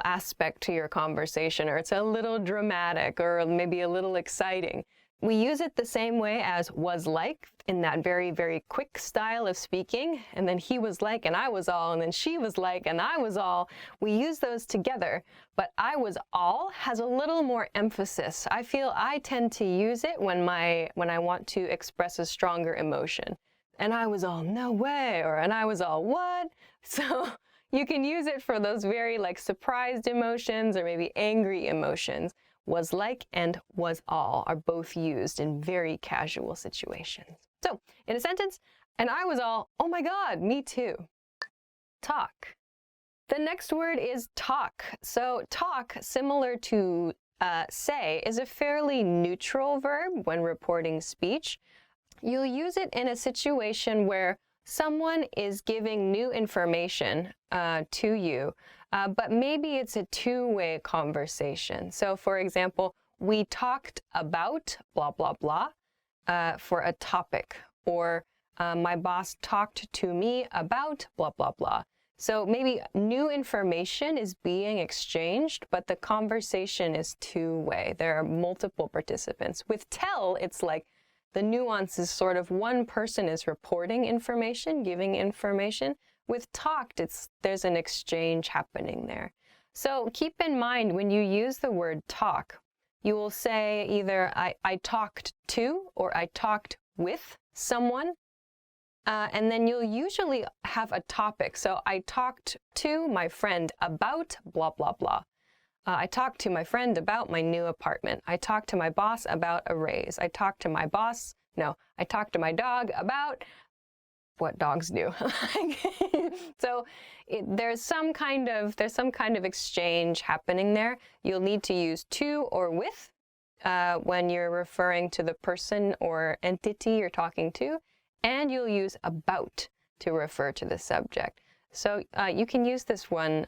aspect to your conversation, or it's a little dramatic or maybe a little exciting. We use it the same way as was like, in that very, very quick style of speaking, and then he was like and I was all, and then she was like and I was all. We use those together, but I was all has a little more emphasis. I feel I tend to use it when I want to express a stronger emotion. And I was all, no way, or and I was all, what? So you can use it for those very like surprised emotions or maybe angry emotions. Was like and was all are both used in very casual situations. So in a sentence, and I was all, oh my God, me too. Talk. The next word is talk. So talk, similar to say, is a fairly neutral verb when reporting speech. You'll use it in a situation where someone is giving new information to you, but maybe it's a two-way conversation. So for example, we talked about blah, blah, blah for a topic, or my boss talked to me about blah, blah, blah. So maybe new information is being exchanged, but the conversation is two-way. There are multiple participants. With tell, it's like the nuance is sort of one person is reporting information, giving information. With talked, there's an exchange happening there. So keep in mind when you use the word talk, you will say either I talked to or I talked with someone. And then you'll usually have a topic. So I talked to my friend about blah, blah, blah. I talked to my friend about my new apartment. I talked to my boss about a raise. I talked to my dog about what dogs do. So there's some kind of exchange happening there. You'll need to use to or with when you're referring to the person or entity you're talking to, and you'll use about to refer to the subject. So you can use this one,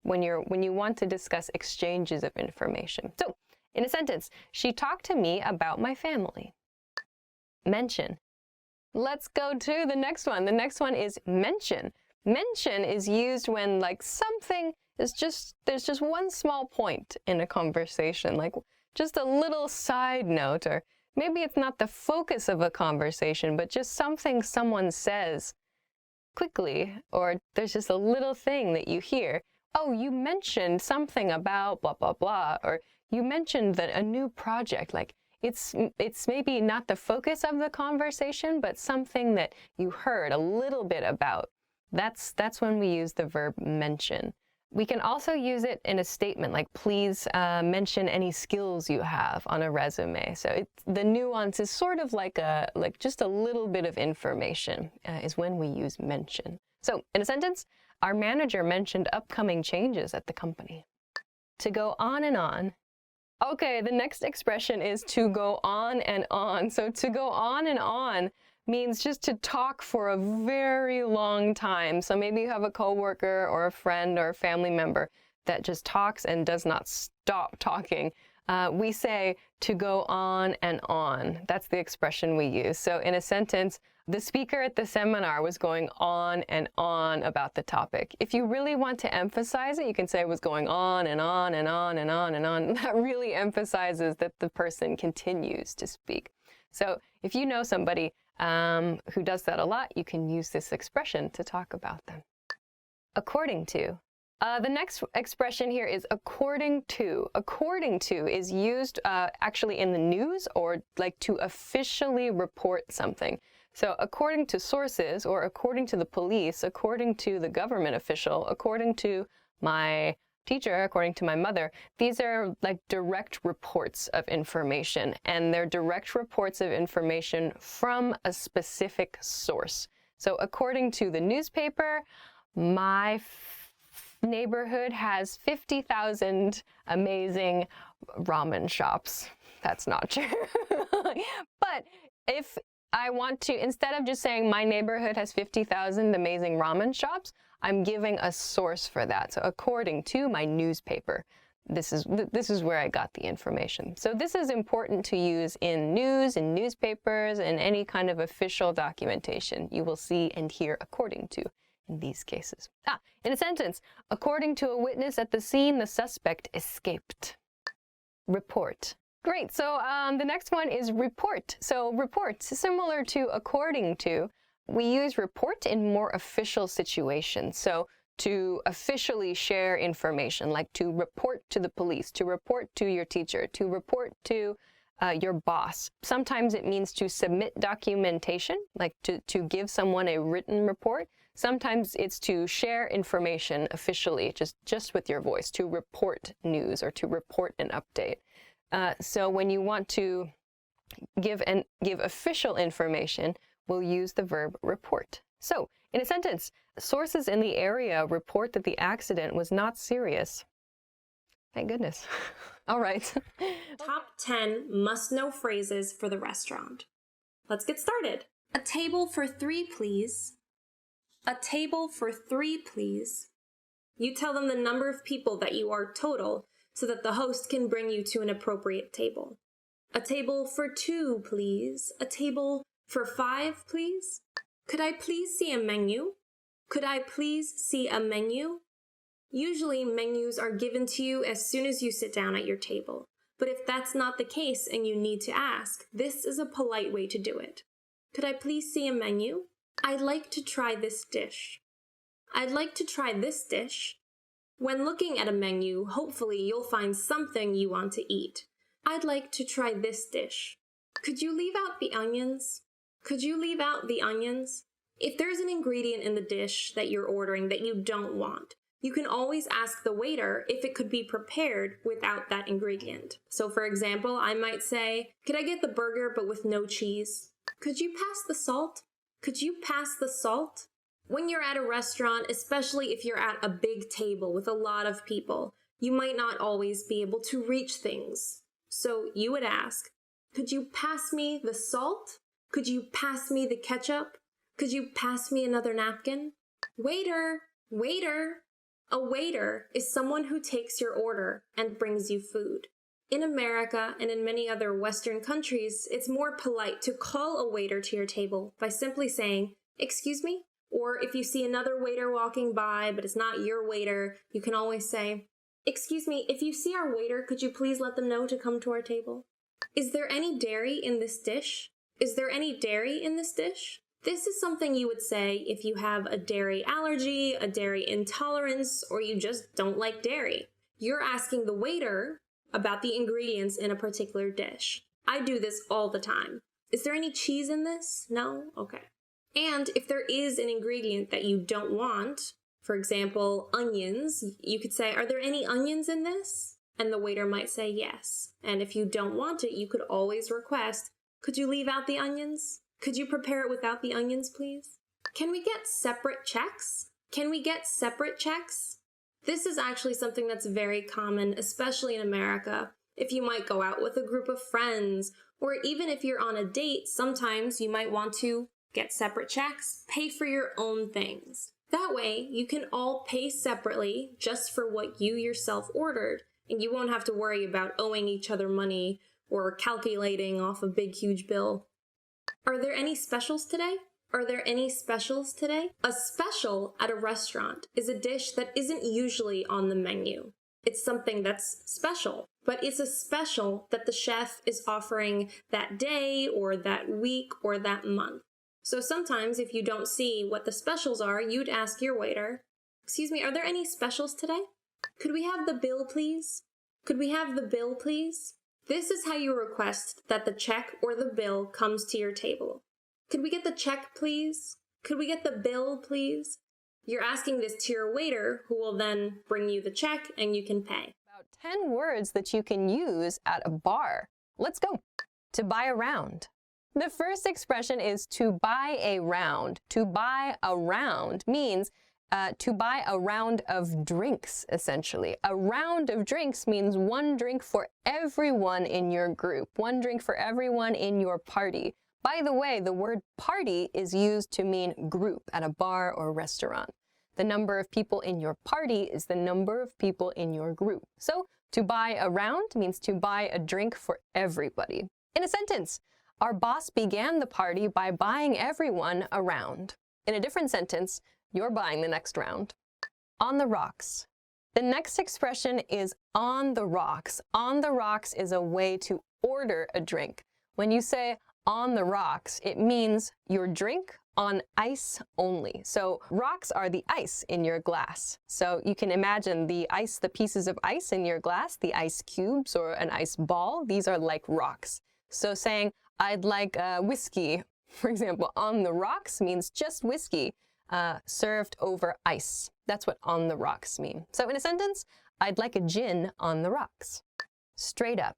when you want to discuss exchanges of information. So in a sentence, she talked to me about my family. Mention. Let's go to the next one. The next one is mention. Mention is used when like something is there's just one small point in a conversation, like just a little side note, or maybe it's not the focus of a conversation, but just something someone says quickly, or there's just a little thing that you hear. Oh, you mentioned something about blah, blah, blah, or you mentioned that a new project, like it's maybe not the focus of the conversation, but something that you heard a little bit about. That's when we use the verb mention. We can also use it in a statement, like please mention any skills you have on a resume. So the nuance is sort of like just a little bit of information is when we use mention. So in a sentence, our manager mentioned upcoming changes at the company. To go on and on. Okay, the next expression is to go on and on. So to go on and on means just to talk for a very long time. So maybe you have a coworker or a friend or a family member that just talks and does not stop talking. We say to go on and on. That's the expression we use. So in a sentence, the speaker at the seminar was going on and on about the topic. If you really want to emphasize it, you can say it was going on and on and on and on and on. That really emphasizes that the person continues to speak. So if you know somebody who does that a lot, you can use this expression to talk about them. According to. The next expression here is according to. According to is used actually in the news or like to officially report something. So according to sources, or according to the police, according to the government official, according to my teacher, according to my mother, these are like direct reports of information, and they're direct reports of information from a specific source. So according to the newspaper, my neighborhood has 50,000 amazing ramen shops. That's not true. But if I want to, instead of just saying my neighborhood has 50,000 amazing ramen shops, I'm giving a source for that. So according to my newspaper, this is where I got the information. So this is important to use in news, in newspapers, and any kind of official documentation. You will see and hear according to in these cases. In a sentence, according to a witness at the scene, the suspect escaped. Report. Great, so the next one is report. So report, similar to according to, we use report in more official situations. So to officially share information, like to report to the police, to report to your teacher, to report to your boss. Sometimes it means to submit documentation, like to give someone a written report. Sometimes it's to share information officially, just with your voice, to report news or to report an update. So when you want to give official information, we'll use the verb report. So in a sentence, sources in the area report that the accident was not serious. Thank goodness. All right. Top 10 must-know phrases for the restaurant. Let's get started. A table for 3, please. A table for 3, please. You tell them the number of people that you are total so that the host can bring you to an appropriate table. A table for 2, please. A table for 5, please. Could I please see a menu? Could I please see a menu? Usually menus are given to you as soon as you sit down at your table. But if that's not the case and you need to ask, this is a polite way to do it. Could I please see a menu? I'd like to try this dish. I'd like to try this dish. When looking at a menu, hopefully you'll find something you want to eat. I'd like to try this dish. Could you leave out the onions? Could you leave out the onions? If there's an ingredient in the dish that you're ordering that you don't want, you can always ask the waiter if it could be prepared without that ingredient. So for example, I might say, could I get the burger but with no cheese? Could you pass the salt? Could you pass the salt? When you're at a restaurant, especially if you're at a big table with a lot of people, you might not always be able to reach things. So you would ask, could you pass me the salt? Could you pass me the ketchup? Could you pass me another napkin? Waiter, waiter. A waiter is someone who takes your order and brings you food. In America and in many other Western countries, it's more polite to call a waiter to your table by simply saying, excuse me? Or if you see another waiter walking by, but it's not your waiter, you can always say, excuse me, if you see our waiter, could you please let them know to come to our table? Is there any dairy in this dish? Is there any dairy in this dish? This is something you would say if you have a dairy allergy, a dairy intolerance, or you just don't like dairy. You're asking the waiter about the ingredients in a particular dish. I do this all the time. Is there any cheese in this? No? Okay. And if there is an ingredient that you don't want, for example, onions, you could say, are there any onions in this? And the waiter might say yes. And if you don't want it, you could always request, could you leave out the onions? Could you prepare it without the onions, please? Can we get separate checks? Can we get separate checks? This is actually something that's very common, especially in America. If you might go out with a group of friends, or even if you're on a date, sometimes you might want to get separate checks, pay for your own things. That way, you can all pay separately just for what you yourself ordered, and you won't have to worry about owing each other money or calculating off a big, huge bill. Are there any specials today? Are there any specials today? A special at a restaurant is a dish that isn't usually on the menu. It's something that's special, but it's a special that the chef is offering that day or that week or that month. So sometimes if you don't see what the specials are, you'd ask your waiter, excuse me, are there any specials today? Could we have the bill, please? Could we have the bill, please? This is how you request that the check or the bill comes to your table. Could we get the check, please? Could we get the bill, please? You're asking this to your waiter, who will then bring you the check and you can pay. About 10 words that you can use at a bar. Let's go. To buy a round. The first expression is to buy a round. To buy a round means to buy a round of drinks, essentially. A round of drinks means one drink for everyone in your group, one drink for everyone in your party. By the way, the word party is used to mean group at a bar or restaurant. The number of people in your party is the number of people in your group. So, to buy a round means to buy a drink for everybody. In a sentence, our boss began the party by buying everyone a round. In a different sentence, you're buying the next round. On the rocks. The next expression is on the rocks. On the rocks is a way to order a drink. When you say on the rocks, it means your drink on ice only. So rocks are the ice in your glass. So you can imagine the ice, the pieces of ice in your glass, the ice cubes or an ice ball, these are like rocks. So saying, I'd like whiskey, for example, on the rocks means just whiskey. Served over ice. That's what on the rocks mean. So in a sentence, I'd like a gin on the rocks. Straight up.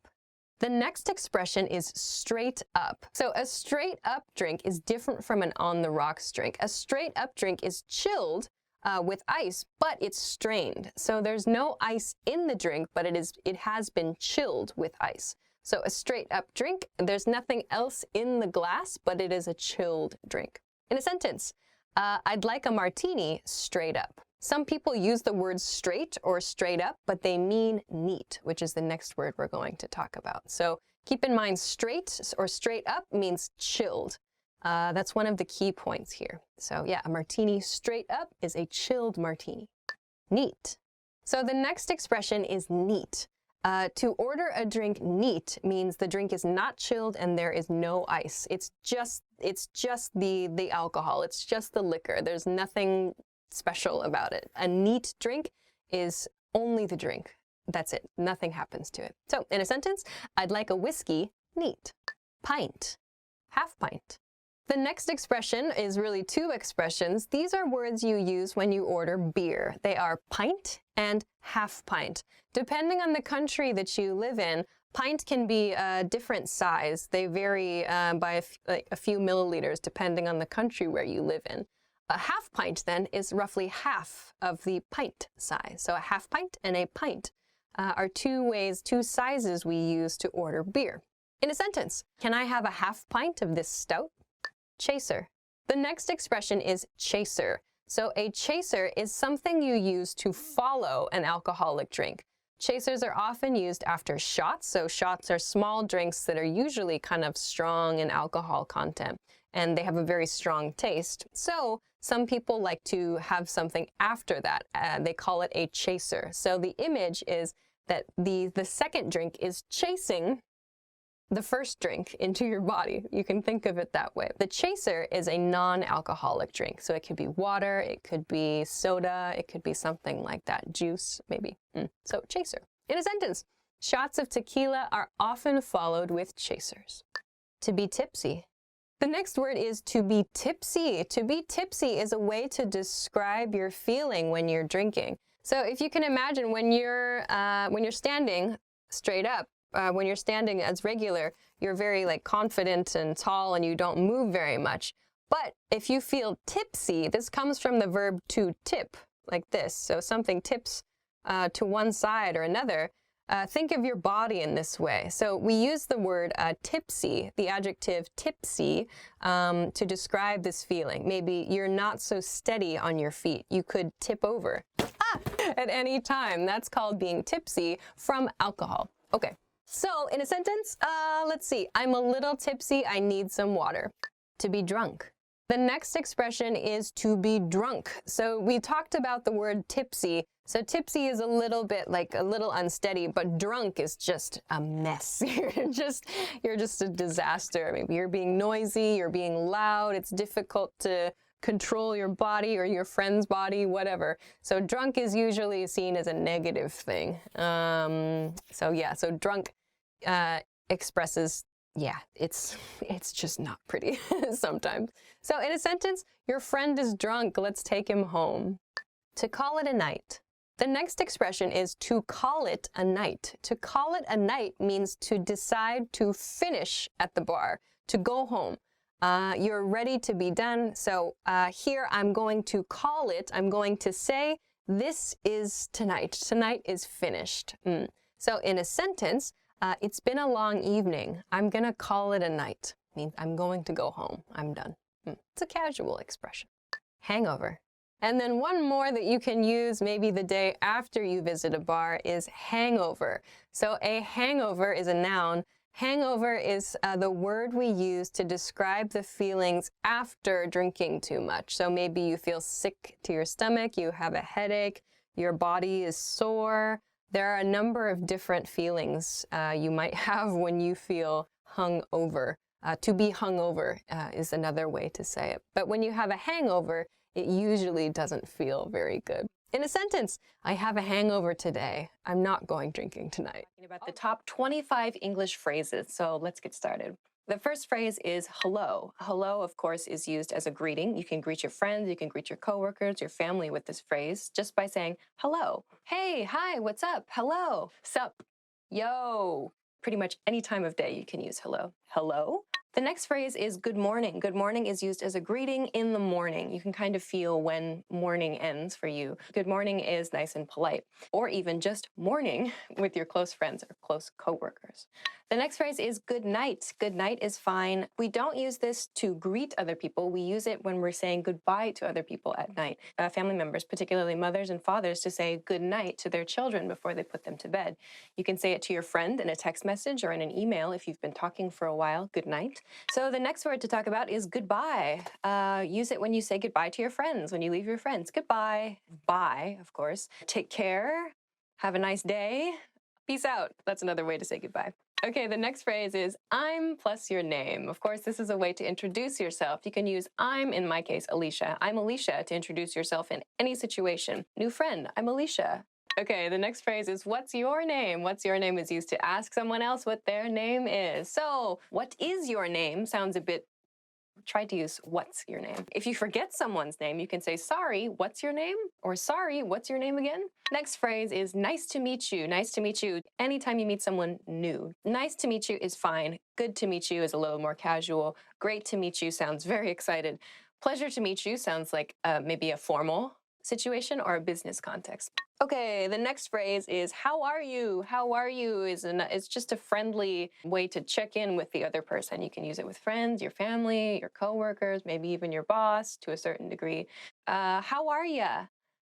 The next expression is straight up. So a straight up drink is different from an on the rocks drink. A straight up drink is chilled with ice, but it's strained. So there's no ice in the drink, but it has been chilled with ice. So a straight up drink, there's nothing else in the glass, but it is a chilled drink. In a sentence, I'd like a martini straight up. Some people use the word straight or straight up, but they mean neat, which is the next word we're going to talk about. So keep in mind straight or straight up means chilled. That's one of the key points here. So yeah, a martini straight up is a chilled martini. Neat. So the next expression is neat. To order a drink neat means the drink is not chilled and there is no ice. It's just the alcohol. It's just the liquor. There's nothing special about it. A neat drink is only the drink. That's it. Nothing happens to it. So in a sentence, I'd like a whiskey neat. Pint. Half pint. The next expression is really two expressions. These are words you use when you order beer. They are pint and half pint. Depending on the country that you live in, pint can be a different size. They vary by a few milliliters depending on the country where you live in. A half pint then is roughly half of the pint size. So a half pint and a pint are two sizes we use to order beer. In a sentence, can I have a half pint of this stout? Chaser. The next expression is chaser. So a chaser is something you use to follow an alcoholic drink. Chasers are often used after shots. So shots are small drinks that are usually kind of strong in alcohol content, and they have a very strong taste. So some people like to have something after that. They call it a chaser. So the image is that the second drink is chasing the first drink into your body. You can think of it that way. The chaser is a non-alcoholic drink. So it could be water, it could be soda, it could be something like that. Juice, maybe. So chaser. In a sentence, shots of tequila are often followed with chasers. To be tipsy. The next word is to be tipsy. To be tipsy is a way to describe your feeling when you're drinking. So if you can imagine when you're standing straight up, when you're standing as regular, you're very confident and tall and you don't move very much. But if you feel tipsy, this comes from the verb to tip, like this. So something tips to one side or another. Think of your body in this way. So we use the word tipsy, the adjective tipsy, to describe this feeling. Maybe you're not so steady on your feet. You could tip over at any time. That's called being tipsy from alcohol. Okay. So in a sentence, let's see. I'm a little tipsy. I need some water. To be drunk. The next expression is to be drunk. So we talked about the word tipsy. So tipsy is a little bit a little unsteady, but drunk is just a mess. You're just a disaster. Maybe you're being noisy, you're being loud. It's difficult to control your body or your friend's body, whatever. So drunk is usually seen as a negative thing. So drunk expresses, it's just not pretty sometimes. So in a sentence, your friend is drunk, let's take him home. To call it a night. The next expression is to call it a night. To call it a night means to decide to finish at the bar, to go home. You're ready to be done. So here I'm going to call it, I'm going to say, this is tonight. Tonight is finished. So in a sentence, it's been a long evening. I'm going to call it a night. Means I'm going to go home. I'm done. It's a casual expression. Hangover. And then one more that you can use maybe the day after you visit a bar is hangover. So a hangover is a noun. Hangover is the word we use to describe the feelings after drinking too much. So maybe you feel sick to your stomach, you have a headache, your body is sore. There are a number of different feelings you might have when you feel hungover. To be hungover is another way to say it. But when you have a hangover, it usually doesn't feel very good. In a sentence, I have a hangover today. I'm not going drinking tonight. About the top 25 English phrases, so let's get started. The first phrase is hello. Hello, of course, is used as a greeting. You can greet your friends, you can greet your coworkers, your family with this phrase just by saying hello. Hey, hi, what's up? Hello. Sup? Yo. Pretty much any time of day you can use hello. Hello. The next phrase is good morning. Good morning is used as a greeting in the morning. You can kind of feel when morning ends for you. Good morning is nice and polite. Or even just morning with your close friends or close coworkers. The next phrase is good night. Good night is fine. We don't use this to greet other people. We use it when we're saying goodbye to other people at night. Family members, particularly mothers and fathers, to say good night to their children before they put them to bed. You can say it to your friend in a text message or in an email if you've been talking for a while. Good night. So the next word to talk about is goodbye. Use it when you say goodbye to your friends, when you leave your friends. Goodbye. Bye, of course. Take care. Have a nice day. Peace out. That's another way to say goodbye. Okay, the next phrase is I'm plus your name. Of course, this is a way to introduce yourself. You can use I'm, in my case, Alicia. I'm Alicia to introduce yourself in any situation. New friend, I'm Alicia. Okay, the next phrase is what's your name? What's your name is used to ask someone else what their name is. So, what is your name sounds a bit, try to use what's your name. If you forget someone's name, you can say sorry, what's your name? Or sorry, what's your name again? Next phrase is nice to meet you. Nice to meet you anytime you meet someone new. Nice to meet you is fine. Good to meet you is a little more casual. Great to meet you sounds very excited. Pleasure to meet you sounds like maybe a formal situation or a business context. Okay, the next phrase is how are you? How are you is just a friendly way to check in with the other person. You can use it with friends, your family, your coworkers, maybe even your boss to a certain degree. How are ya?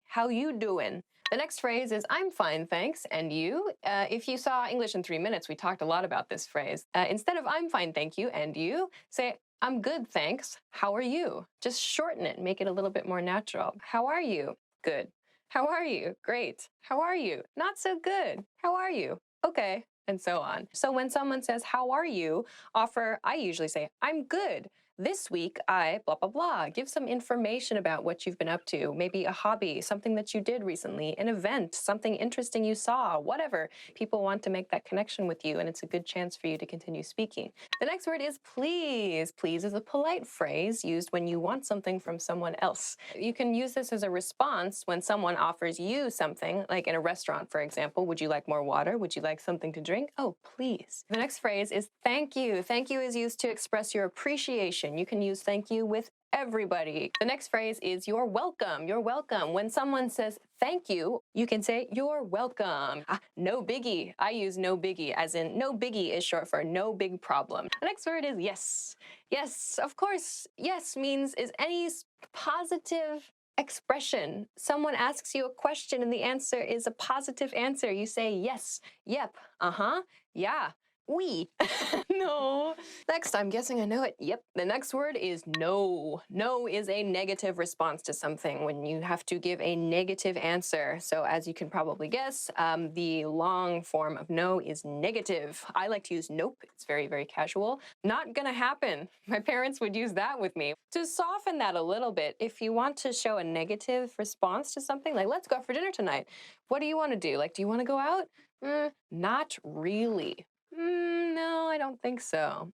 How you doing? The next phrase is I'm fine, thanks. And you? If you saw English in 3 minutes, we talked a lot about this phrase. Instead of I'm fine, thank you, and you, say I'm good, thanks. How are you? Just shorten it, make it a little bit more natural. How are you? Good. How are you? Great. How are you? Not so good. How are you? Okay. And so on. So when someone says, how are you? I usually say, I'm good. This week, I blah, blah, blah. Give some information about what you've been up to. Maybe a hobby, something that you did recently, an event, something interesting you saw, whatever. People want to make that connection with you, and it's a good chance for you to continue speaking. The next word is please. Please is a polite phrase used when you want something from someone else. You can use this as a response when someone offers you something, like in a restaurant, for example. Would you like more water? Would you like something to drink? Oh, please. The next phrase is thank you. Thank you is used to express your appreciation. You can use thank you with everybody. The next phrase is you're welcome. You're welcome. When someone says thank you, you can say you're welcome. No biggie. I use no biggie as in no biggie is short for no big problem. The next word is yes. Yes, of course. Yes means is any positive expression. Someone asks you a question and the answer is a positive answer. You say yes, yep, yeah. Oui. No. Next, I'm guessing I know it. Yep. The next word is no. No is a negative response to something when you have to give a negative answer. So as you can probably guess, the long form of no is negative. I like to use nope. It's very, very casual. Not gonna happen. My parents would use that with me. To soften that a little bit, if you want to show a negative response to something, like let's go out for dinner tonight. What do you want to do? Like, do you want to go out? Not really. No, I don't think so.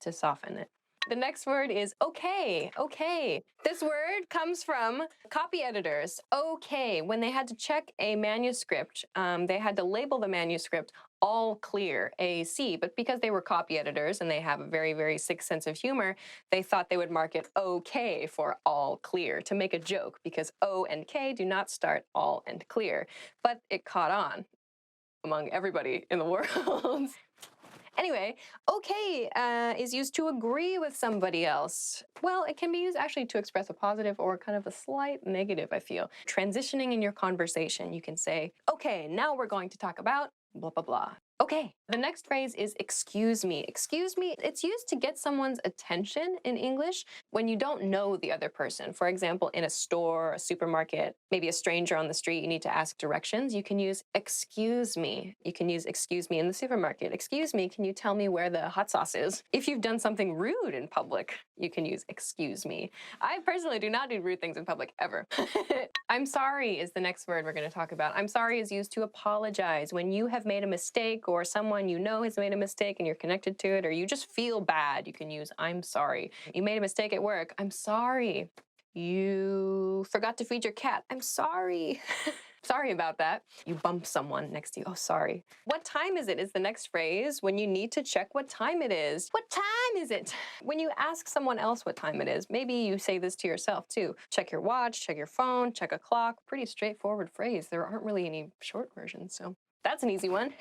To soften it. The next word is okay. Okay. This word comes from copy editors. Okay. When they had to check a manuscript, they had to label the manuscript all clear, AC. But because they were copy editors and they have a very, very sick sense of humor, they thought they would mark it okay for all clear to make a joke because O and K do not start all and clear. But it caught on among everybody in the world. Anyway, okay is used to agree with somebody else. Well, it can be used actually to express a positive or kind of a slight negative, I feel. Transitioning in your conversation, you can say, okay, now we're going to talk about blah, blah, blah. Okay, the next phrase is excuse me. Excuse me, it's used to get someone's attention in English when you don't know the other person. For example, in a store, a supermarket, maybe a stranger on the street, you need to ask directions. You can use excuse me. You can use excuse me in the supermarket. Excuse me, can you tell me where the hot sauce is? If you've done something rude in public, you can use excuse me. I personally do not do rude things in public ever. I'm sorry is the next word we're going to talk about. I'm sorry is used to apologize when you have made a mistake or someone you know has made a mistake and you're connected to it, or you just feel bad. You can use I'm sorry. You made a mistake at work. I'm sorry. You forgot to feed your cat. I'm sorry. Sorry about that. You bumped someone next to you. Oh, sorry. What time is it is the next phrase when you need to check what time it is. What time is it? When you ask someone else what time it is, maybe you say this to yourself too. Check your watch, check your phone, check a clock. Pretty straightforward phrase. There aren't really any short versions, so that's an easy one.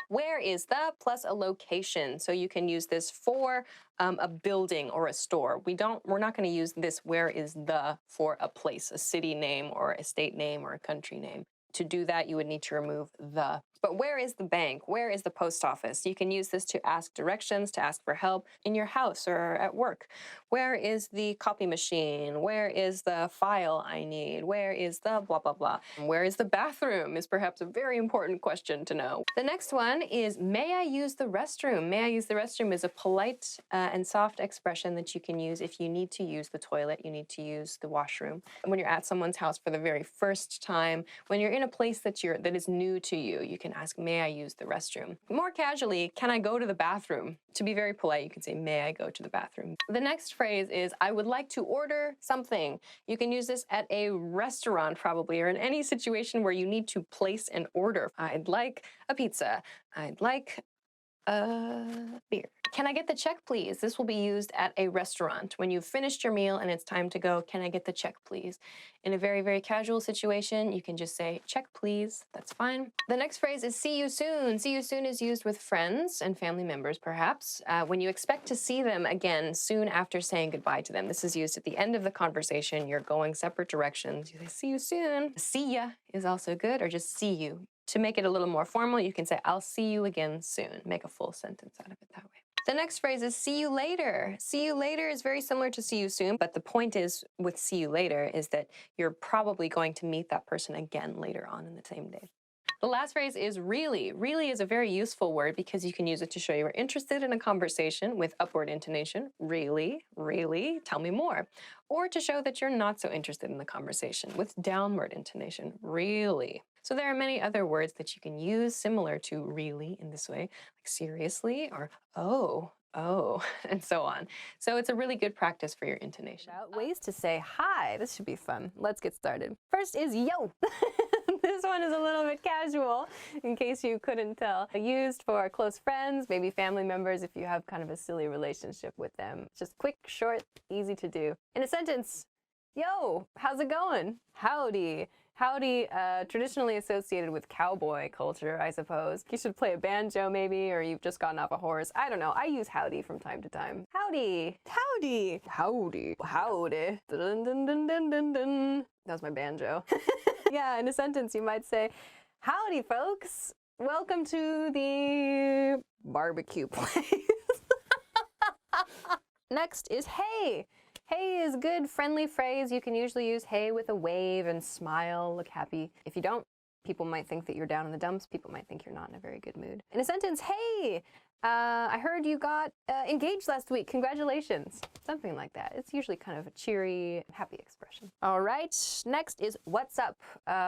Where is the plus a location. So you can use this for a building or a store. We're not going to use this where is the for a place, a city name or a state name or a country name. To do that, you would need to remove the. But where is the bank? Where is the post office? You can use this to ask directions, to ask for help in your house or at work. Where is the copy machine? Where is the file I need? Where is the blah, blah, blah? Where is the bathroom is perhaps a very important question to know. The next one is, may I use the restroom? May I use the restroom is a polite and soft expression that you can use if you need to use the toilet, you need to use the washroom. And when you're at someone's house for the very first time, when you're in a place that is new to you, you can ask, may I use the restroom? More casually, can I go to the bathroom? To be very polite, you can say, may I go to the bathroom? The next phrase is, I would like to order something. You can use this at a restaurant probably, or in any situation where you need to place an order. I'd like a pizza. I'd like a beer. Can I get the check, please? This will be used at a restaurant. When you've finished your meal and it's time to go, can I get the check, please? In a very, very casual situation, you can just say, check, please. That's fine. The next phrase is see you soon. See you soon is used with friends and family members, perhaps, when you expect to see them again soon after saying goodbye to them. This is used at the end of the conversation. You're going separate directions. You say, see you soon. See ya is also good, or just see you. To make it a little more formal, you can say, I'll see you again soon. Make a full sentence out of it that way. The next phrase is see you later. See you later is very similar to see you soon, but the point is with see you later is that you're probably going to meet that person again later on in the same day. The last phrase is really. Really is a very useful word because you can use it to show you are interested in a conversation with upward intonation. Really, really, tell me more. Or to show that you're not so interested in the conversation with downward intonation. Really. So there are many other words that you can use similar to really in this way, like seriously or oh, and so on. So it's a really good practice for your intonation. Ways to say hi. This should be fun. Let's get started. First is yo. This one is a little bit casual, in case you couldn't tell. Used for close friends, maybe family members if you have kind of a silly relationship with them. Just quick, short, easy to do. In a sentence, yo, how's it going? Howdy. Howdy, traditionally associated with cowboy culture, I suppose. You should play a banjo maybe, or you've just gotten off a horse. I don't know. I use howdy from time to time. Howdy. Howdy. Howdy. Howdy. Dun, dun, dun, dun, dun, dun. That was my banjo. Yeah, in a sentence you might say, howdy folks. Welcome to the barbecue place. Next is hey. Hey is a good, friendly phrase. You can usually use hey with a wave and smile, look happy. If you don't, people might think that you're down in the dumps. People might think you're not in a very good mood. In a sentence, hey, I heard you got engaged last week. Congratulations. Something like that. It's usually kind of a cheery, happy expression. All right, next is what's up.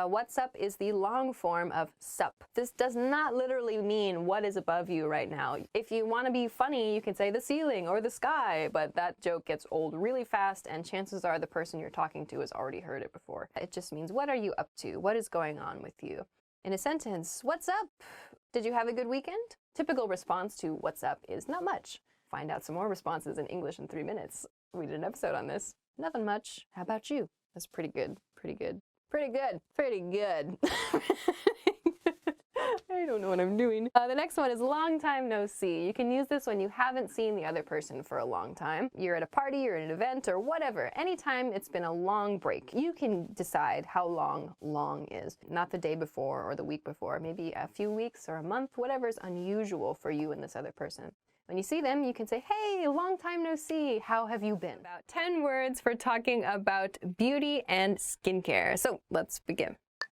What's up is the long form of sup. This does not literally mean what is above you right now. If you want to be funny, you can say the ceiling or the sky, but that joke gets old really fast, and chances are the person you're talking to has already heard it before. It just means, what are you up to? What is going on with you? In a sentence, what's up? Did you have a good weekend? Typical response to what's up is not much. Find out some more responses in English in 3 minutes. We did an episode on this. Nothing much. How about you? That's pretty good. Pretty good. Pretty good. Pretty good. I don't know what I'm doing. The next one is long time no see. You can use this when you haven't seen the other person for a long time. You're at a party or an event or whatever. Anytime it's been a long break, you can decide how long is. Not the day before or the week before, maybe a few weeks or a month, whatever's unusual for you and this other person. When you see them, you can say, hey, long time no see, how have you been? About 10 words for talking about beauty and skincare. So let's begin.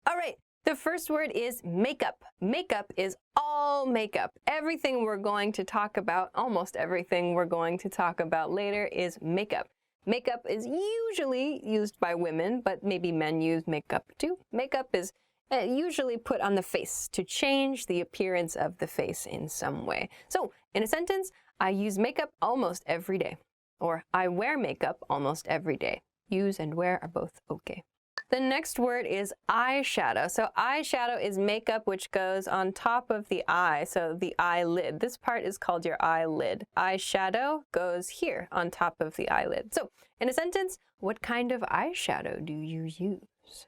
All right. The first word is makeup. Makeup is all makeup. Everything we're going to talk about, almost everything we're going to talk about later is makeup. Makeup is usually used by women, but maybe men use makeup too. Makeup is usually put on the face to change the appearance of the face in some way. So in a sentence, I use makeup almost every day. Or I wear makeup almost every day. Use and wear are both okay. The next word is eyeshadow. So eyeshadow is makeup which goes on top of the eye, so the eyelid. This part is called your eyelid. Eyeshadow goes here on top of the eyelid. So in a sentence, what kind of eyeshadow do you use?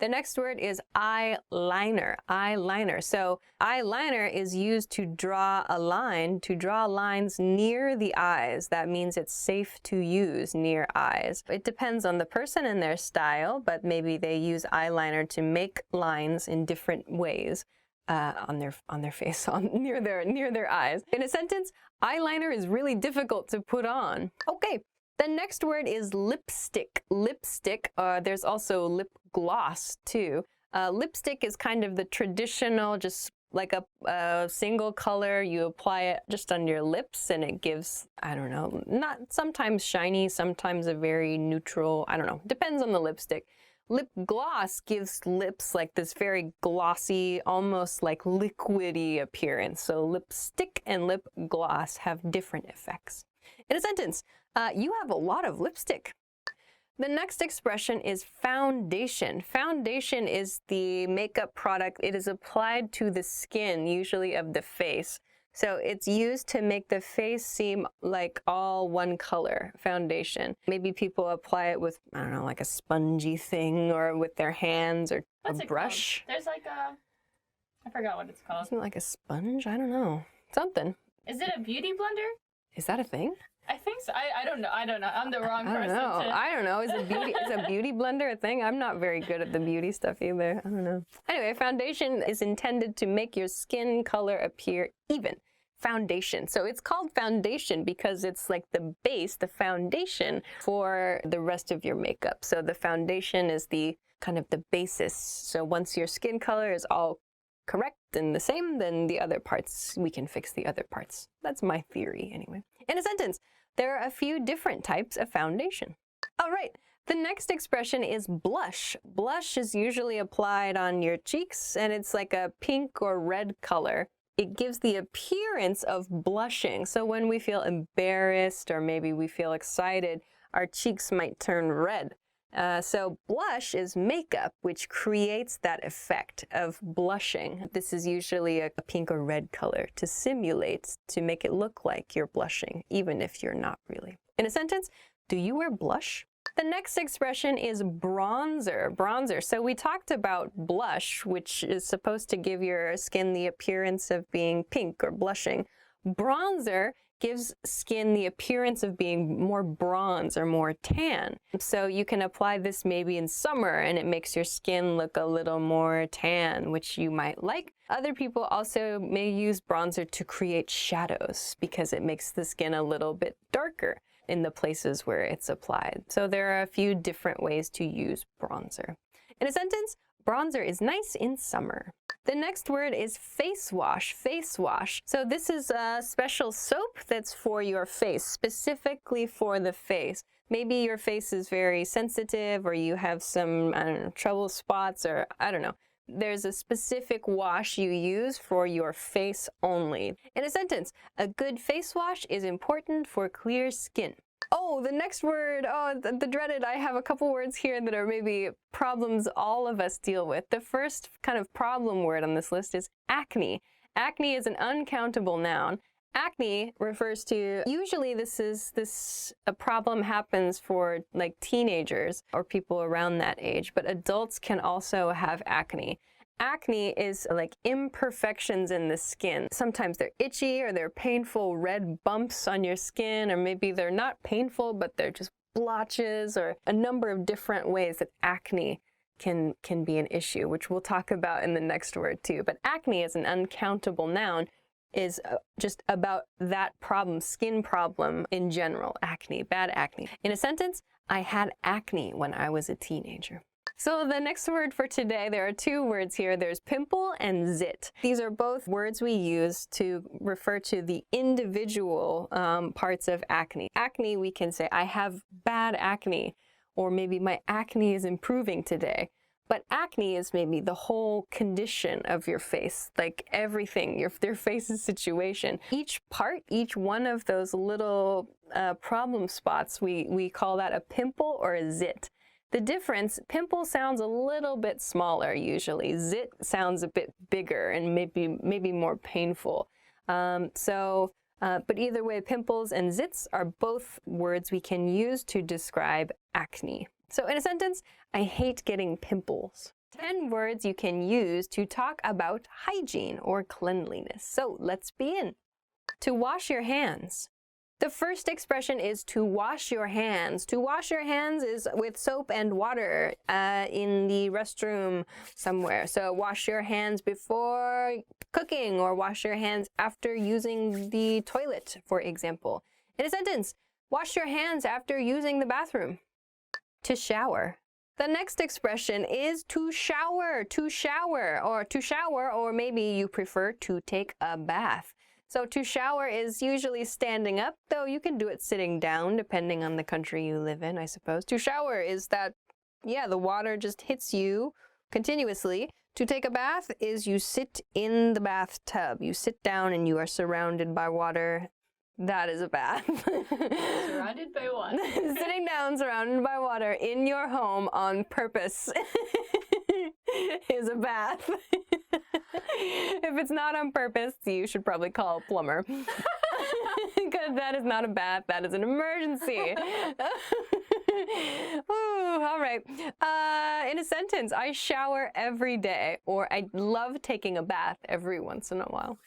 The next word is eyeliner. Eyeliner. So eyeliner is used to draw a line, to draw lines near the eyes. That means it's safe to use near eyes. It depends on the person and their style, but maybe they use eyeliner to make lines in different ways on their face, near their eyes. In a sentence, eyeliner is really difficult to put on. Okay. The next word is lipstick. Lipstick, there's also lip gloss too. Lipstick is kind of the traditional, just like a single color. You apply it just on your lips and it gives, I don't know, not sometimes shiny, sometimes a very neutral, I don't know, depends on the lipstick. Lip gloss gives lips like this very glossy, almost like liquidy appearance. So lipstick and lip gloss have different effects. In a sentence, you have a lot of lipstick. The next expression is foundation. Foundation is the makeup product. It is applied to the skin, usually of the face. So it's used to make the face seem like all one color, foundation. Maybe people apply it with, I don't know, like a spongy thing or with their hands or What's a it brush. Called? There's like a, I forgot what it's called. Isn't it like a sponge? I don't know. Something. Is it a beauty blender? Is that a thing? I think so. I don't know. I don't know. I'm the wrong I don't person. know. I don't know. Is a beauty blender a thing? I'm not very good at the beauty stuff either. I don't know. Anyway, foundation is intended to make your skin color appear even. Foundation. So it's called foundation because it's like the base, the foundation for the rest of your makeup. So the foundation is the kind of the basis. So once your skin color is all correct and the same, then the other parts, we can fix the other parts. That's my theory anyway. In a sentence, there are a few different types of foundation. All right, the next expression is blush. Blush is usually applied on your cheeks and it's like a pink or red color. It gives the appearance of blushing. So when we feel embarrassed or maybe we feel excited, our cheeks might turn red. So blush is makeup, which creates that effect of blushing. This is usually a pink or red color to simulate, to make it look like you're blushing, even if you're not really. In a sentence, do you wear blush? The next expression is bronzer. Bronzer. So we talked about blush, which is supposed to give your skin the appearance of being pink or blushing. Bronzer gives skin the appearance of being more bronze or more tan. So you can apply this maybe in summer and it makes your skin look a little more tan, which you might like. Other people also may use bronzer to create shadows because it makes the skin a little bit darker in the places where it's applied. So there are a few different ways to use bronzer. In a sentence, bronzer is nice in summer. The next word is face wash, face wash. So this is a special soap that's for your face, specifically for the face. Maybe your face is very sensitive or you have some, I don't know, trouble spots or I don't know. There's a specific wash you use for your face only. In a sentence, a good face wash is important for clear skin. Oh, the next word, the dreaded, I have a couple words here that are maybe problems all of us deal with. The first kind of problem word on this list is acne. Acne is an uncountable noun. Acne refers to, usually a problem happens for like teenagers or people around that age, but adults can also have acne. Acne is like imperfections in the skin. Sometimes they're itchy or they're painful red bumps on your skin, or maybe they're not painful, but they're just blotches, or a number of different ways that acne can be an issue, which we'll talk about in the next word too. But acne is an uncountable noun, is just about that problem, skin problem in general, acne, bad acne. In a sentence, I had acne when I was a teenager. So the next word for today, there are two words here. There's pimple and zit. These are both words we use to refer to the individual parts of acne. Acne, we can say, I have bad acne, or maybe my acne is improving today. But acne is maybe the whole condition of your face, like everything, your face's situation. Each part, each one of those little problem spots, we call that a pimple or a zit. The difference, pimple sounds a little bit smaller usually. Zit sounds a bit bigger and maybe more painful. But either way, pimples and zits are both words we can use to describe acne. So in a sentence, I hate getting pimples. 10 words you can use to talk about hygiene or cleanliness. So let's begin. To wash your hands. The first expression is to wash your hands. To wash your hands is with soap and water in the restroom somewhere. So wash your hands before cooking, or wash your hands after using the toilet, for example. In a sentence, wash your hands after using the bathroom. To shower. The next expression is to shower, or maybe you prefer to take a bath. So to shower is usually standing up, though you can do it sitting down depending on the country you live in, I suppose. To shower is that, the water just hits you continuously. To take a bath is you sit in the bathtub. You sit down and you are surrounded by water. That is a bath. Surrounded by water. Sitting down surrounded by water in your home on purpose is a bath. If it's not on purpose, you should probably call a plumber. Because that is not a bath, that is an emergency. Ooh, all right. In a sentence, I shower every day, or I love taking a bath every once in a while.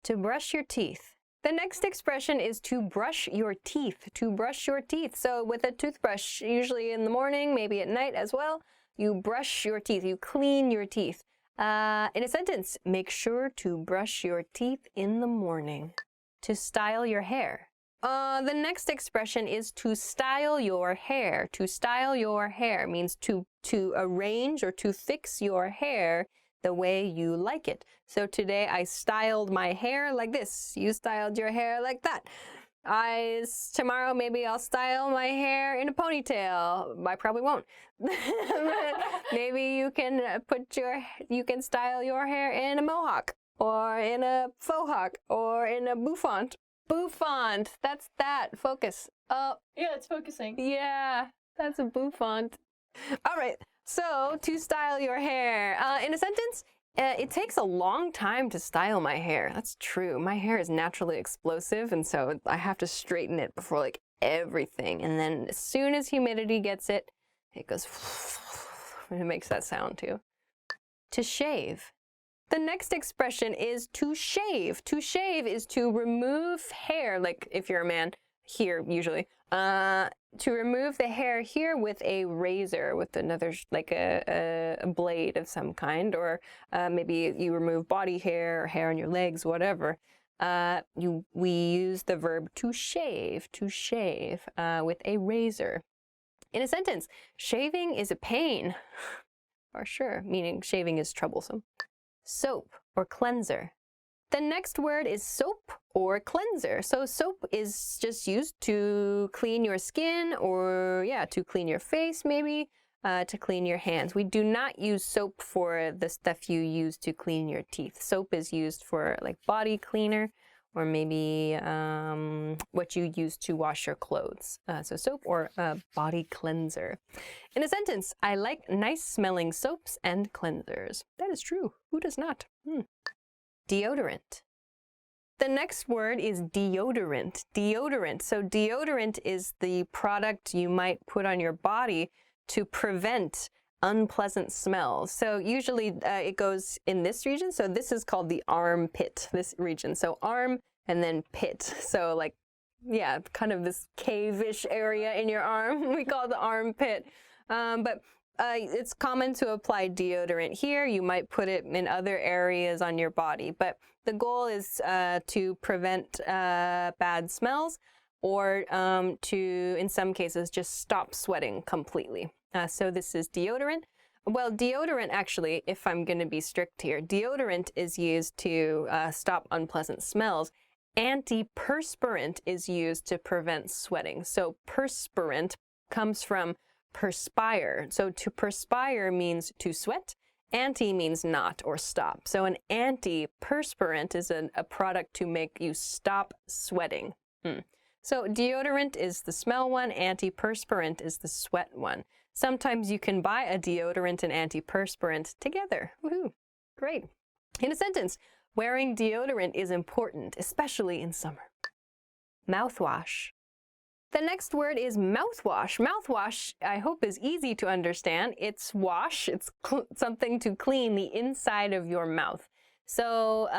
To brush your teeth. The next expression is to brush your teeth. To brush your teeth. So with a toothbrush, usually in the morning, maybe at night as well, you brush your teeth, you clean your teeth. In a sentence, make sure to brush your teeth in the morning. To style your hair. The next expression is to style your hair. To style your hair means to arrange or to fix your hair the way you like it. So today I styled my hair like this. You styled your hair like that. Tomorrow maybe I'll style my hair in a ponytail. I probably won't. Maybe you can style your hair in a mohawk, or in a faux hawk, or in a bouffant. Bouffant, that's that. Focus. Oh, yeah, it's focusing. Yeah, that's a bouffant. All right, so to style your hair. In a sentence, it takes a long time to style my hair. That's true. My hair is naturally explosive, and so I have to straighten it before like everything. And then as soon as humidity gets it, it goes, and it makes that sound too. To shave. The next expression is to shave. To shave is to remove hair, like if you're a man, here usually. To remove the hair here with a razor, with another, like a blade of some kind, or maybe you remove body hair or hair on your legs, whatever. We use the verb to shave with a razor. In a sentence, shaving is a pain, for sure, meaning shaving is troublesome. soap or cleanser. The next word is soap or cleanser. So soap is just used to clean your skin or, yeah, to clean your face maybe, to clean your hands. We do not use soap for the stuff you use to clean your teeth. Soap is used for like body cleaner or maybe what you use to wash your clothes. So soap or body cleanser. In a sentence, I like nice smelling soaps and cleansers. That is true. Who does not? Deodorant. The next word is deodorant. Deodorant. So deodorant is the product you might put on your body to prevent unpleasant smells. So usually it goes in this region. So this is called the armpit, this region. So arm and then pit. So like, yeah, kind of this cave-ish area in your arm. We call it the armpit. But it's common to apply deodorant here. You might put it in other areas on your body. But the goal is to prevent bad smells or to, in some cases, just stop sweating completely. So this is deodorant. Well, deodorant actually, if I'm going to be strict here, deodorant is used to stop unpleasant smells. Antiperspirant is used to prevent sweating. So perspirant comes from perspire. So to perspire means to sweat. Anti means not or stop. So an antiperspirant is a product to make you stop sweating. So deodorant is the smell one, antiperspirant is the sweat one. Sometimes you can buy a deodorant and antiperspirant together. Woohoo! Great. In a sentence, wearing deodorant is important, especially in summer. Mouthwash. The next word is mouthwash. Mouthwash, I hope, is easy to understand. It's wash. It's something to clean the inside of your mouth. So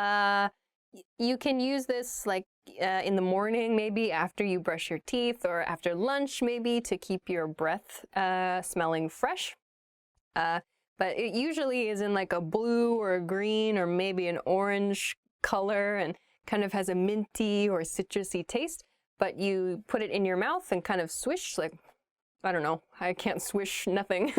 you can use this like in the morning, maybe after you brush your teeth, or after lunch, maybe to keep your breath smelling fresh. But it usually is in like a blue or a green or maybe an orange color and kind of has a minty or citrusy taste. But you put it in your mouth and kind of swish, like, I don't know, I can't swish nothing.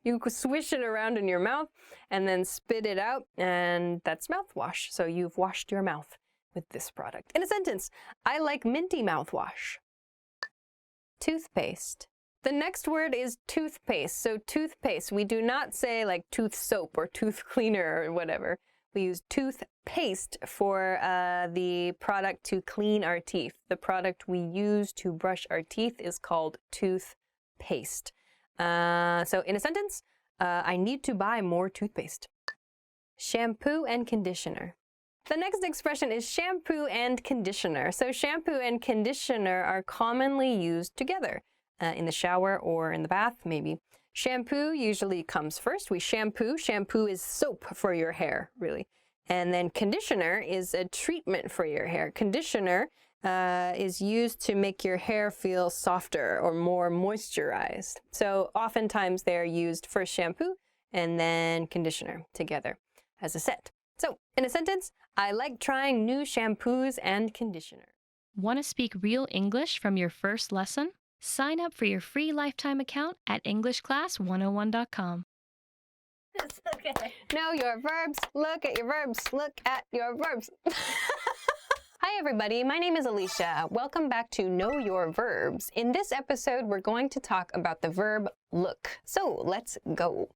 You swish it around in your mouth and then spit it out, and that's mouthwash. So you've washed your mouth with this product. In a sentence, I like minty mouthwash. Toothpaste. The next word is toothpaste. So toothpaste, we do not say like tooth soap or tooth cleaner or whatever. We use toothpaste for the product to clean our teeth. The product we use to brush our teeth is called toothpaste. So in a sentence, I need to buy more toothpaste. Shampoo and conditioner. The next expression is shampoo and conditioner. So shampoo and conditioner are commonly used together in the shower or in the bath, maybe. Shampoo usually comes first. We shampoo. Shampoo is soap for your hair, really. And then conditioner is a treatment for your hair. Conditioner is used to make your hair feel softer or more moisturized. So oftentimes they're used first shampoo and then conditioner together as a set. So in a sentence, I like trying new shampoos and conditioner. Want to speak real English from your first lesson? Sign up for your free lifetime account at EnglishClass101.com. Know your verbs. Look at your verbs. Look at your verbs. Hi, everybody. My name is Alicia. Welcome back to Know Your Verbs. In this episode, we're going to talk about the verb look. So let's go.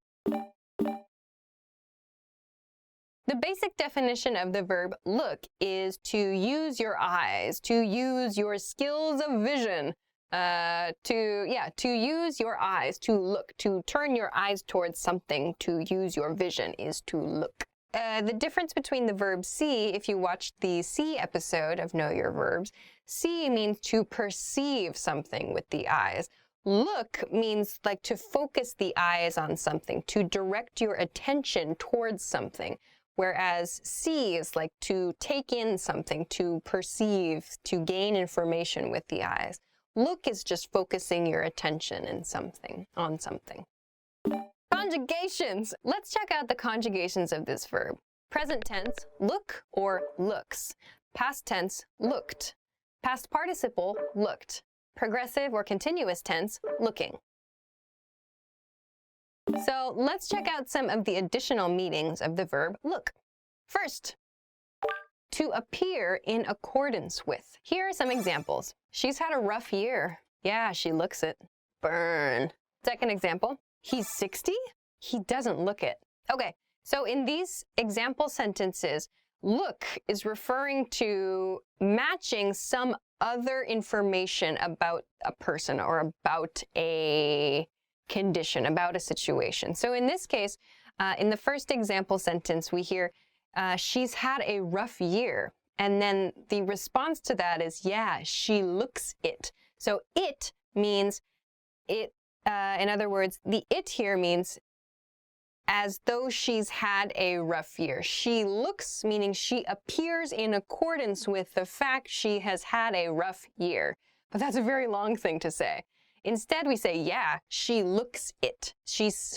The basic definition of the verb look is to use your eyes, to use your skills of vision. To use your eyes, to look, to turn your eyes towards something, to use your vision is to look. The difference between the verb see, if you watched the see episode of Know Your Verbs, see means to perceive something with the eyes. Look means like to focus the eyes on something, to direct your attention towards something. Whereas see is like to take in something, to perceive, to gain information with the eyes. Look is just focusing your attention on something. Conjugations. Let's check out the conjugations of this verb. Present tense, look or looks. Past tense, looked. Past participle, looked. Progressive or continuous tense, looking. So let's check out some of the additional meanings of the verb look. First, to appear in accordance with. Here are some examples. She's had a rough year. Yeah, she looks it. Burn. Second example, he's 60? He doesn't look it. Okay, so in these example sentences, look is referring to matching some other information about a person or about a condition, about a situation. So in this case, in the first example sentence, we hear, she's had a rough year. And then the response to that is, yeah, she looks it. So it means it, in other words, the it here means as though she's had a rough year. She looks, meaning she appears in accordance with the fact she has had a rough year. But that's a very long thing to say. Instead, we say, yeah, she looks it.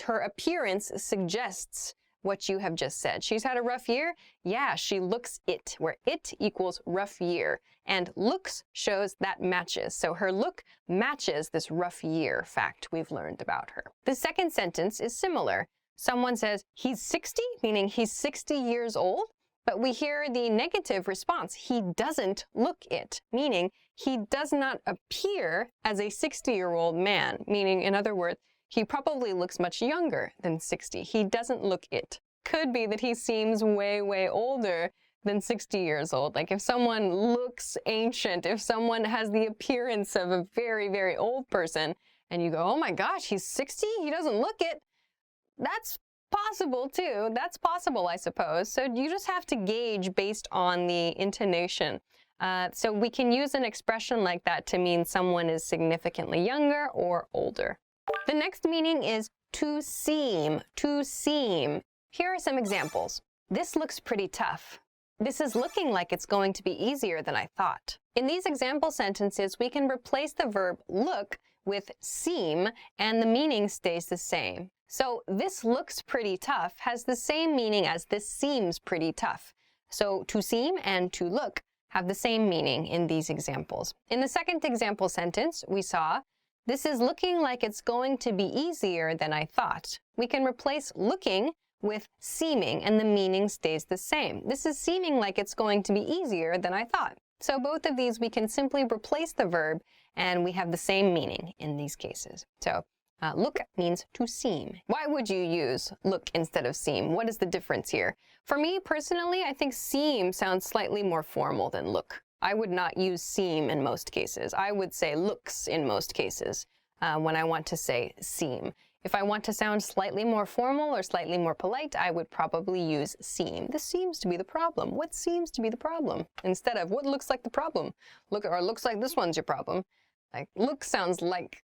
Her appearance suggests what you have just said. She's had a rough year? Yeah, she looks it, where it equals rough year. And looks shows that matches. So her look matches this rough year fact we've learned about her. The second sentence is similar. Someone says, he's 60, meaning he's 60 years old, but we hear the negative response, he doesn't look it, meaning he does not appear as a 60-year-old man, meaning, in other words, he probably looks much younger than 60. He doesn't look it. Could be that he seems way, way older than 60 years old. Like if someone looks ancient, if someone has the appearance of a very, very old person, and you go, oh my gosh, he's 60? He doesn't look it. That's possible too. That's possible, I suppose. So you just have to gauge based on the intonation. So we can use an expression like that to mean someone is significantly younger or older. The next meaning is to seem, to seem. Here are some examples. This looks pretty tough. This is looking like it's going to be easier than I thought. In these example sentences, we can replace the verb look with seem, and the meaning stays the same. So this looks pretty tough has the same meaning as this seems pretty tough. So to seem and to look have the same meaning in these examples. In the second example sentence, we saw, this is looking like it's going to be easier than I thought. We can replace looking with seeming, and the meaning stays the same. This is seeming like it's going to be easier than I thought. So both of these, we can simply replace the verb, and we have the same meaning in these cases. So look means to seem. Why would you use look instead of seem? What is the difference here? For me personally, I think seem sounds slightly more formal than look. I would not use seem in most cases. I would say looks in most cases when I want to say seem. If I want to sound slightly more formal or slightly more polite, I would probably use seem. This seems to be the problem. What seems to be the problem? Instead of what looks like the problem. Look, or looks like this one's your problem. Like look sounds like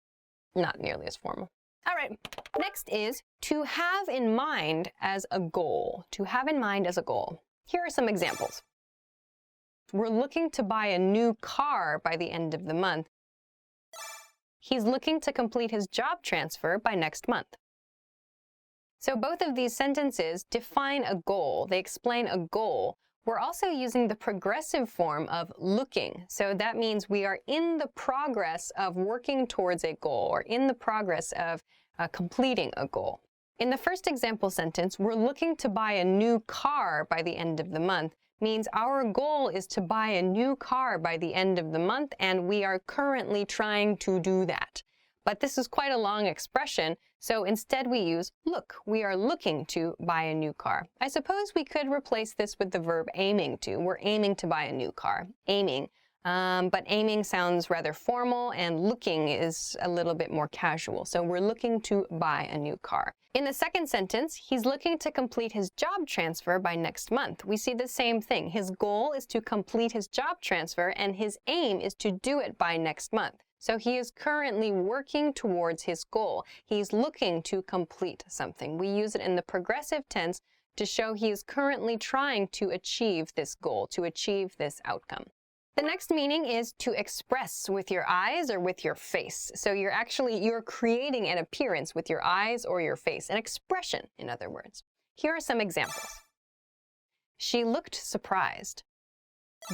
not nearly as formal. All right, next is to have in mind as a goal. To have in mind as a goal. Here are some examples. We're looking to buy a new car by the end of the month. He's looking to complete his job transfer by next month. So both of these sentences define a goal. They explain a goal. We're also using the progressive form of looking. So that means we are in the progress of working towards a goal or in the progress of completing a goal. In the first example sentence, we're looking to buy a new car by the end of the month means our goal is to buy a new car by the end of the month, and we are currently trying to do that. But this is quite a long expression, so instead we use look. We are looking to buy a new car. I suppose we could replace this with the verb aiming to. We're aiming to buy a new car. Aiming. But aiming sounds rather formal, and looking is a little bit more casual. So we're looking to buy a new car. In the second sentence, he's looking to complete his job transfer by next month. We see the same thing. His goal is to complete his job transfer, and his aim is to do it by next month. So he is currently working towards his goal. He's looking to complete something. We use it in the progressive tense to show he is currently trying to achieve this goal, to achieve this outcome. The next meaning is to express with your eyes or with your face. So you're creating an appearance with your eyes or your face, an expression, in other words. Here are some examples. She looked surprised.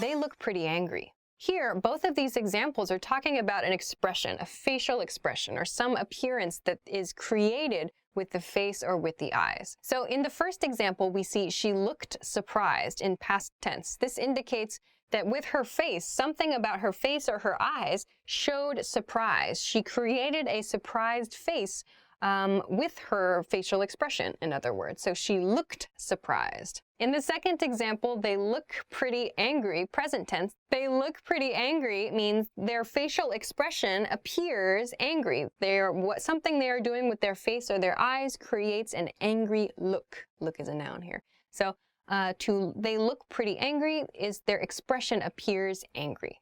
They look pretty angry. Here, both of these examples are talking about an expression, a facial expression, or some appearance that is created with the face or with the eyes. So in the first example, we see she looked surprised in past tense. This indicates that with her face, something about her face or her eyes showed surprise. She created a surprised face with her facial expression, in other words. So she looked surprised. In the second example, they look pretty angry, present tense. They look pretty angry means their facial expression appears angry. Something they are doing with their face or their eyes creates an angry look. Look is a noun here. So they look pretty angry is their expression appears angry.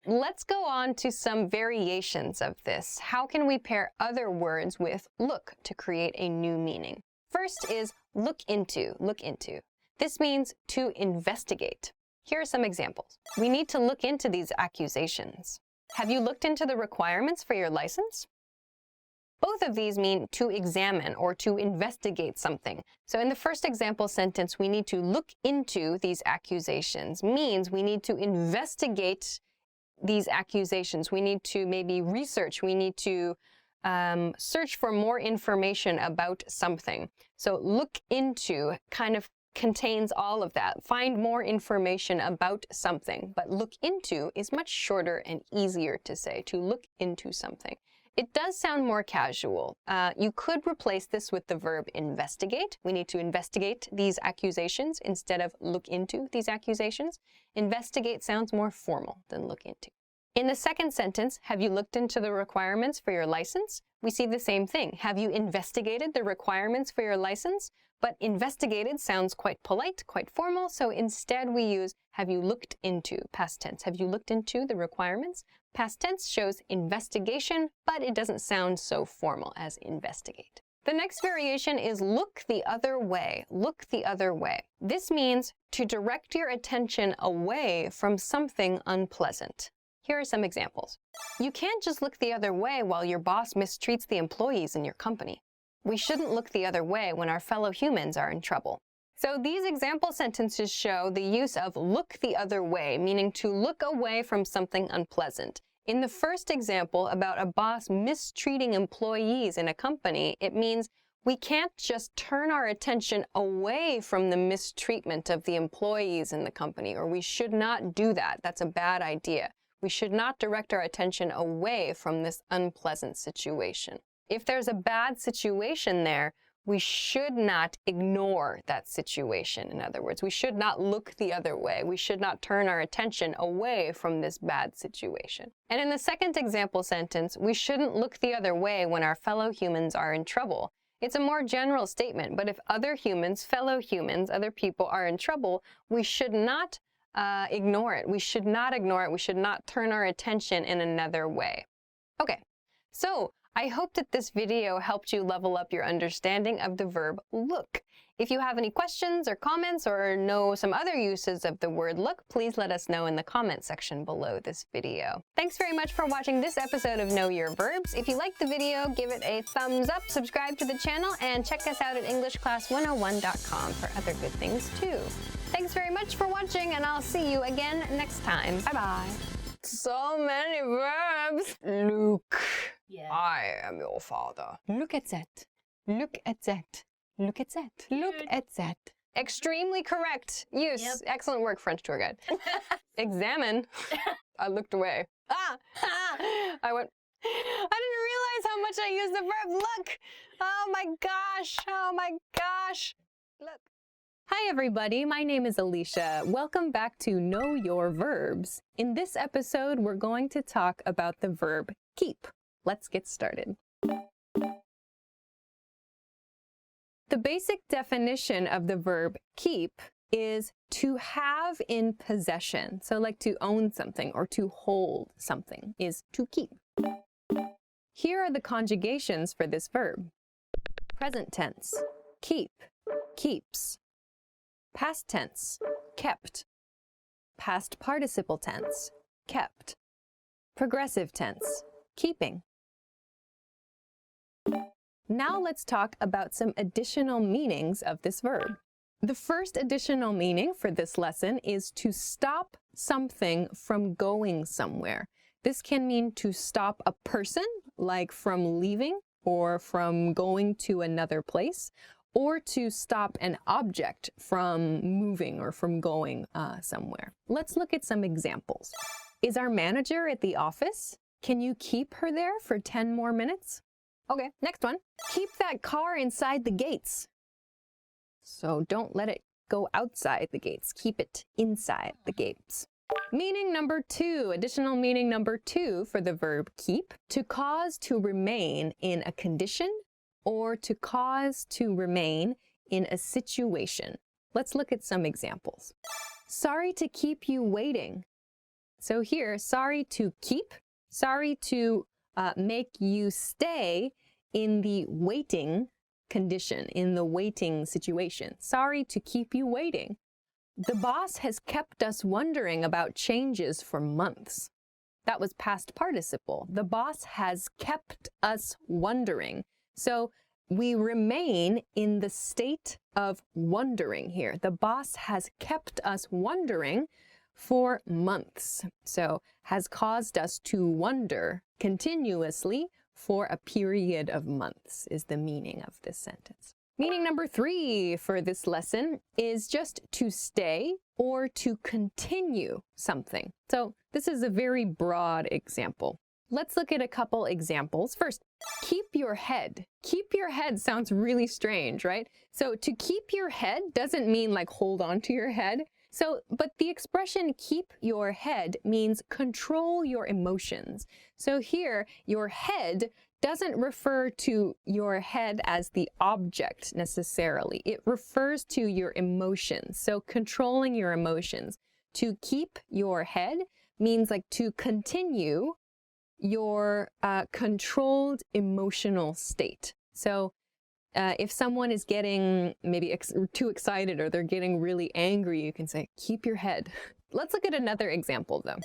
Let's go on to some variations of this. How can we pair other words with look to create a new meaning? First is look into, look into. This means to investigate. Here are some examples. We need to look into these accusations. Have you looked into the requirements for your license? Both of these mean to examine or to investigate something. So in the first example sentence, we need to look into these accusations. Means we need to investigate these accusations. We need to maybe research. We need to search for more information about something. So look into kind of contains all of that. Find more information about something. But look into is much shorter and easier to say, to look into something. It does sound more casual. You could replace this with the verb investigate. We need to investigate these accusations instead of look into these accusations. Investigate sounds more formal than look into. In the second sentence, have you looked into the requirements for your license? We see the same thing. Have you investigated the requirements for your license? But investigated sounds quite polite, quite formal, so instead we use have you looked into, past tense. Have you looked into the requirements? Past tense shows investigation, but it doesn't sound so formal as investigate. The next variation is look the other way. Look the other way. This means to direct your attention away from something unpleasant. Here are some examples. You can't just look the other way while your boss mistreats the employees in your company. We shouldn't look the other way when our fellow humans are in trouble. So these example sentences show the use of look the other way, meaning to look away from something unpleasant. In the first example about a boss mistreating employees in a company, it means we can't just turn our attention away from the mistreatment of the employees in the company, or we should not do that. That's a bad idea. We should not direct our attention away from this unpleasant situation. If there's a bad situation there, we should not ignore that situation. In other words, we should not look the other way. We should not turn our attention away from this bad situation. And in the second example sentence, we shouldn't look the other way when our fellow humans are in trouble. It's a more general statement, but if other humans, fellow humans, other people are in trouble, we should not ignore it. We should not ignore it. We should not turn our attention in another way. Okay, so I hope that this video helped you level up your understanding of the verb look. If you have any questions or comments or know some other uses of the word look, please let us know in the comment section below this video. Thanks very much for watching this episode of Know Your Verbs. If you liked the video, give it a thumbs up, subscribe to the channel, and check us out at EnglishClass101.com for other good things too. Thanks very much for watching, and I'll see you again next time. Bye-bye. So many verbs. Look. Yeah. I am your father. Look at that. Look at that. Look at that. Look at that. Extremely correct use. Yep. Excellent work, French tour guide. Examine. I looked away. I went, I didn't realize how much I used the verb look. Oh my gosh. Oh my gosh. Look. Hi everybody, my name is Alicia. Welcome back to Know Your Verbs. In this episode, we're going to talk about the verb keep. Let's get started. The basic definition of the verb keep is to have in possession. So like to own something or to hold something is to keep. Here are the conjugations for this verb. Present tense, keep, keeps. Past tense, kept. Past participle tense, kept. Progressive tense, keeping. Now let's talk about some additional meanings of this verb. The first additional meaning for this lesson is to stop something from going somewhere. This can mean to stop a person, like from leaving or from going to another place, or to stop an object from moving or from going somewhere. Let's look at some examples. Is our manager at the office? Can you keep her there for 10 more minutes? Okay, next one. Keep that car inside the gates. So don't let it go outside the gates. Keep it inside the gates. Meaning number 2, additional meaning number 2 for the verb keep, to cause to remain in a condition or to cause to remain in a situation. Let's look at some examples. Sorry to keep you waiting. So here, sorry to keep, sorry to make you stay in the waiting condition, in the waiting situation. Sorry to keep you waiting. The boss has kept us wondering about changes for months. That was past participle. The boss has kept us wondering. So we remain in the state of wondering here. The boss has kept us wondering for months. So has caused us to wonder continuously for a period of months is the meaning of this sentence. Meaning number 3 for this lesson is just to stay or to continue something. So this is a very broad example. Let's look at a couple examples. First, keep your head. Keep your head sounds really strange, right? So to keep your head doesn't mean like hold on to your head. But the expression keep your head means control your emotions. So here, your head doesn't refer to your head as the object necessarily. It refers to your emotions. So controlling your emotions. To keep your head means like to continue your controlled emotional state. So if someone is getting maybe too excited or they're getting really angry, you can say, keep your head. Let's look at another example though.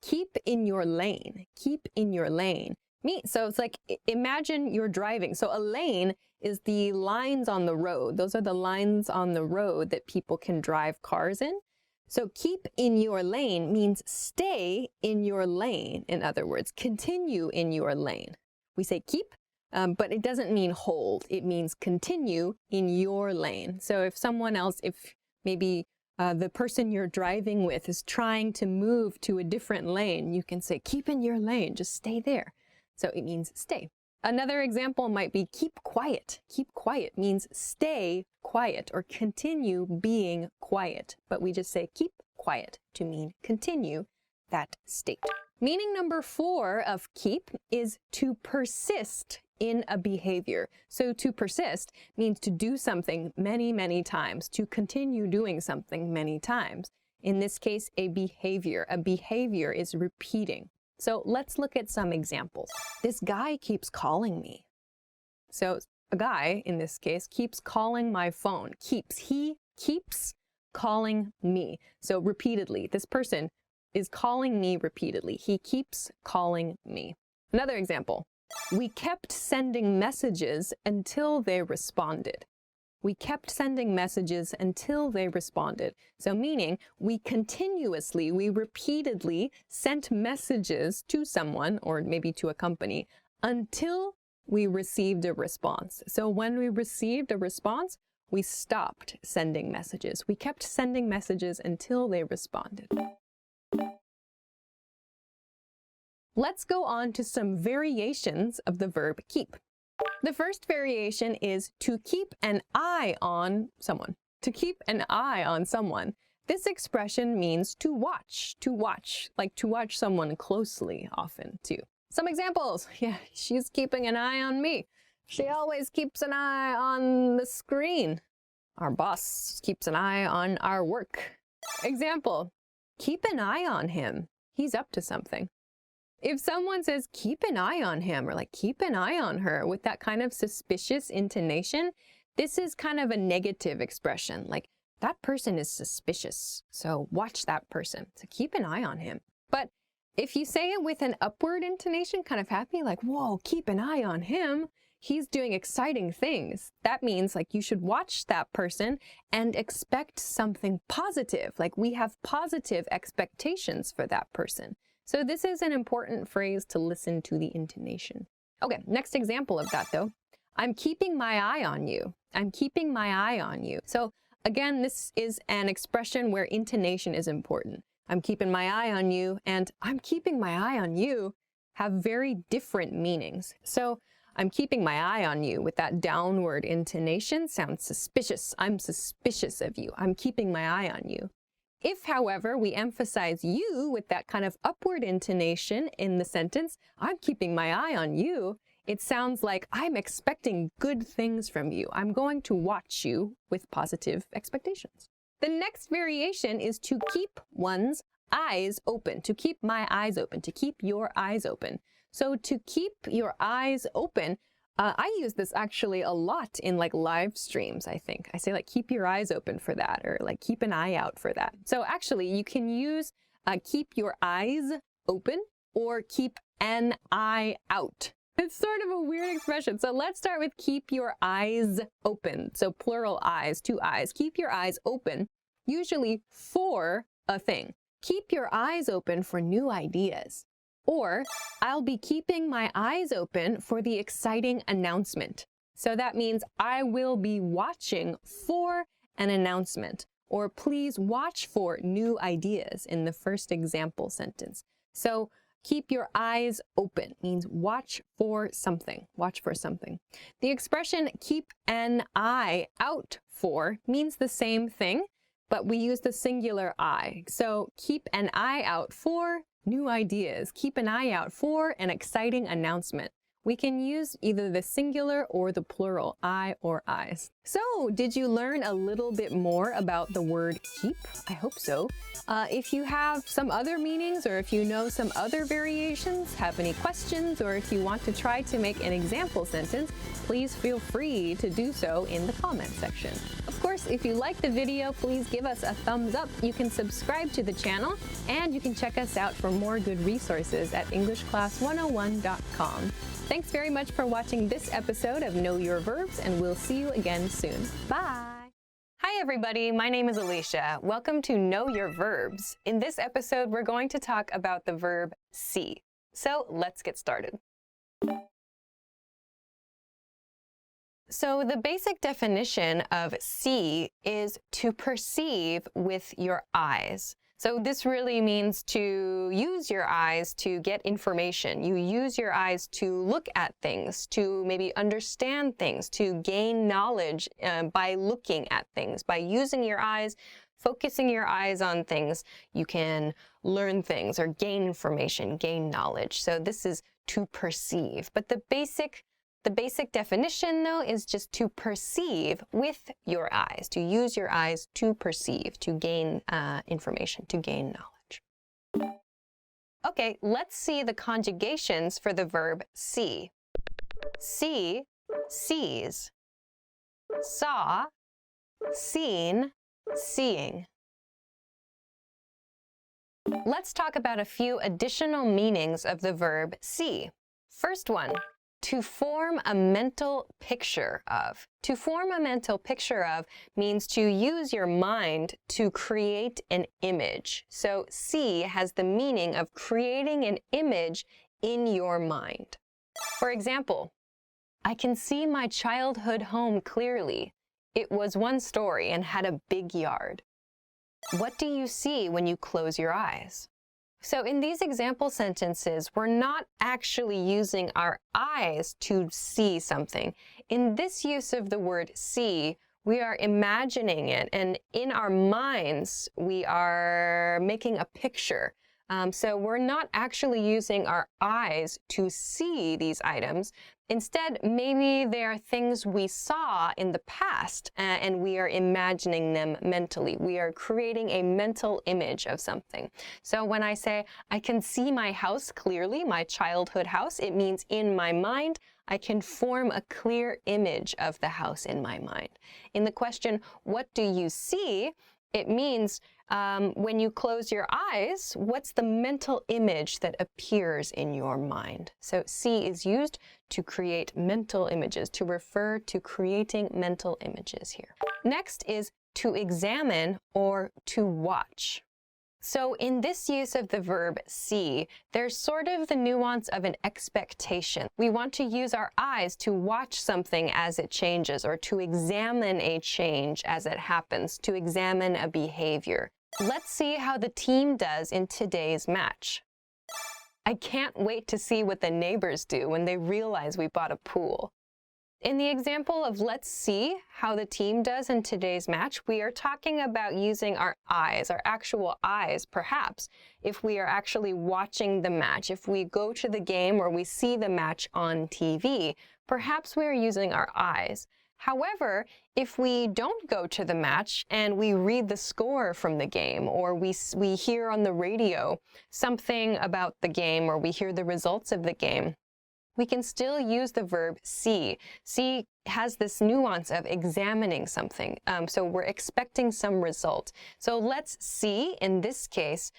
Keep in your lane. Keep in your lane. So it's like, imagine you're driving. So a lane is the lines on the road. Those are the lines on the road that people can drive cars in. So keep in your lane means stay in your lane. In other words, continue in your lane. We say keep, but it doesn't mean hold. It means continue in your lane. So if someone else, if maybe the person you're driving with is trying to move to a different lane, you can say keep in your lane, just stay there. So it means stay. Another example might be keep quiet. Keep quiet means stay quiet or continue being quiet. But we just say keep quiet to mean continue that state. Meaning number 4 of keep is to persist in a behavior. So to persist means to do something many, many times, to continue doing something many times. In this case, a behavior. A behavior is repeating. So let's look at some examples. This guy keeps calling me. So a guy, in this case, keeps calling my phone. He keeps calling me. So repeatedly, this person is calling me repeatedly. He keeps calling me. Another example. We kept sending messages until they responded. We kept sending messages until they responded. So meaning we repeatedly sent messages to someone or maybe to a company until we received a response. So when we received a response, we stopped sending messages. We kept sending messages until they responded. Let's go on to some variations of the verb keep. The first variation is to keep an eye on someone. To keep an eye on someone. This expression means to watch, like to watch someone closely often too. Some examples. Yeah, she's keeping an eye on me. She always keeps an eye on the screen. Our boss keeps an eye on our work. Example, keep an eye on him. He's up to something. If someone says, keep an eye on him, or like, keep an eye on her with that kind of suspicious intonation, this is kind of a negative expression, like, that person is suspicious, so watch that person. So keep an eye on him. But if you say it with an upward intonation, kind of happy, like, whoa, keep an eye on him, he's doing exciting things. That means, like, you should watch that person and expect something positive, like, we have positive expectations for that person. So this is an important phrase to listen to the intonation. Okay, next example of that though. I'm keeping my eye on you. I'm keeping my eye on you. So again, this is an expression where intonation is important. I'm keeping my eye on you and I'm keeping my eye on you have very different meanings. So I'm keeping my eye on you with that downward intonation sounds suspicious. I'm suspicious of you. I'm keeping my eye on you. If, however, we emphasize you with that kind of upward intonation in the sentence, I'm keeping my eye on you, it sounds like I'm expecting good things from you. I'm going to watch you with positive expectations. The next variation is to keep one's eyes open, to keep my eyes open, to keep your eyes open. So to keep your eyes open, I use this actually a lot in like live streams, I think. I say like, keep your eyes open for that, or like, keep an eye out for that. So actually, you can use keep your eyes open or keep an eye out. It's sort of a weird expression. So let's start with keep your eyes open. So plural eyes, two eyes. Keep your eyes open, usually for a thing. Keep your eyes open for new ideas. Or, I'll be keeping my eyes open for the exciting announcement. So that means I will be watching for an announcement. Or please watch for new ideas in the first example sentence. So keep your eyes open means watch for something. Watch for something. The expression keep an eye out for means the same thing, but we use the singular eye. So keep an eye out for new ideas. Keep an eye out for an exciting announcement. We can use either the singular or the plural, I or eyes. So, did you learn a little bit more about the word keep? I hope so. If you have some other meanings, or if you know some other variations, have any questions, or if you want to try to make an example sentence, please feel free to do so in the comment section. Of course, if you like the video, please give us a thumbs up. You can subscribe to the channel, and you can check us out for more good resources at EnglishClass101.com. Thanks very much for watching this episode of Know Your Verbs, and we'll see you again soon. Bye! Hi everybody, my name is Alicia. Welcome to Know Your Verbs. In this episode, we're going to talk about the verb see. So let's get started. So the basic definition of see is to perceive with your eyes. So this really means to use your eyes to get information. You use your eyes to look at things, to maybe understand things, to gain knowledge by looking at things. By using your eyes, focusing your eyes on things, you can learn things or gain information, gain knowledge. So this is to perceive. But the basic definition, though, is just to perceive with your eyes, to use your eyes to perceive, to gain information, to gain knowledge. Okay, let's see the conjugations for the verb see. See, sees. Saw, seen, seeing. Let's talk about a few additional meanings of the verb see. First one. To form a mental picture of. To form a mental picture of means to use your mind to create an image. So see has the meaning of creating an image in your mind. For example, I can see my childhood home clearly. It was one story and had a big yard. What do you see when you close your eyes? So in these example sentences, we're not actually using our eyes to see something. In this use of the word see, we are imagining it, and in our minds, we are making a picture. So we're not actually using our eyes to see these items. Instead, maybe they are things we saw in the past, and we are imagining them mentally. We are creating a mental image of something. So when I say, I can see my house clearly, my childhood house, it means in my mind, I can form a clear image of the house in my mind. In the question, what do you see? It means when you close your eyes, what's the mental image that appears in your mind? So see is used to create mental images, to refer to creating mental images here. Next is to examine or to watch. So in this use of the verb see, there's sort of the nuance of an expectation. We want to use our eyes to watch something as it changes, or to examine a change as it happens, to examine a behavior. Let's see how the team does in today's match. I can't wait to see what the neighbors do when they realize we bought a pool. In the example of let's see how the team does in today's match, we are talking about using our eyes, our actual eyes, perhaps, if we are actually watching the match. If we go to the game or we see the match on TV, perhaps we are using our eyes. However, if we don't go to the match and we read the score from the game, or we hear on the radio something about the game, or we hear the results of the game, we can still use the verb see. See has this nuance of examining something. So we're expecting some result. So let's see, in this case,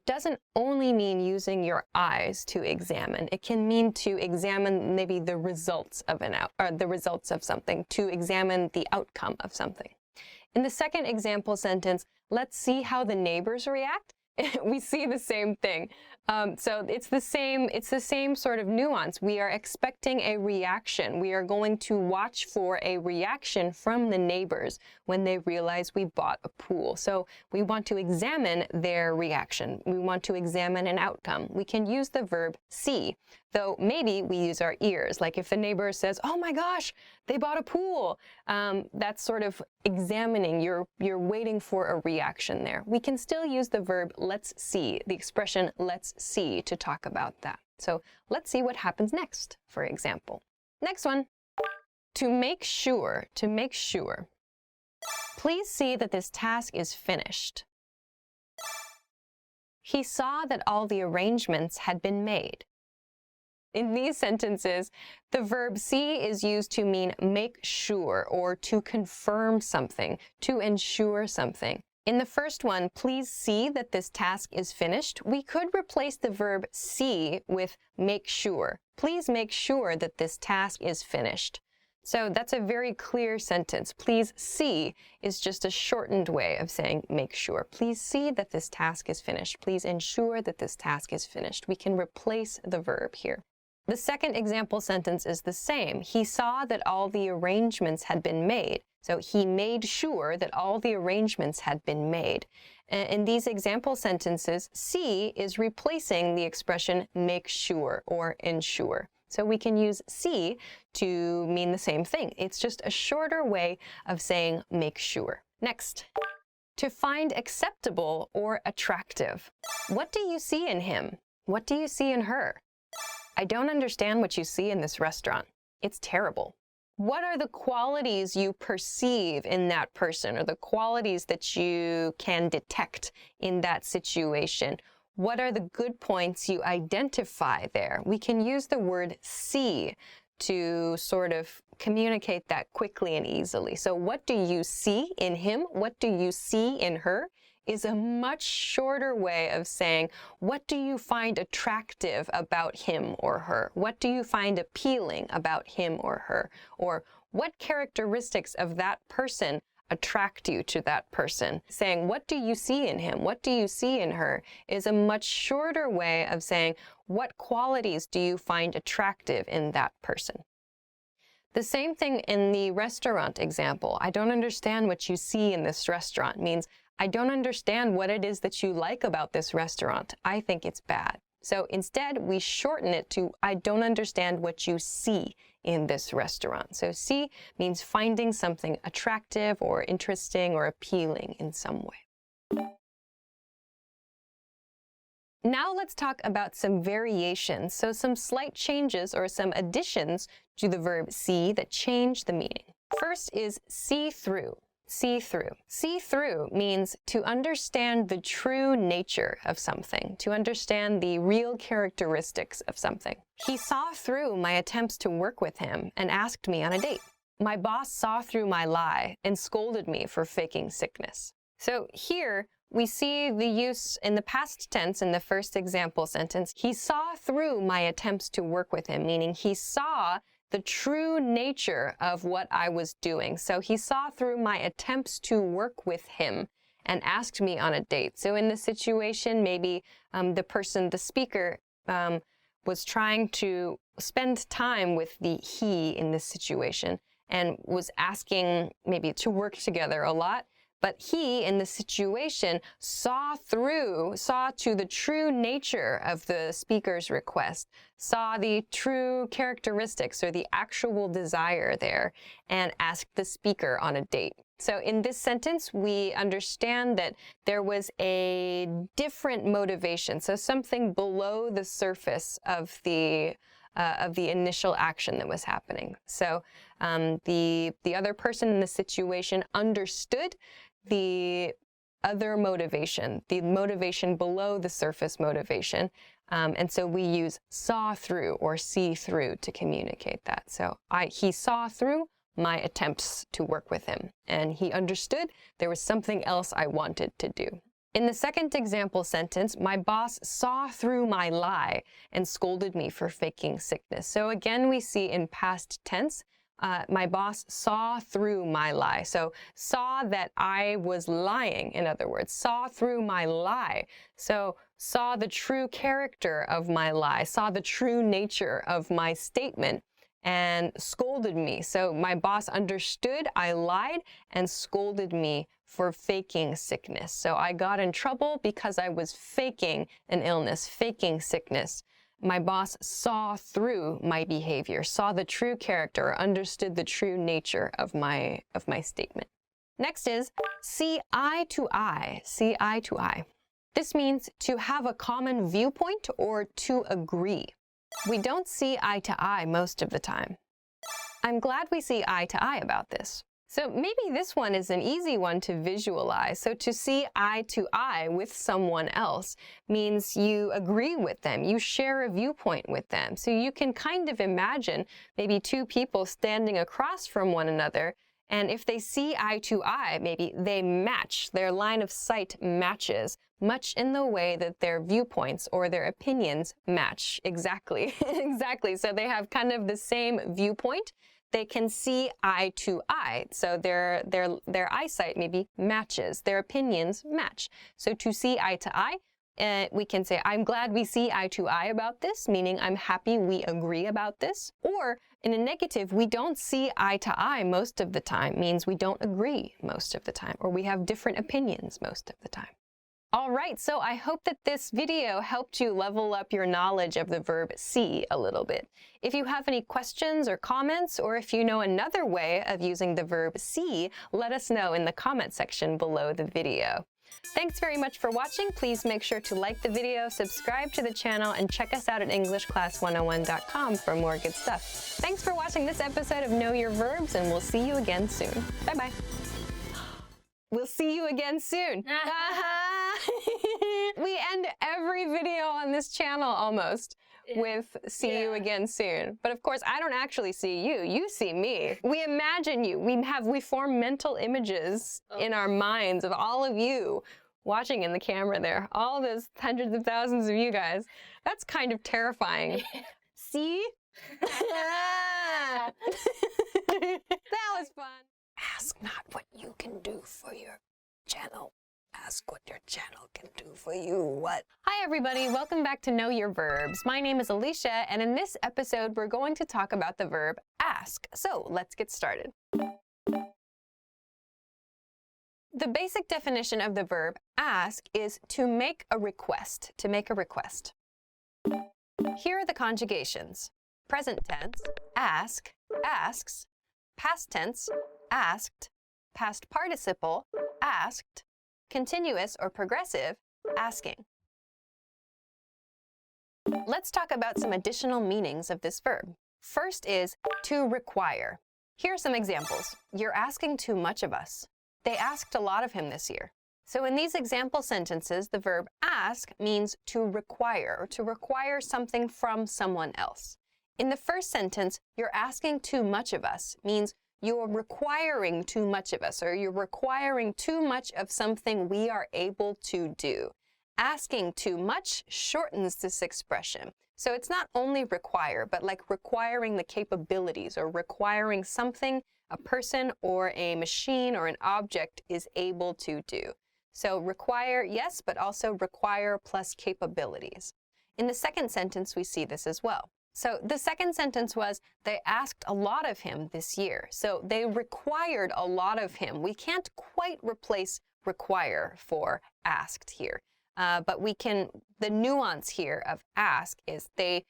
doesn't only mean using your eyes to examine. It can mean to examine maybe the results of the results of something, to examine the outcome of something. In the second example sentence, let's see how the neighbors react. We see the same thing. So it's the same sort of nuance. We are expecting a reaction. We are going to watch for a reaction from the neighbors when they realize we bought a pool. So we want to examine their reaction. We want to examine an outcome. We can use the verb see, though maybe we use our ears. Like if the neighbor says, "Oh my gosh, they bought a pool," that's sort of examining. You're waiting for a reaction there. We can still use the verb let's see, the expression let's see, to talk about that. So let's see what happens next, for example. Next one. To make sure. Please see that this task is finished. He saw that all the arrangements had been made. In these sentences, the verb see is used to mean make sure, or to confirm something, to ensure something. In the first one, please see that this task is finished, we could replace the verb see with make sure. Please make sure that this task is finished. So that's a very clear sentence. Please see is just a shortened way of saying make sure. Please see that this task is finished. Please ensure that this task is finished. We can replace the verb here. The second example sentence is the same. He saw that all the arrangements had been made. So he made sure that all the arrangements had been made. In these example sentences, see is replacing the expression make sure or ensure. So we can use see to mean the same thing. It's just a shorter way of saying make sure. Next. To find acceptable or attractive. What do you see in him? What do you see in her? I don't understand what you see in this restaurant. It's terrible. What are the qualities you perceive in that person, or the qualities that you can detect in that situation? What are the good points you identify there? We can use the word see to sort of communicate that quickly and easily. So what do you see in him? What do you see in her? Is a much shorter way of saying, what do you find attractive about him or her? What do you find appealing about him or her? Or what characteristics of that person attract you to that person? Saying, what do you see in him? What do you see in her? Is a much shorter way of saying, what qualities do you find attractive in that person? The same thing in the restaurant example. I don't understand what you see in this restaurant means I don't understand what it is that you like about this restaurant. I think it's bad. So instead, we shorten it to I don't understand what you see in this restaurant. So see means finding something attractive or interesting or appealing in some way. Now let's talk about some variations, so some slight changes or some additions to the verb see that change the meaning. First is see through. See through. See through means to understand the true nature of something, to understand the real characteristics of something. He saw through my attempts to work with him and asked me on a date. My boss saw through my lie and scolded me for faking sickness. So here we see the use in the past tense in the first example sentence. He saw through my attempts to work with him, meaning he saw the true nature of what I was doing. So he saw through my attempts to work with him and asked me on a date. So in this situation, maybe the speaker, was trying to spend time with the he in this situation and was asking maybe to work together a lot. But he, in the situation, saw to the true nature of the speaker's request, saw the true characteristics or the actual desire there, and asked the speaker on a date. So in this sentence, we understand that there was a different motivation, so something below the surface of the initial action that was happening. So the other person in the situation understood the other motivation, the motivation below the surface motivation. And so we use saw through or see through to communicate that. So he saw through my attempts to work with him, and he understood there was something else I wanted to do. In the second example sentence, my boss saw through my lie and scolded me for faking sickness. So again, we see in past tense, my boss saw through my lie. So saw that I was lying, in other words, saw through my lie. So saw the true character of my lie, saw the true nature of my statement, and scolded me. So my boss understood I lied and scolded me for faking sickness. So I got in trouble because I was faking an illness, faking sickness. My boss saw through my behavior, saw the true character, understood the true nature of my statement. Next is see eye to eye, see eye to eye. This means to have a common viewpoint or to agree. We don't see eye to eye most of the time. I'm glad we see eye to eye about this. So maybe this one is an easy one to visualize. So to see eye to eye with someone else means you agree with them, you share a viewpoint with them. So you can kind of imagine maybe two people standing across from one another, and if they see eye to eye, maybe they match, their line of sight matches, much in the way that their viewpoints or their opinions match. Exactly, exactly. So they have kind of the same viewpoint. They can see eye to eye, so their eyesight maybe matches, their opinions match. So to see eye to eye, we can say, I'm glad we see eye to eye about this, meaning I'm happy we agree about this. Or in a negative, we don't see eye to eye most of the time, means we don't agree most of the time, or we have different opinions most of the time. All right, so I hope that this video helped you level up your knowledge of the verb see a little bit. If you have any questions or comments, or if you know another way of using the verb see, let us know in the comment section below the video. Thanks very much for watching. Please make sure to like the video, subscribe to the channel, and check us out at EnglishClass101.com for more good stuff. Thanks for watching this episode of Know Your Verbs, and we'll see you again soon. Bye-bye. We'll see you again soon. We end every video on this channel almost with see you again soon. But of course, I don't actually see you. You see me. We imagine you. We form mental images in our minds of all of you watching in the camera there. All those hundreds of thousands of you guys. That's kind of terrifying. See? That was fun. Ask not what you can do for your channel. Ask what your channel can do for you. What? Hi, everybody. Welcome back to Know Your Verbs. My name is Alicia, and in this episode, we're going to talk about the verb ask. So let's get started. The basic definition of the verb ask is to make a request. To make a request. Here are the conjugations. Present tense, ask, asks. Past tense, asked. Past participle, asked. Continuous or progressive, asking. Let's talk about some additional meanings of this verb. First is to require. Here are some examples. You're asking too much of us. They asked a lot of him this year. So in these example sentences, the verb ask means to require, or to require something from someone else. In the first sentence, you're asking too much of us means you're requiring too much of us, or you're requiring too much of something we are able to do. Asking too much shortens this expression. So it's not only require, but like requiring the capabilities, or requiring something a person or a machine or an object is able to do. So require, yes, but also require plus capabilities. In the second sentence, we see this as well. So the second sentence was, they asked a lot of him this year. So they required a lot of him. We can't quite replace require for asked here. But we can, the nuance here of ask is they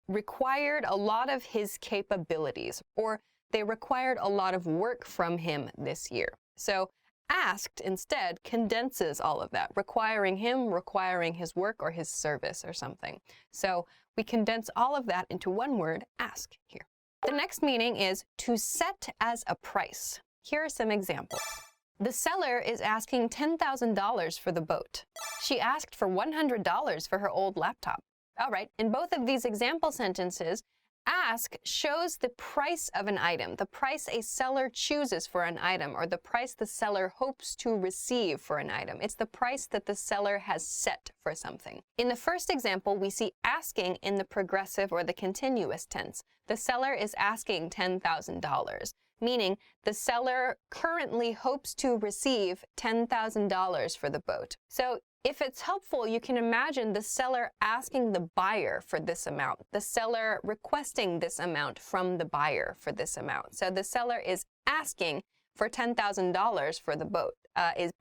required a lot of his capabilities, or they required a lot of work from him this year. So asked instead condenses all of that, requiring him, requiring his work or his service or something. So we condense all of that into one word, ask, here. The next meaning is to set as a price. Here are some examples. The seller is asking $10,000 for the boat. She asked for $100 for her old laptop. All right, in both of these example sentences, ask shows the price of an item, the price a seller chooses for an item, or the price the seller hopes to receive for an item. It's the price that the seller has set for something. In the first example, we see asking in the progressive or the continuous tense. The seller is asking $10,000, meaning the seller currently hopes to receive $10,000 for the boat. So if it's helpful, you can imagine the seller asking the buyer for this amount, the seller requesting this amount from the buyer for this amount. So the seller is asking for $10,000 for the boat,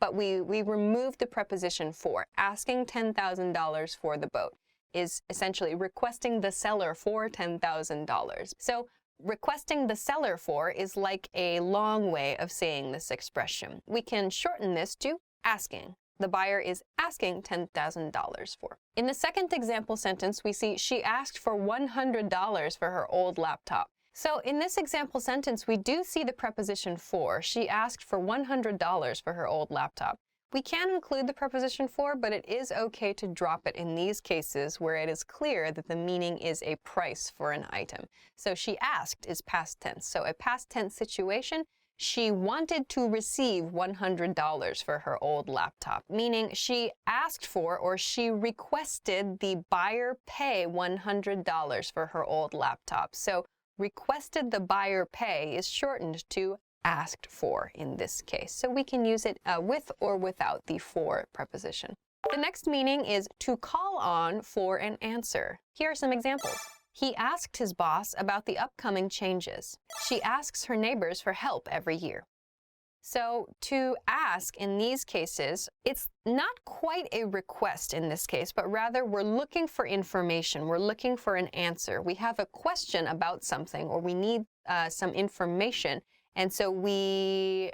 but we remove the preposition for. Asking $10,000 for the boat is essentially requesting the seller for $10,000. So requesting the seller for is like a long way of saying this expression. We can shorten this to asking. The buyer is asking $10,000 for. In the second example sentence, we see she asked for $100 for her old laptop. So in this example sentence, we do see the preposition for. She asked for $100 for her old laptop. We can include the preposition for, but it is okay to drop it in these cases where it is clear that the meaning is a price for an item. So she asked is past tense. So a past tense situation, she wanted to receive $100 for her old laptop, meaning she asked for or she requested the buyer pay $100 for her old laptop. So requested the buyer pay is shortened to asked for in this case. So we can use it with or without the for preposition. The next meaning is to call on for an answer. Here are some examples. He asked his boss about the upcoming changes. She asks her neighbors for help every year. So to ask in these cases, it's not quite a request in this case, but rather we're looking for information. We're looking for an answer. We have a question about something, or we need some information. And so we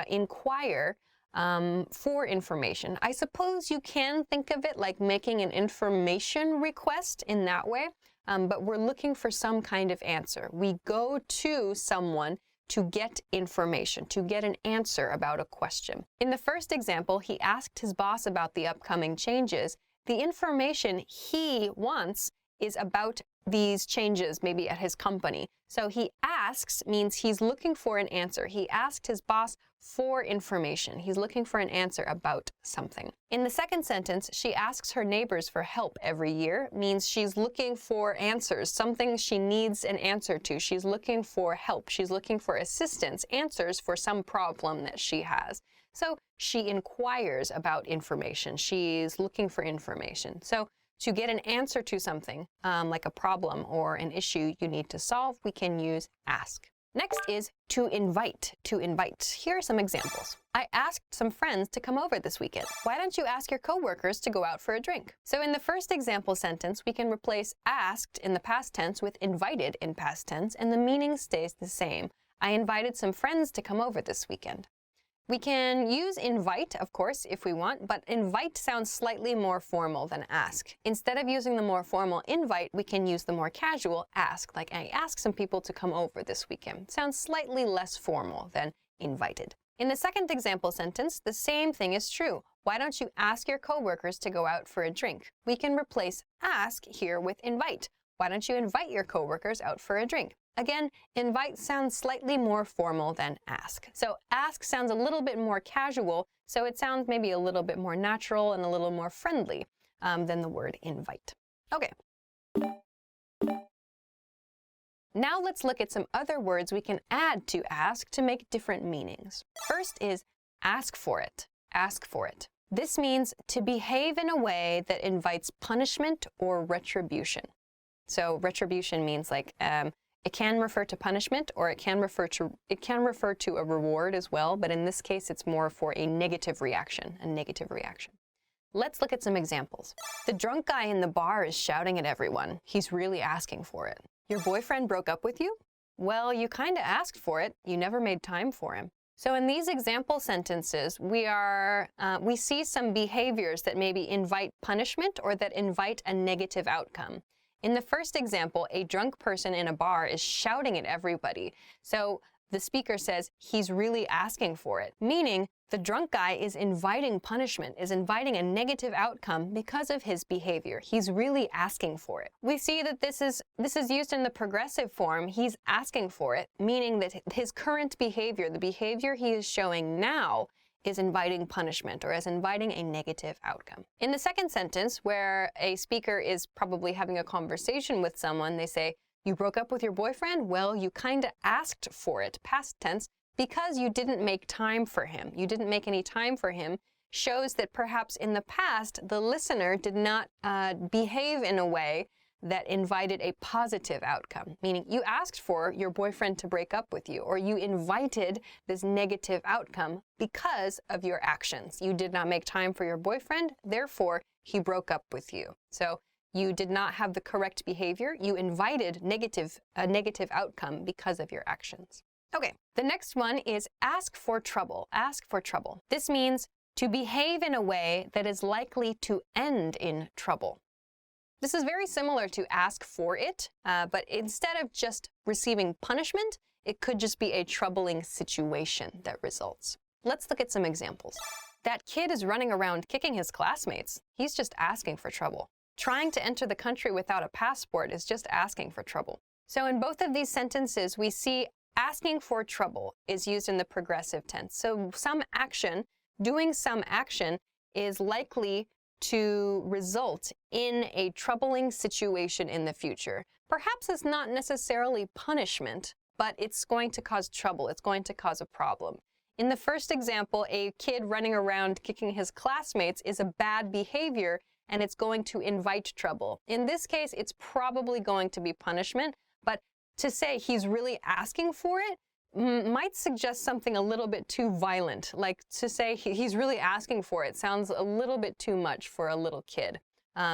inquire for information. I suppose you can think of it like making an information request in that way. But we're looking for some kind of answer. We go to someone to get information, to get an answer about a question. In the first example, he asked his boss about the upcoming changes. The information he wants is about these changes, maybe at his company. So he asks means he's looking for an answer. He asked his boss for information. He's looking for an answer about something. In the second sentence, she asks her neighbors for help every year, means she's looking for answers, something she needs an answer to. She's looking for help. She's looking for assistance, answers for some problem that she has. So she inquires about information. She's looking for information. So to get an answer to something, like a problem or an issue you need to solve, we can use ask. Next is to invite. To invite. Here are some examples. I asked some friends to come over this weekend. Why don't you ask your coworkers to go out for a drink? So in the first example sentence, we can replace asked in the past tense with invited in past tense, and the meaning stays the same. I invited some friends to come over this weekend. We can use invite, of course, if we want, but invite sounds slightly more formal than ask. Instead of using the more formal invite, we can use the more casual ask, like I asked some people to come over this weekend. Sounds slightly less formal than invited. In the second example sentence, the same thing is true. Why don't you ask your coworkers to go out for a drink? We can replace ask here with invite. Why don't you invite your coworkers out for a drink? Again, invite sounds slightly more formal than ask. So ask sounds a little bit more casual, so it sounds maybe a little bit more natural and a little more friendly than the word invite. Okay. Now let's look at some other words we can add to ask to make different meanings. First is ask for it. ask for it. This means to behave in a way that invites punishment or retribution. So retribution means like it can refer to punishment, or it can refer to a reward as well, but in this case it's more for a negative reaction, Let's look at some examples. The drunk guy in the bar is shouting at everyone. He's really asking for it. Your boyfriend broke up with you? Well, you kind of asked for it. You never made time for him. So in these example sentences, we see some behaviors that maybe invite punishment or that invite a negative outcome. In the first example, a drunk person in a bar is shouting at everybody. So the speaker says he's really asking for it, meaning the drunk guy is inviting punishment, is inviting a negative outcome because of his behavior. He's really asking for it. We see that this is used in the progressive form. He's asking for it, meaning that his current behavior, the behavior he is showing now, is inviting punishment or is inviting a negative outcome. In the second sentence, where a speaker is probably having a conversation with someone, they say, "You broke up with your boyfriend? Well, you kind of asked for it," past tense, because you didn't make time for him. You didn't make any time for him shows that perhaps in the past, the listener did not behave in a way that invited a positive outcome, meaning you asked for your boyfriend to break up with you, or you invited this negative outcome because of your actions. You did not make time for your boyfriend, therefore he broke up with you. So you did not have the correct behavior. You invited a negative outcome because of your actions. Okay, the next one is ask for trouble. Ask for trouble. This means to behave in a way that is likely to end in trouble. This is very similar to ask for it, but instead of just receiving punishment, it could just be a troubling situation that results. Let's look at some examples. That kid is running around kicking his classmates. He's just asking for trouble. Trying to enter the country without a passport is just asking for trouble. So in both of these sentences, we see asking for trouble is used in the progressive tense. So some action, doing some action, is likely to result in a troubling situation in the future. Perhaps it's not necessarily punishment, but it's going to cause trouble. It's going to cause a problem. In the first example, a kid running around kicking his classmates is a bad behavior, and it's going to invite trouble. In this case, it's probably going to be punishment, but to say he's really asking for it might suggest something a little bit too violent. Like to say he's really asking for it sounds a little bit too much for a little kid.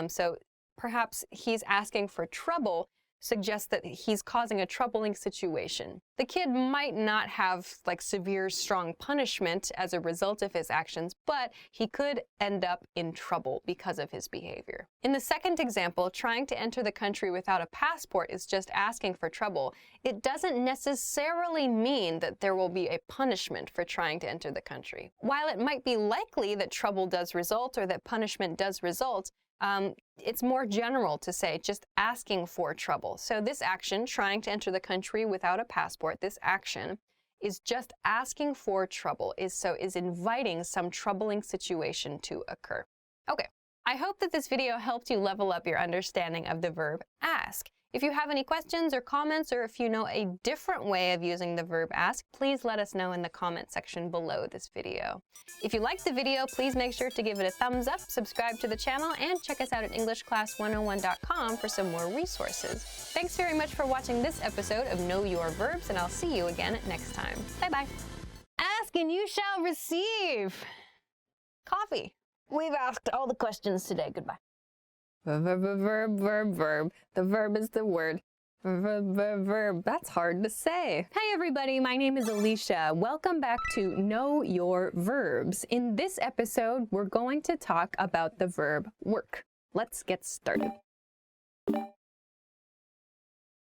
So perhaps he's asking for trouble suggests that he's causing a troubling situation. The kid might not have like severe, strong punishment as a result of his actions, but he could end up in trouble because of his behavior. In the second example, trying to enter the country without a passport is just asking for trouble. It doesn't necessarily mean that there will be a punishment for trying to enter the country. While it might be likely that trouble does result or that punishment does result, it's more general to say just asking for trouble. So this action, trying to enter the country without a passport, this action is just asking for trouble, is inviting some troubling situation to occur. Okay, I hope that this video helped you level up your understanding of the verb ask. If you have any questions or comments, or if you know a different way of using the verb ask, please let us know in the comment section below this video. If you liked the video, please make sure to give it a thumbs up, subscribe to the channel, and check us out at EnglishClass101.com for some more resources. Thanks very much for watching this episode of Know Your Verbs, and I'll see you again next time. Bye-bye. Ask and you shall receive. Coffee. We've asked all the questions today. Goodbye. Verb, verb, verb. The verb is the word. Verb. That's hard to say. Hey everybody, my name is Alicia. Welcome back to Know Your Verbs. In this episode, we're going to talk about the verb work. Let's get started.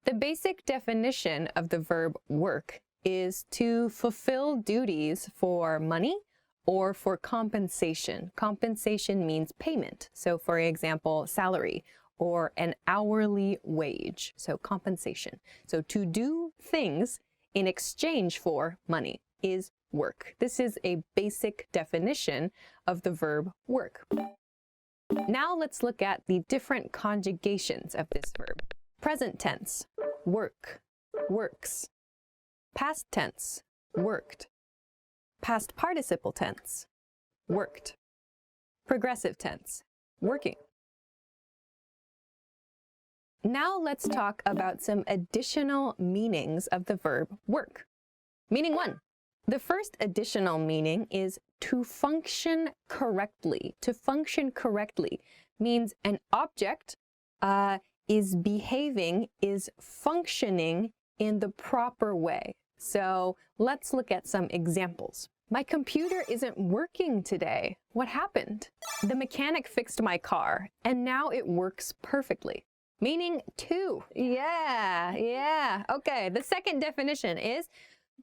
The basic definition of the verb work is to fulfill duties for money or for compensation. Compensation means payment. So for example, salary or an hourly wage. So compensation. So to do things in exchange for money is work. This is a basic definition of the verb work. Now let's look at the different conjugations of this verb. Present tense, work, works. Past tense, worked. Past participle tense, worked. Progressive tense, working. Now let's talk about some additional meanings of the verb work. Meaning 1. The first additional meaning is to function correctly. To function correctly means an object is behaving, is functioning in the proper way. So let's look at some examples. My computer isn't working today. What happened? The mechanic fixed my car, and now it works perfectly. Meaning 2. Yeah. Okay, the second definition is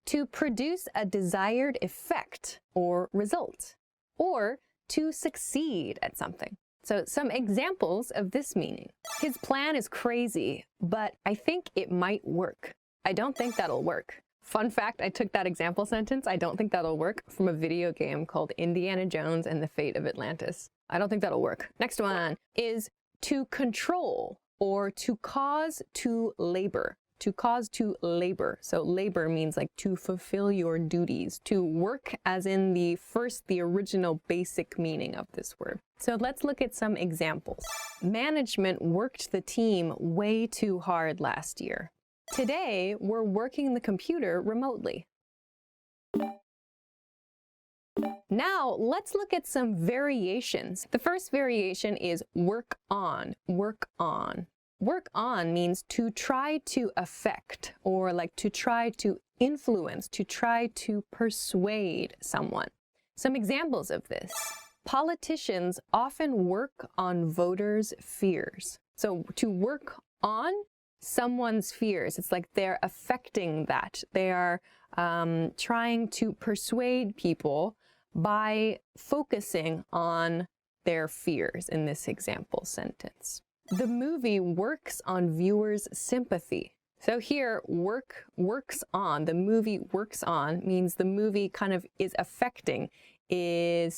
to produce a desired effect or result, or to succeed at something. So some examples of this meaning. His plan is crazy, but I think it might work. I don't think that'll work. Fun fact, I took that example sentence, I don't think that'll work, from a video game called Indiana Jones and the Fate of Atlantis. I don't think that'll work. Next one is to control or to cause to labor. To cause to labor. So labor means like to fulfill your duties, to work as in the original basic meaning of this word. So let's look at some examples. Management worked the team way too hard last year. Today, we're working the computer remotely. Now, let's look at some variations. The first variation is work on, work on. Work on means to try to affect, or like to try to influence, to try to persuade someone. Some examples of this. Politicians often work on voters' fears. So to work on someone's fears, it's like they're affecting that. They are trying to persuade people by focusing on their fears in this example sentence. The movie works on viewers' sympathy. So here, works on, the movie works on means the movie kind of is affecting the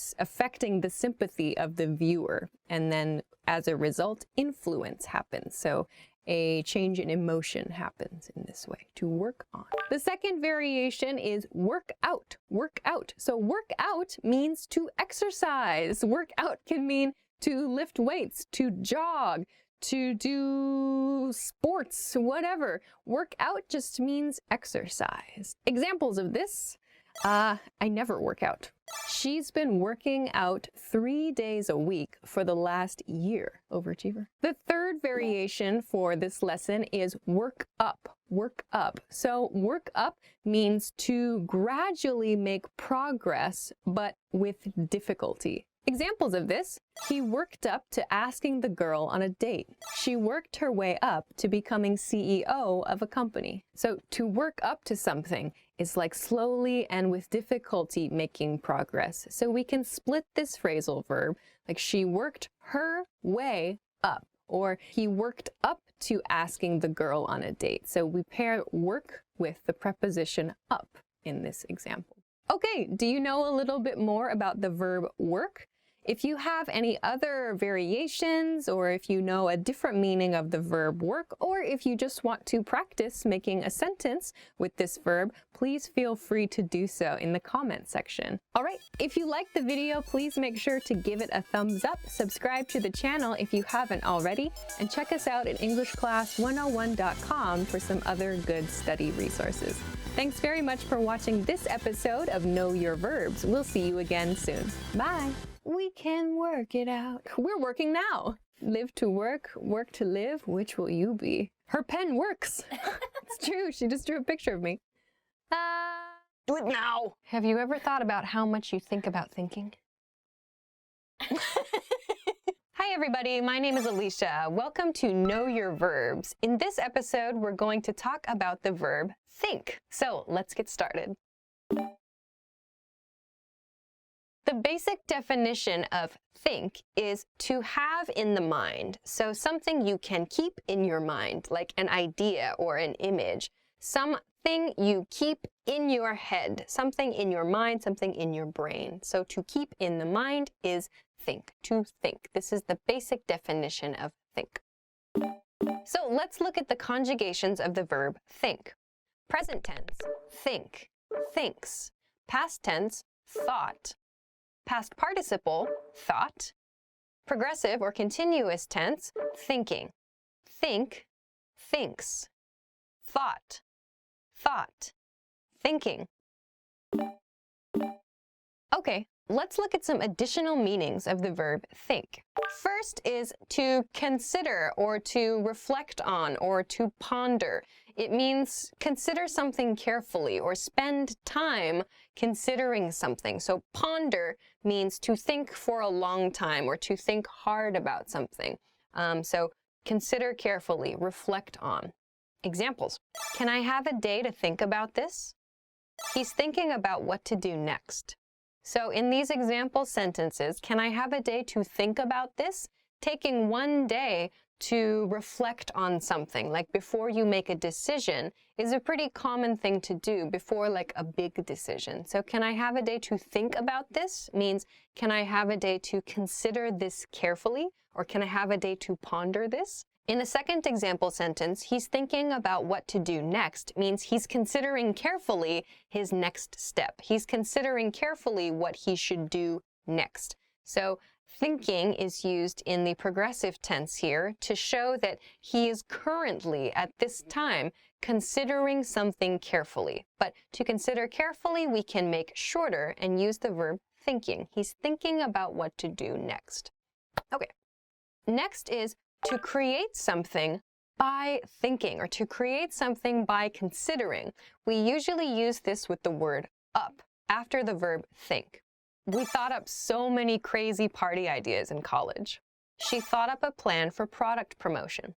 sympathy of the viewer. And then as a result, influence happens. So a change in emotion happens in this way, to work on. The second variation is work out, work out. So work out means to exercise. Work out can mean to lift weights, to jog, to do sports, whatever. Work out just means exercise. Examples of this, I never work out. She's been working out 3 days a week for the last year. Overachiever. The third variation for this lesson is work up, work up. So work up means to gradually make progress, but with difficulty. Examples of this, he worked up to asking the girl on a date. She worked her way up to becoming CEO of a company. So to work up to something is like slowly and with difficulty making progress. So we can split this phrasal verb, like she worked her way up, or he worked up to asking the girl on a date. So we pair work with the preposition up in this example. Okay, do you know a little bit more about the verb work? If you have any other variations, or if you know a different meaning of the verb work, or if you just want to practice making a sentence with this verb, please feel free to do so in the comment section. All right, if you liked the video, please make sure to give it a thumbs up, subscribe to the channel if you haven't already, and check us out at EnglishClass101.com for some other good study resources. Thanks very much for watching this episode of Know Your Verbs. We'll see you again soon. Bye. We can work it out. We're working now. Live to work, work to live. Which will you be? Her pen works. It's true. She just drew a picture of me. Do it now. Have you ever thought about how much you think about thinking? Hi everybody, my name is Alicia. Welcome to Know Your Verbs. In this episode, we're going to talk about the verb think. So let's get started. The basic definition of think is to have in the mind. So something you can keep in your mind, like an idea or an image. Something you keep in your head, something in your mind, something in your brain. So to keep in the mind is think, to think. This is the basic definition of think. So let's look at the conjugations of the verb think. Present tense, think, thinks. Past tense, thought. Past participle, thought. Progressive or continuous tense, thinking. Think, thinks. Thought, thought. Thinking. Okay, let's look at some additional meanings of the verb think. First is to consider or to reflect on or to ponder. It means consider something carefully or spend time considering something. So ponder means to think for a long time or to think hard about something. So consider carefully, reflect on. Examples. Can I have a day to think about this? He's thinking about what to do next. So in these example sentences, can I have a day to think about this? Taking one day to reflect on something, like before you make a decision, is a pretty common thing to do before like a big decision. So can I have a day to think about this means, can I have a day to consider this carefully? Or can I have a day to ponder this? In the second example sentence, he's thinking about what to do next means he's considering carefully his next step. He's considering carefully what he should do next. So thinking is used in the progressive tense here to show that he is currently, at this time, considering something carefully. But to consider carefully, we can make shorter and use the verb thinking. He's thinking about what to do next. Okay. Next is to create something by thinking, or to create something by considering. We usually use this with the word up after the verb think. We thought up so many crazy party ideas in college. She thought up a plan for product promotion.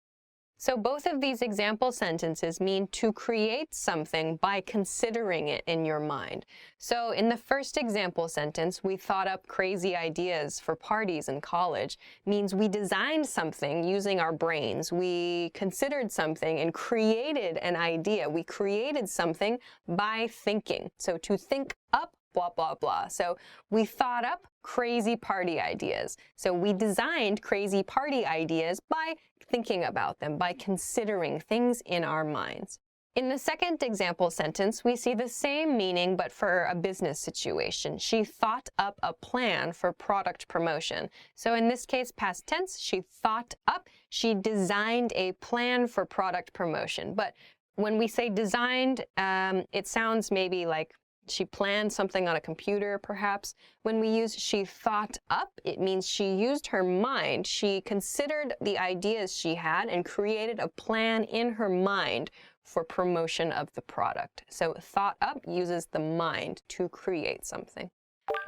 So both of these example sentences mean to create something by considering it in your mind. So in the first example sentence, we thought up crazy ideas for parties in college, means we designed something using our brains. We considered something and created an idea. We created something by thinking. So to think up, blah, blah, blah. So we thought up crazy party ideas. So we designed crazy party ideas by thinking about them, by considering things in our minds. In the second example sentence, we see the same meaning, but for a business situation. She thought up a plan for product promotion. So in this case, past tense, she thought up, she designed a plan for product promotion. But when we say designed, it sounds maybe like she planned something on a computer, perhaps. When we use she thought up, it means she used her mind. She considered the ideas she had and created a plan in her mind for promotion of the product. So thought up uses the mind to create something.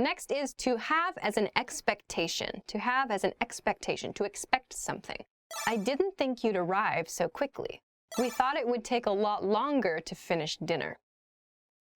Next is to have as an expectation. To have as an expectation, to expect something. I didn't think you'd arrive so quickly. We thought it would take a lot longer to finish dinner.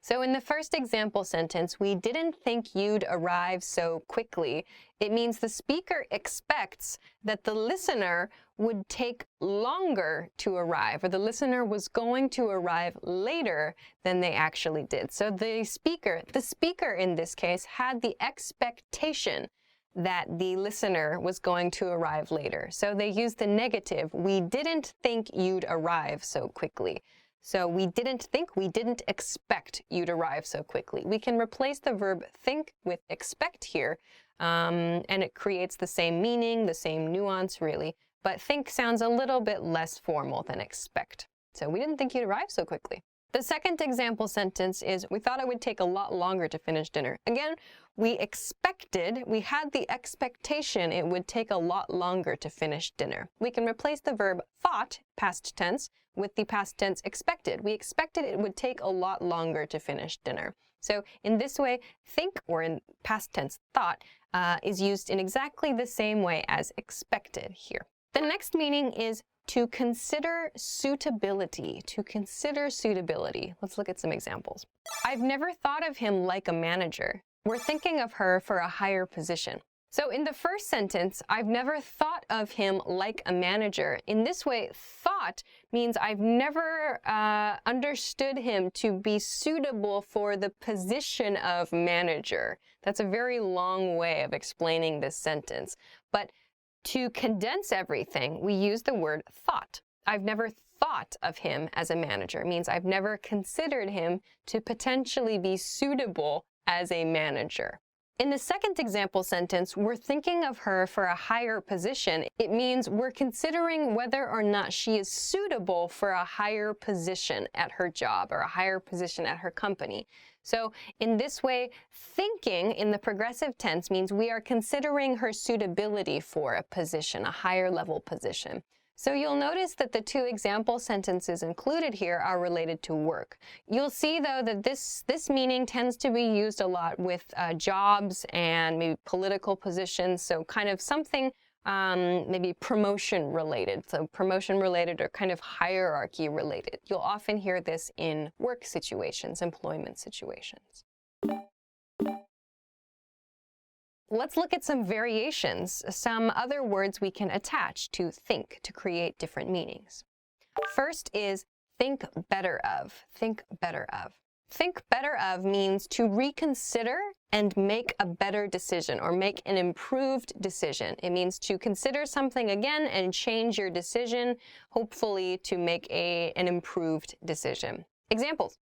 So in the first example sentence, we didn't think you'd arrive so quickly. It means the speaker expects that the listener would take longer to arrive, or the listener was going to arrive later than they actually did. So the speaker in this case had the expectation that the listener was going to arrive later. So they used the negative, we didn't think you'd arrive so quickly. So we didn't expect you'd arrive so quickly. We can replace the verb think with expect here, and it creates the same meaning, the same nuance, really. But think sounds a little bit less formal than expect. So we didn't think you'd arrive so quickly. The second example sentence is, we thought it would take a lot longer to finish dinner. Again, we had the expectation it would take a lot longer to finish dinner. We can replace the verb thought, past tense, with the past tense expected. We expected it would take a lot longer to finish dinner. So in this way, think, or in past tense thought, is used in exactly the same way as expected here. The next meaning is to consider suitability. To consider suitability. Let's look at some examples. I've never thought of him like a manager. We're thinking of her for a higher position. So in the first sentence, I've never thought of him like a manager. In this way, thought means I've never understood him to be suitable for the position of manager. That's a very long way of explaining this sentence. But to condense everything, we use the word thought. I've never thought of him as a manager. It means I've never considered him to potentially be suitable as a manager. In the second example sentence, we're thinking of her for a higher position. It means we're considering whether or not she is suitable for a higher position at her job or a higher position at her company. So in this way, thinking in the progressive tense means we are considering her suitability for a position, a higher level position. So you'll notice that the two example sentences included here are related to work. You'll see, though, that this meaning tends to be used a lot with jobs and maybe political positions, so kind of something maybe promotion related. So promotion related or kind of hierarchy related. You'll often hear this in work situations, employment situations. Let's look at some variations, some other words we can attach to think to create different meanings. First is think better of. Think better of. Think better of means to reconsider and make a better decision or make an improved decision. It means to consider something again and change your decision, hopefully to make an improved decision. Examples.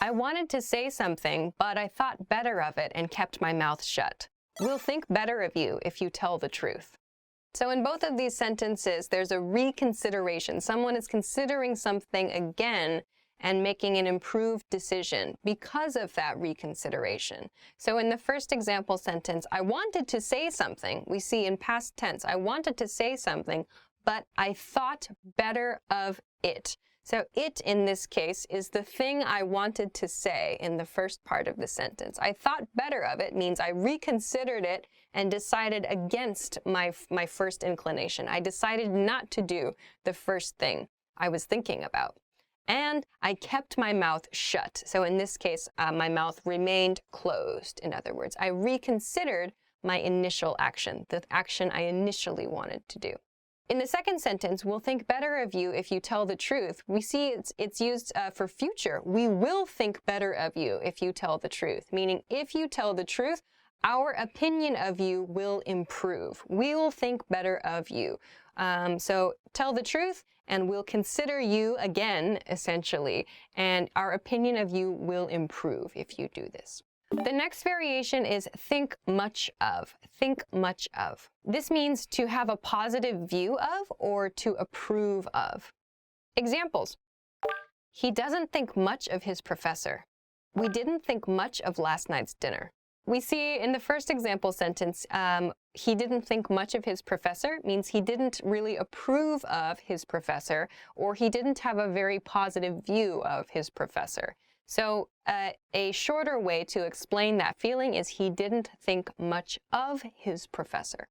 I wanted to say something, but I thought better of it and kept my mouth shut. We'll think better of you if you tell the truth. So in both of these sentences, there's a reconsideration. Someone is considering something again and making an improved decision because of that reconsideration. So in the first example sentence, I wanted to say something. We see in past tense, I wanted to say something, but I thought better of it. So it, in this case, is the thing I wanted to say in the first part of the sentence. I thought better of it means I reconsidered it and decided against my first inclination. I decided not to do the first thing I was thinking about. And I kept my mouth shut. So in this case, my mouth remained closed. In other words, I reconsidered my initial action, the action I initially wanted to do. In the second sentence, we'll think better of you if you tell the truth. We see it's used for future. We will think better of you if you tell the truth, meaning if you tell the truth, our opinion of you will improve. We will think better of you. So tell the truth and we'll consider you again, essentially, and our opinion of you will improve if you do this. The next variation is think much of. Think much of. This means to have a positive view of or to approve of. Examples. He doesn't think much of his professor. We didn't think much of last night's dinner. We see in the first example sentence, he didn't think much of his professor means he didn't really approve of his professor, or he didn't have a very positive view of his professor. So a shorter way to explain that feeling is he didn't think much of his professor.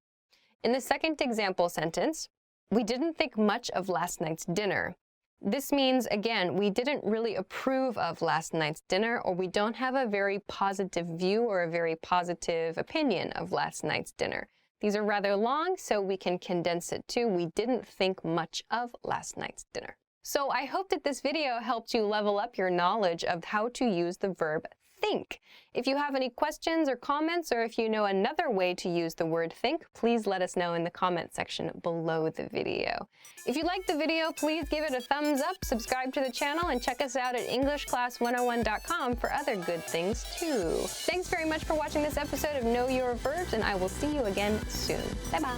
In the second example sentence, we didn't think much of last night's dinner. This means, again, we didn't really approve of last night's dinner, or we don't have a very positive view or a very positive opinion of last night's dinner. These are rather long, so we can condense it to we didn't think much of last night's dinner. So I hope that this video helped you level up your knowledge of how to use the verb think. If you have any questions or comments, or if you know another way to use the word think, please let us know in the comment section below the video. If you liked the video, please give it a thumbs up, subscribe to the channel, and check us out at EnglishClass101.com for other good things too. Thanks very much for watching this episode of Know Your Verbs, and I will see you again soon. Bye-bye.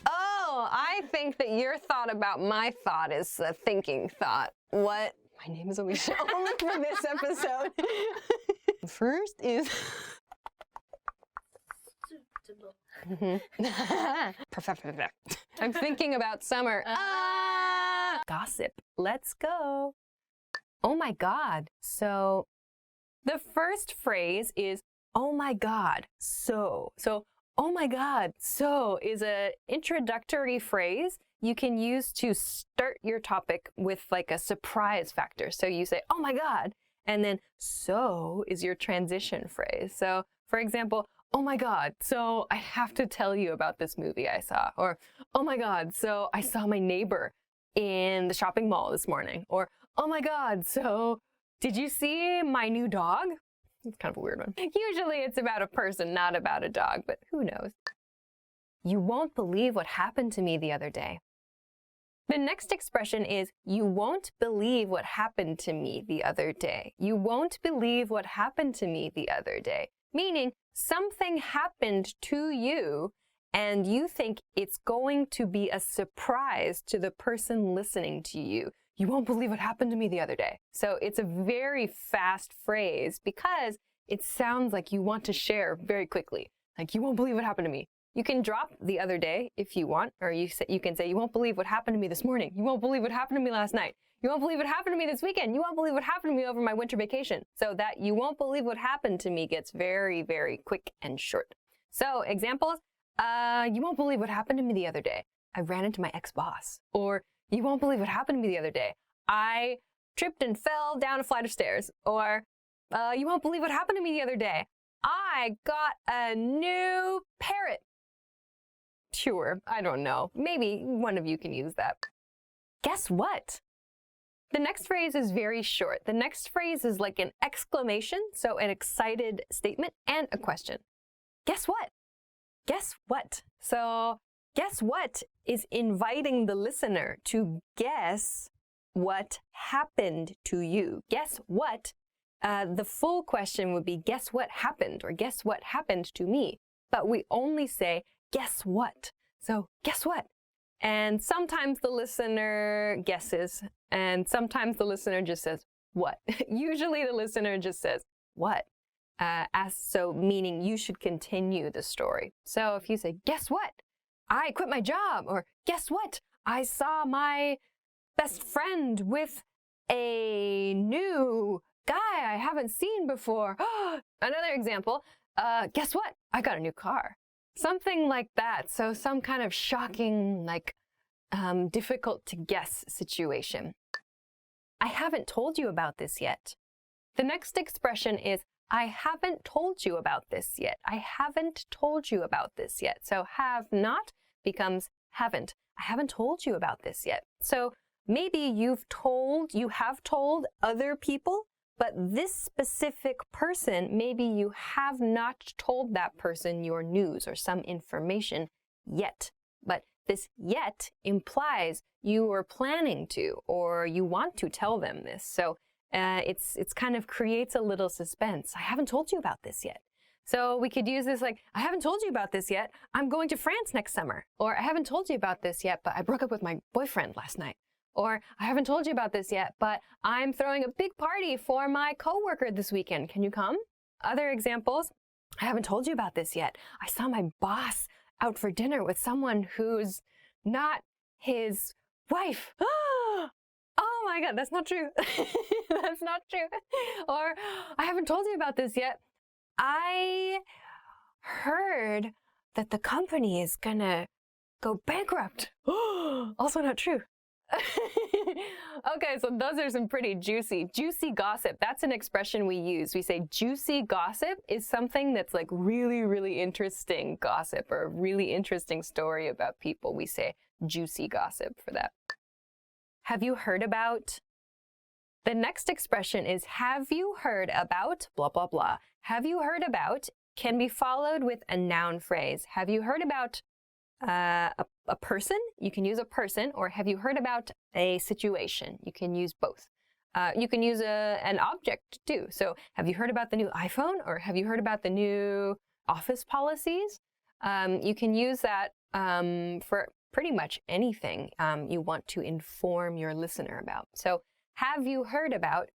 Oh, I think that your thought about my thought is a thinking thought. What? My name is Alicia, only for this episode. First is... I'm thinking about summer. Gossip. Let's go. Oh my God. So the first phrase is, oh my God, so. So, oh my God, so is an introductory phrase you can use to start your topic with like a surprise factor. So you say, oh my God, and then so is your transition phrase. So for example, oh my God, so I have to tell you about this movie I saw. Or, oh my God, so I saw my neighbor in the shopping mall this morning. Or, oh my God, so did you see my new dog? It's kind of a weird one. Usually it's about a person, not about a dog, but who knows? You won't believe what happened to me the other day. The next expression is, you won't believe what happened to me the other day. You won't believe what happened to me the other day. meaning something happened to you and you think it's going to be a surprise to the person listening to you. You won't believe what happened to me the other day. So it's a very fast phrase because it sounds like you want to share very quickly. Like, you won't believe what happened to me. You can drop the other day if you want, or you can say, you won't believe what happened to me this morning. You won't believe what happened to me last night. You won't believe what happened to me this weekend. You won't believe what happened to me over my winter vacation. So that you won't believe what happened to me gets very, very quick and short. So examples, you won't believe what happened to me the other day. I ran into my ex-boss. Or you won't believe what happened to me the other day. I tripped and fell down a flight of stairs. Or you won't believe what happened to me the other day. I got a new parrot. Sure, I don't know. Maybe one of you can use that. Guess what? The next phrase is very short. The next phrase is like an exclamation, so an excited statement and a question. Guess what? Guess what? So guess what is inviting the listener to guess what happened to you. Guess what? The full question would be, guess what happened? Or guess what happened to me? But we only say, guess what? So guess what? And sometimes the listener guesses, and sometimes the listener just says, what? Usually the listener just says, what? So meaning you should continue the story. So if you say, guess what? I quit my job. Or guess what? I saw my best friend with a new guy I haven't seen before. Another example, guess what? I got a new car. Something like that. So some kind of shocking, like difficult to guess situation. I haven't told you about this yet. The next expression is, I haven't told you about this yet. I haven't told you about this yet. So have not becomes haven't. I haven't told you about this yet. So maybe you have told other people, but this specific person, maybe you have not told that person your news or some information yet. But this yet implies you are planning to, or you want to tell them this. So it's kind of creates a little suspense. I haven't told you about this yet. So we could use this like, I haven't told you about this yet. I'm going to France next summer. Or I haven't told you about this yet, but I broke up with my boyfriend last night. Or I haven't told you about this yet, but I'm throwing a big party for my coworker this weekend. Can you come? Other examples, I haven't told you about this yet. I saw my boss out for dinner with someone who's not his wife. Oh my God, that's not true. That's not true. Or I haven't told you about this yet. I heard that the company is gonna go bankrupt. Also not true. Okay, so those are some pretty juicy gossip. That's an expression we use. We say juicy gossip is something that's like really, really interesting gossip or a really interesting story about people. We say juicy gossip for that. Have you heard about? The next expression is have you heard about blah, blah, blah. Have you heard about can be followed with a noun phrase. Have you heard about a person? You can use a person. Or have you heard about a situation? You can use both. You can use an object too. So have you heard about the new iPhone? Or have you heard about the new office policies? You can use that for pretty much anything you want to inform your listener about. So have you heard about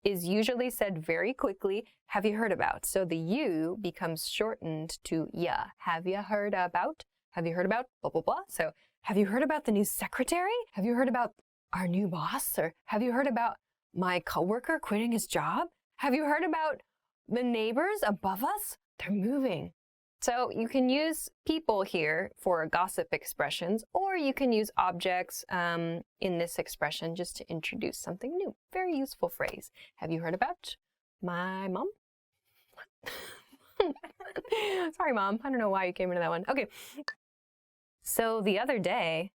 is usually said very quickly. Have you heard about? So the you becomes shortened to ya. Have you heard about? Have you heard about blah, blah, blah? So have you heard about the new secretary? Have you heard about our new boss? Or have you heard about my coworker quitting his job? Have you heard about the neighbors above us? They're moving. So you can use people here for gossip expressions, or you can use objects in this expression just to introduce something new. Very useful phrase. Have you heard about my mom? Sorry, Mom. I don't know why you came into that one. Okay. So the other day,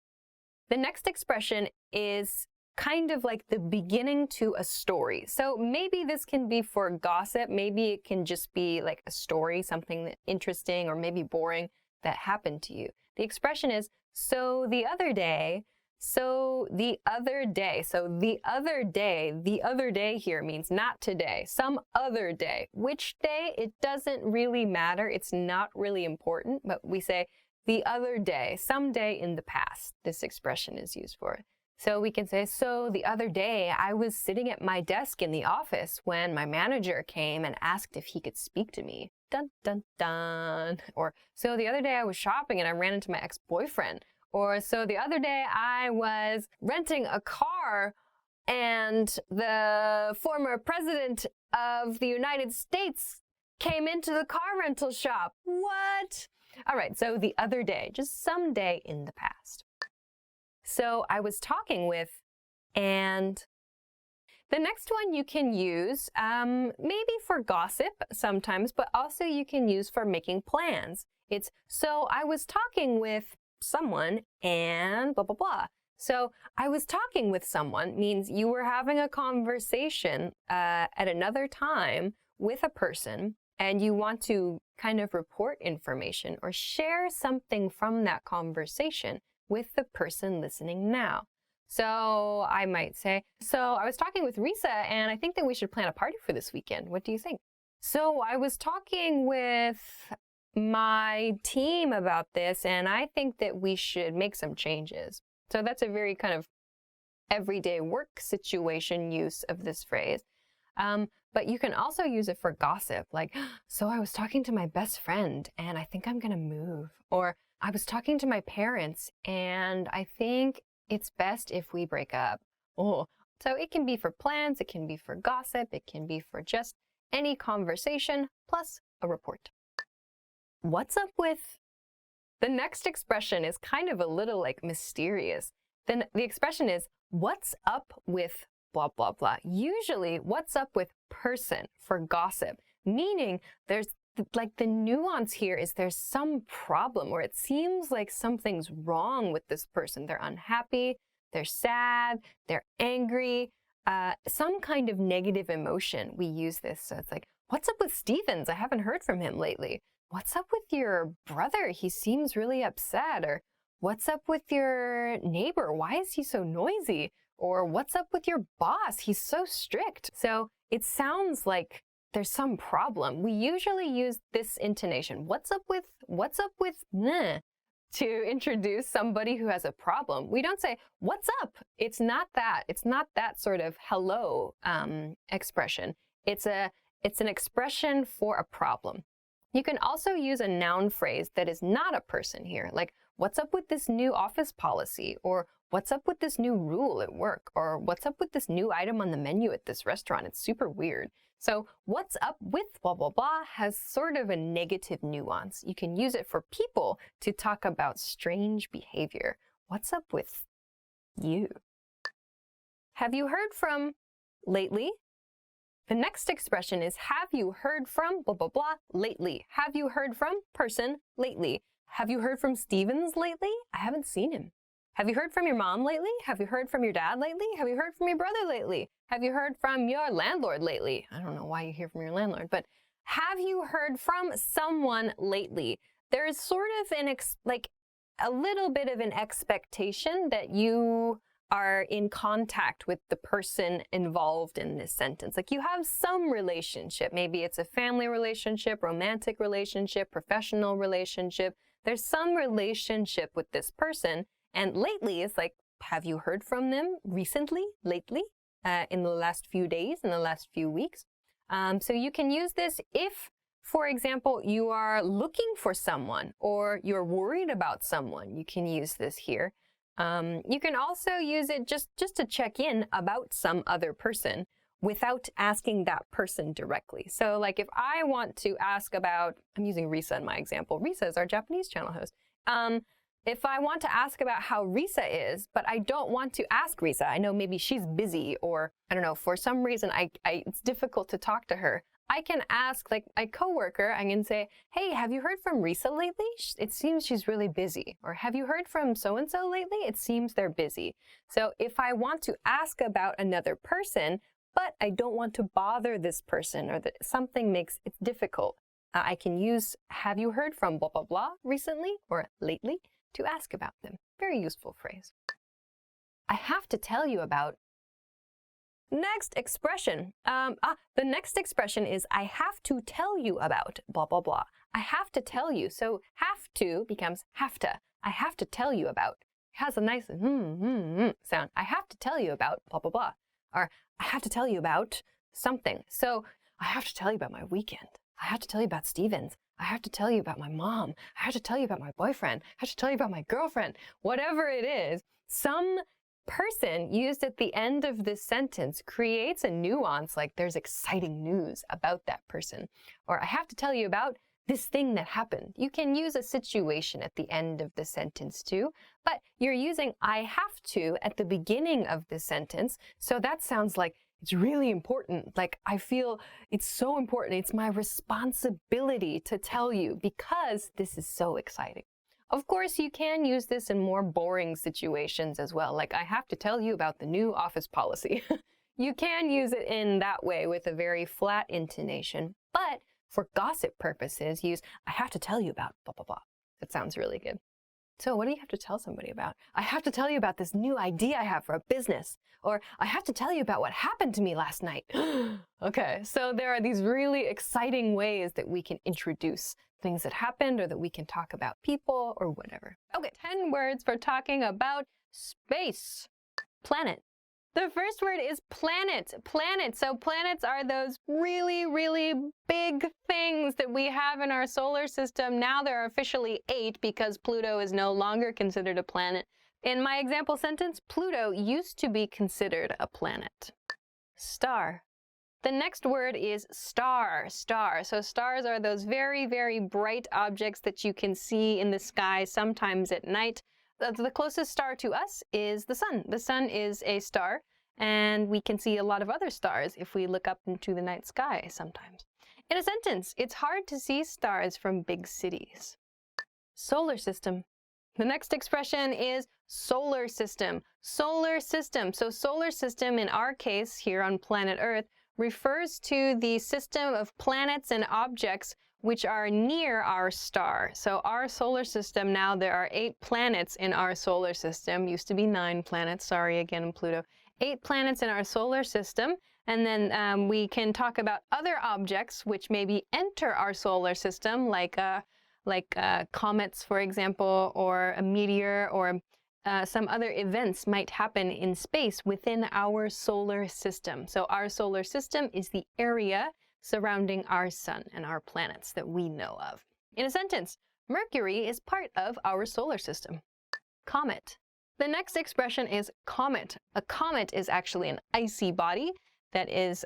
the next expression is kind of like the beginning to a story. So maybe this can be for gossip. Maybe it can just be like a story, something interesting or maybe boring that happened to you. The expression is, so the other day, So the other day. So the other day here means not today, some other day. Which day? It doesn't really matter. It's not really important, but we say the other day, some day in the past. This expression is used for it. So we can say, so the other day I was sitting at my desk in the office when my manager came and asked if he could speak to me. Dun, dun, dun. Or, so the other day I was shopping and I ran into my ex-boyfriend. Or, so the other day I was renting a car and the former president of the United States came into the car rental shop. What? All right, so the other day, just some day in the past. So I was talking with, and the next one you can use maybe for gossip sometimes, but also you can use for making plans. It's, so I was talking with someone and blah, blah, blah. So I was talking with someone means you were having a conversation at another time with a person and you want to kind of report information or share something from that conversation with the person listening now. So I might say, so I was talking with Risa and I think that we should plan a party for this weekend. What do you think? So I was talking with my team about this and I think that we should make some changes. So that's a very kind of everyday work situation use of this phrase. But you can also use it for gossip, like, so I was talking to my best friend and I think I'm gonna move. Or I was talking to my parents and I think it's best if we break up. Oh, so it can be for plans, it can be for gossip, it can be for just any conversation plus a report. What's up with the next expression is kind of a little like mysterious. Then the expression is, what's up with blah, blah, blah. Usually, what's up with person for gossip, meaning there's like the nuance here is there's some problem or it seems like something's wrong with this person. They're unhappy, they're sad, they're angry, some kind of negative emotion. We use this. So it's like, what's up with Stevens? I haven't heard from him lately. What's up with your brother? He seems really upset. Or what's up with your neighbor? Why is he so noisy? Or what's up with your boss? He's so strict. So it sounds like there's some problem. We usually use this intonation. What's up with nah, to introduce somebody who has a problem. We don't say, what's up? It's not that. It's not that sort of hello expression. It's an expression for a problem. You can also use a noun phrase that is not a person here, like, what's up with this new office policy? Or what's up with this new rule at work? Or what's up with this new item on the menu at this restaurant? It's super weird. So what's up with blah, blah, blah has sort of a negative nuance. You can use it for people to talk about strange behavior. What's up with you? Have you heard from lately? The next expression is, have you heard from blah, blah, blah lately? Have you heard from person lately? Have you heard from Stevens lately? I haven't seen him. Have you heard from your mom lately? Have you heard from your dad lately? Have you heard from your brother lately? Have you heard from your landlord lately? I don't know why you hear from your landlord, but have you heard from someone lately? There's sort of a little bit of an expectation that you are in contact with the person involved in this sentence. Like you have some relationship. Maybe it's a family relationship, romantic relationship, professional relationship. There's some relationship with this person. And lately is like, have you heard from them recently, lately, in the last few days, in the last few weeks? So you can use this if, for example, you are looking for someone or you're worried about someone. You can use this here. You can also use it just to check in about some other person without asking that person directly. So like if I want to ask about, I'm using Risa in my example. Risa is our Japanese channel host. If I want to ask about how Risa is, but I don't want to ask Risa, I know maybe she's busy or I don't know, for some reason it's difficult to talk to her. I can ask like my coworker, I can say, hey, have you heard from Risa lately? It seems she's really busy. Or have you heard from so-and-so lately? It seems they're busy. So if I want to ask about another person, but I don't want to bother this person or that something makes it difficult, I can use have you heard from blah, blah, blah recently or lately to ask about them. Very useful phrase. I have to tell you about. Next expression. The next expression is I have to tell you about blah, blah, blah. I have to tell you. So have to becomes have to. I have to tell you about. It has a nice sound. I have to tell you about blah, blah, blah. Or I have to tell you about something. So I have to tell you about my weekend. I have to tell you about Stevens. I have to tell you about my mom. I have to tell you about my boyfriend. I have to tell you about my girlfriend. Whatever it is, some person used at the end of this sentence creates a nuance, like there's exciting news about that person. Or I have to tell you about this thing that happened. You can use a situation at the end of the sentence too, but you're using I have to at the beginning of the sentence, so that sounds like it's really important. Like I feel it's so important. It's my responsibility to tell you because this is so exciting. Of course, you can use this in more boring situations as well. Like I have to tell you about the new office policy. You can use it in that way with a very flat intonation, but for gossip purposes, use I have to tell you about blah, blah, blah. That sounds really good. So what do you have to tell somebody about? I have to tell you about this new idea I have for a business. Or I have to tell you about what happened to me last night. Okay, so there are these really exciting ways that we can introduce things that happened or that we can talk about people or whatever. Okay, 10 words for talking about space. Planet. The first word is planet. Planet. So planets are those really, really big things that we have in our solar system. Now there are officially 8 because Pluto is no longer considered a planet. In my example sentence, Pluto used to be considered a planet. Star. The next word is star. Star. So stars are those very, very bright objects that you can see in the sky sometimes at night. The closest star to us is the sun. The sun is a star, and we can see a lot of other stars if we look up into the night sky sometimes. In a sentence, it's hard to see stars from big cities. Solar system. The next expression is solar system. Solar system. So solar system, in our case here on planet Earth, refers to the system of planets and objects which are near our star. So our solar system, now there are 8 planets in our solar system. Used to be 9 planets. Sorry again, Pluto. 8 planets in our solar system. And then we can talk about other objects which maybe enter our solar system, like comets, for example, or a meteor, or some other events might happen in space within our solar system. So our solar system is the area surrounding our sun and our planets that we know of. In a sentence, Mercury is part of our solar system. Comet. The next expression is comet. A comet is actually an icy body that is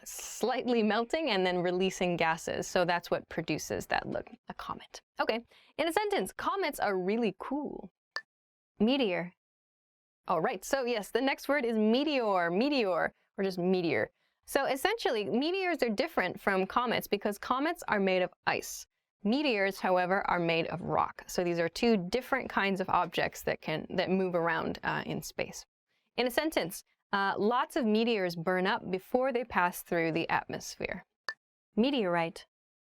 slightly melting and then releasing gases. So that's what produces that look, a comet. Okay, in a sentence, comets are really cool. Meteor. All right, so yes, the next word is meteor, meteor, or just meteor. So essentially, meteors are different from comets because comets are made of ice. Meteors, however, are made of rock. So these are 2 different kinds of objects that move around in space. In a sentence, lots of meteors burn up before they pass through the atmosphere. Meteorite.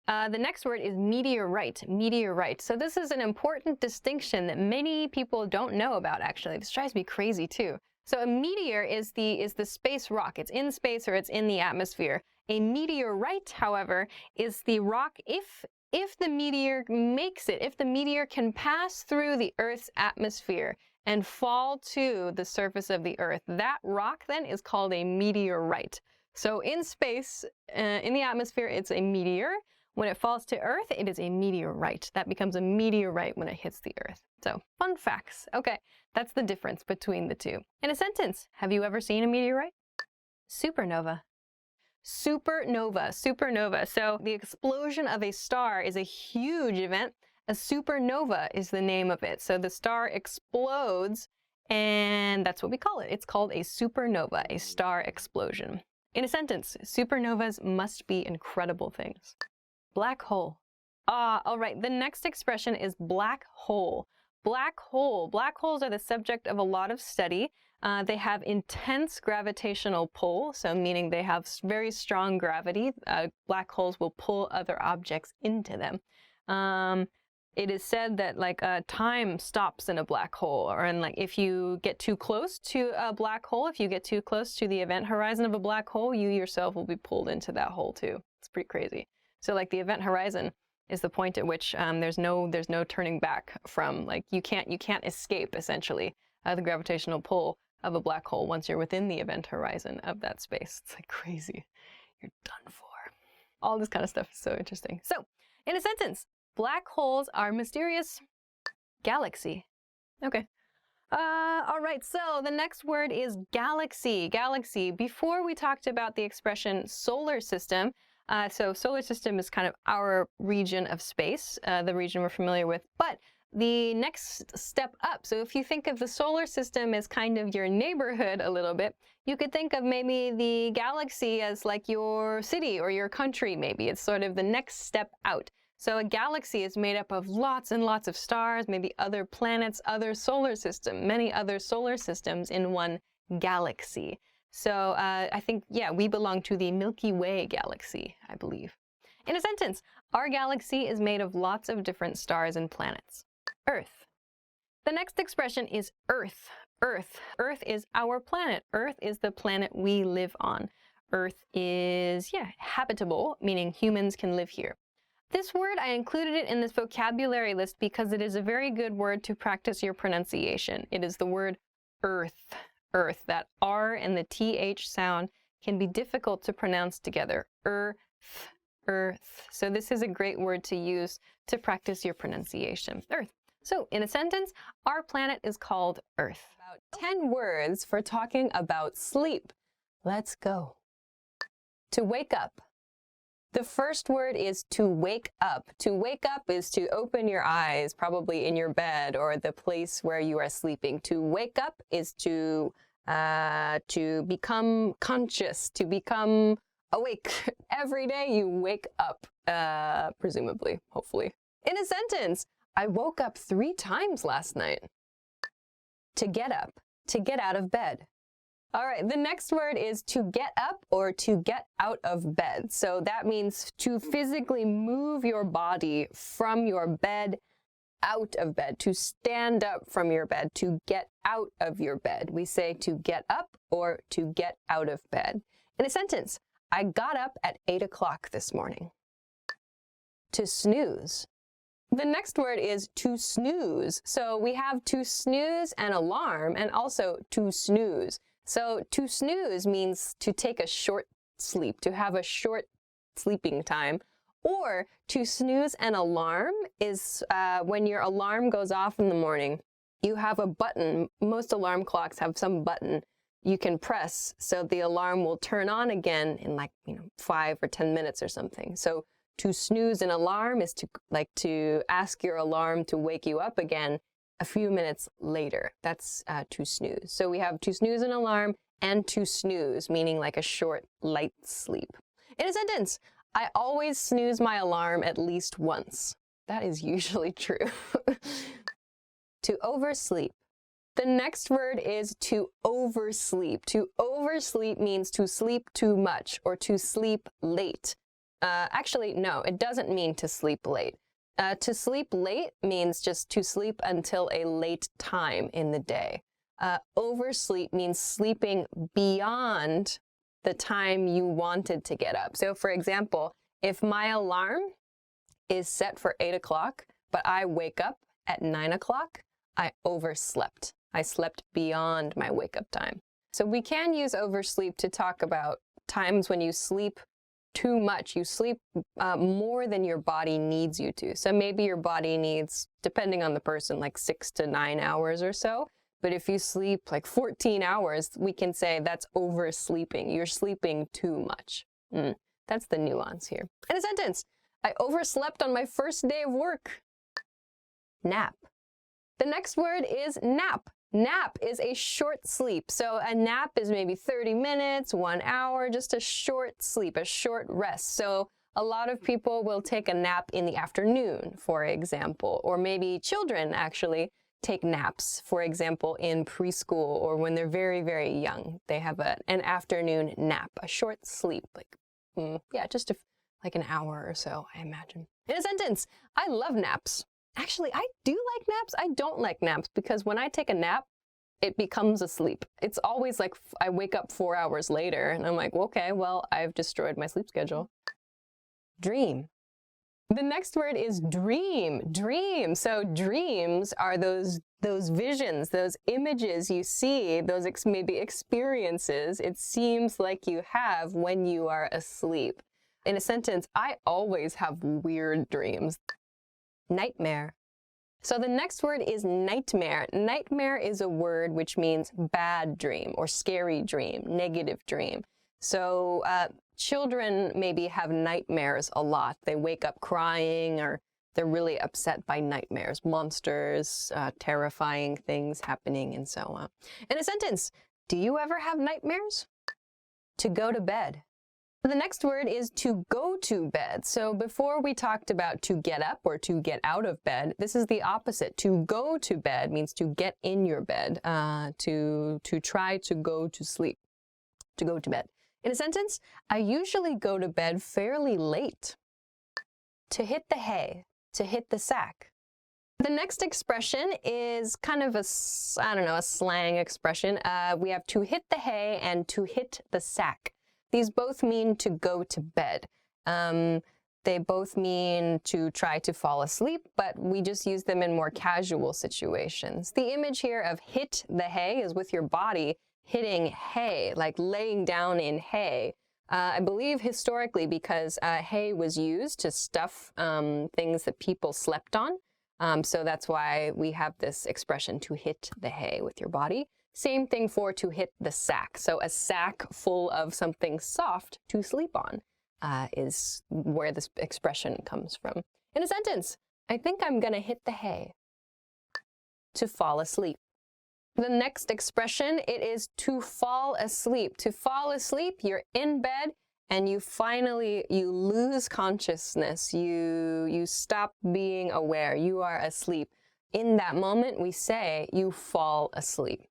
The next word is meteorite. Meteorite. So this is an important distinction that many people don't know about, actually. This drives me crazy, too. So a meteor is the space rock. It's in space or it's in the atmosphere. A meteorite, however, is the rock if the meteor makes it, if the meteor can pass through the Earth's atmosphere and fall to the surface of the Earth, that rock then is called a meteorite. So in space, in the atmosphere, it's a meteor. When it falls to Earth, it is a meteorite. That becomes a meteorite when it hits the Earth. So, fun facts. Okay, that's the difference between the 2. In a sentence, have you ever seen a meteorite? Supernova. Supernova. Supernova. So, the explosion of a star is a huge event. A supernova is the name of it. So, the star explodes, and that's what we call it. It's called a supernova, a star explosion. In a sentence, supernovas must be incredible things. Black hole. All right, the next expression is black hole. Black hole. Black holes are the subject of a lot of study. They have intense gravitational pull, so meaning they have very strong gravity. Black holes will pull other objects into them. It is said that like time stops in a black hole, or and like if you get too close to a black hole, if you get too close to the event horizon of a black hole, you yourself will be pulled into that hole too. It's pretty crazy. So like the event horizon is the point at which there's no turning back from, like you can't escape essentially the gravitational pull of a black hole once you're within the event horizon of that space. It's like crazy. You're done for. All this kind of stuff is so interesting. So, in a sentence, black holes are mysterious galaxy. Okay. All right, so the next word is galaxy. Galaxy. Before we talked about the expression solar system, so solar system is kind of our region of space, the region we're familiar with, but the next step up, so if you think of the solar system as kind of your neighborhood a little bit, you could think of maybe the galaxy as like your city or your country maybe. It's sort of the next step out. So a galaxy is made up of lots and lots of stars, maybe other planets, other solar system, many other solar systems in one galaxy. So I think, yeah, we belong to the Milky Way galaxy, I believe. In a sentence, our galaxy is made of lots of different stars and planets. Earth. The next expression is Earth. Earth. Earth is our planet. Earth is the planet we live on. Earth is, yeah, habitable, meaning humans can live here. This word, I included it in this vocabulary list because it is a very good word to practice your pronunciation. It is the word earth. Earth. That R and the TH sound can be difficult to pronounce together. Earth. Earth. So this is a great word to use to practice your pronunciation. Earth. So in a sentence, our planet is called Earth. About 10 words for talking about sleep. Let's go. To wake up. The first word is to wake up. To wake up is to open your eyes, probably in your bed or the place where you are sleeping. To wake up is to become conscious, to become awake. Every day you wake up, presumably, hopefully. In a sentence, I woke up 3 times last night. To get up, to get out of bed. All right, the next word is to get up or to get out of bed. So that means to physically move your body from your bed out of bed, to stand up from your bed, to get out of your bed. We say to get up or to get out of bed. In a sentence, I got up at 8 o'clock this morning. To snooze. The next word is to snooze. So we have to snooze an alarm and also to snooze. So to snooze means to take a short sleep, to have a short sleeping time. Or to snooze an alarm is when your alarm goes off in the morning. You have a button. Most alarm clocks have some button you can press so the alarm will turn on again in 5 or 10 minutes or something. So to snooze an alarm is to ask your alarm to wake you up again a few minutes later. That's to snooze. So we have to snooze an alarm and to snooze, meaning like a short, light sleep. In a sentence, I always snooze my alarm at least once. That is usually true. To oversleep. The next word is to oversleep. To oversleep means to sleep too much or to sleep late. Actually, no, it doesn't mean to sleep late. To sleep late means just to sleep until a late time in the day. Oversleep means sleeping beyond the time you wanted to get up. So for example, if my alarm is set for 8 o'clock, but I wake up at 9 o'clock, I overslept. I slept beyond my wake-up time. So we can use oversleep to talk about times when you sleep too much. You sleep more than your body needs you to. So maybe your body needs, depending on the person, like 6 to 9 hours or so. But if you sleep like 14 hours, we can say that's oversleeping. You're sleeping too much. That's the nuance here. In a sentence, I overslept on my first day of work. Nap. The next word is nap. Nap is a short sleep. So a nap is maybe 30 minutes, 1 hour, just a short sleep, a short rest. So a lot of people will take a nap in the afternoon, for example, or maybe children actually take naps, for example, in preschool or when they're very, very young. They have an afternoon nap, a short sleep, like, just like an hour or so, I imagine. In a sentence, I love naps. Actually, I do like naps. I don't like naps because when I take a nap, it becomes a sleep. It's always like I wake up 4 hours later and I'm like, okay, well, I've destroyed my sleep schedule. Dream. The next word is dream. Dream. So dreams are those visions, those images you see, those maybe experiences it seems like you have when you are asleep. In a sentence, I always have weird dreams. Nightmare. So the next word is nightmare. Nightmare is a word which means bad dream or scary dream, negative dream. So children maybe have nightmares a lot. They wake up crying or they're really upset by nightmares, monsters, terrifying things happening, and so on. In a sentence, do you ever have nightmares? To go to bed. The next word is to go to bed. So before we talked about to get up or to get out of bed, this is the opposite. To go to bed means to get in your bed, to try to go to sleep, to go to bed. In a sentence, I usually go to bed fairly late. To hit the hay, to hit the sack. The next expression is kind of a slang expression. We have to hit the hay and to hit the sack. These both mean to go to bed. They both mean to try to fall asleep, but we just use them in more casual situations. The image here of hit the hay is with your body hitting hay, like laying down in hay. I believe historically because hay was used to stuff things that people slept on. So that's why we have this expression to hit the hay with your body. Same thing for to hit the sack. So a sack full of something soft to sleep on is where this expression comes from. In a sentence, I think I'm gonna hit the hay. To fall asleep. The next expression, it is to fall asleep. To fall asleep, you're in bed and you lose consciousness. You stop being aware. You are asleep. In that moment, we say you fall asleep.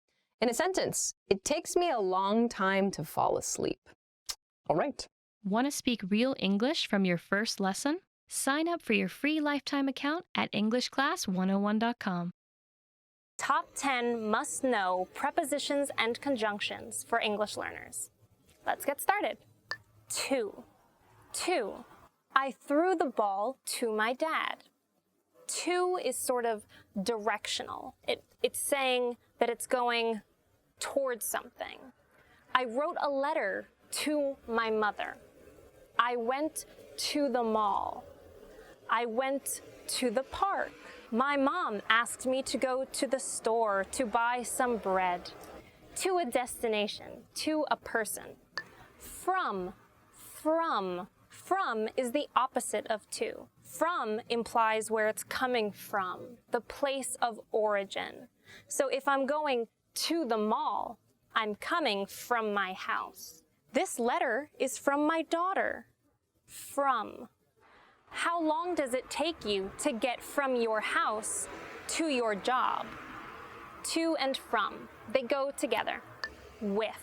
In a sentence, it takes me a long time to fall asleep. All right. Want to speak real English from your first lesson? Sign up for your free lifetime account at EnglishClass101.com. Top 10 must-know prepositions and conjunctions for English learners. Let's get started. To. I threw the ball to my dad. To is sort of directional. It's saying that it's going towards something. I wrote a letter to my mother. I went to the mall. I went to the park. My mom asked me to go to the store to buy some bread. To a destination, to a person. From is the opposite of to. From implies where it's coming from, the place of origin. So if I'm going to the mall, I'm coming from my house. This letter is from my daughter. From. How long does it take you to get from your house to your job? To and from, they go together. With.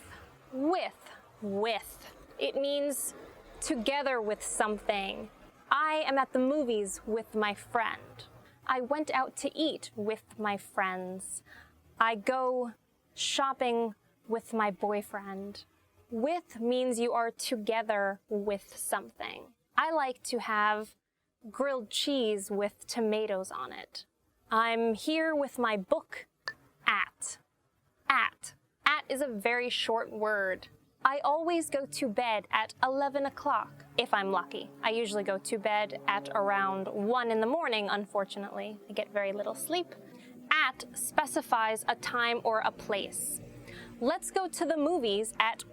It means together with something. I am at the movies with my friend. I went out to eat with my friends. I go shopping with my boyfriend. With means you are together with something. I like to have grilled cheese with tomatoes on it. I'm here with my book. At is a very short word. I always go to bed at 11 o'clock, if I'm lucky. I usually go to bed at around 1 in the morning, unfortunately. I get very little sleep. At specifies a time or a place. Let's go to the movies at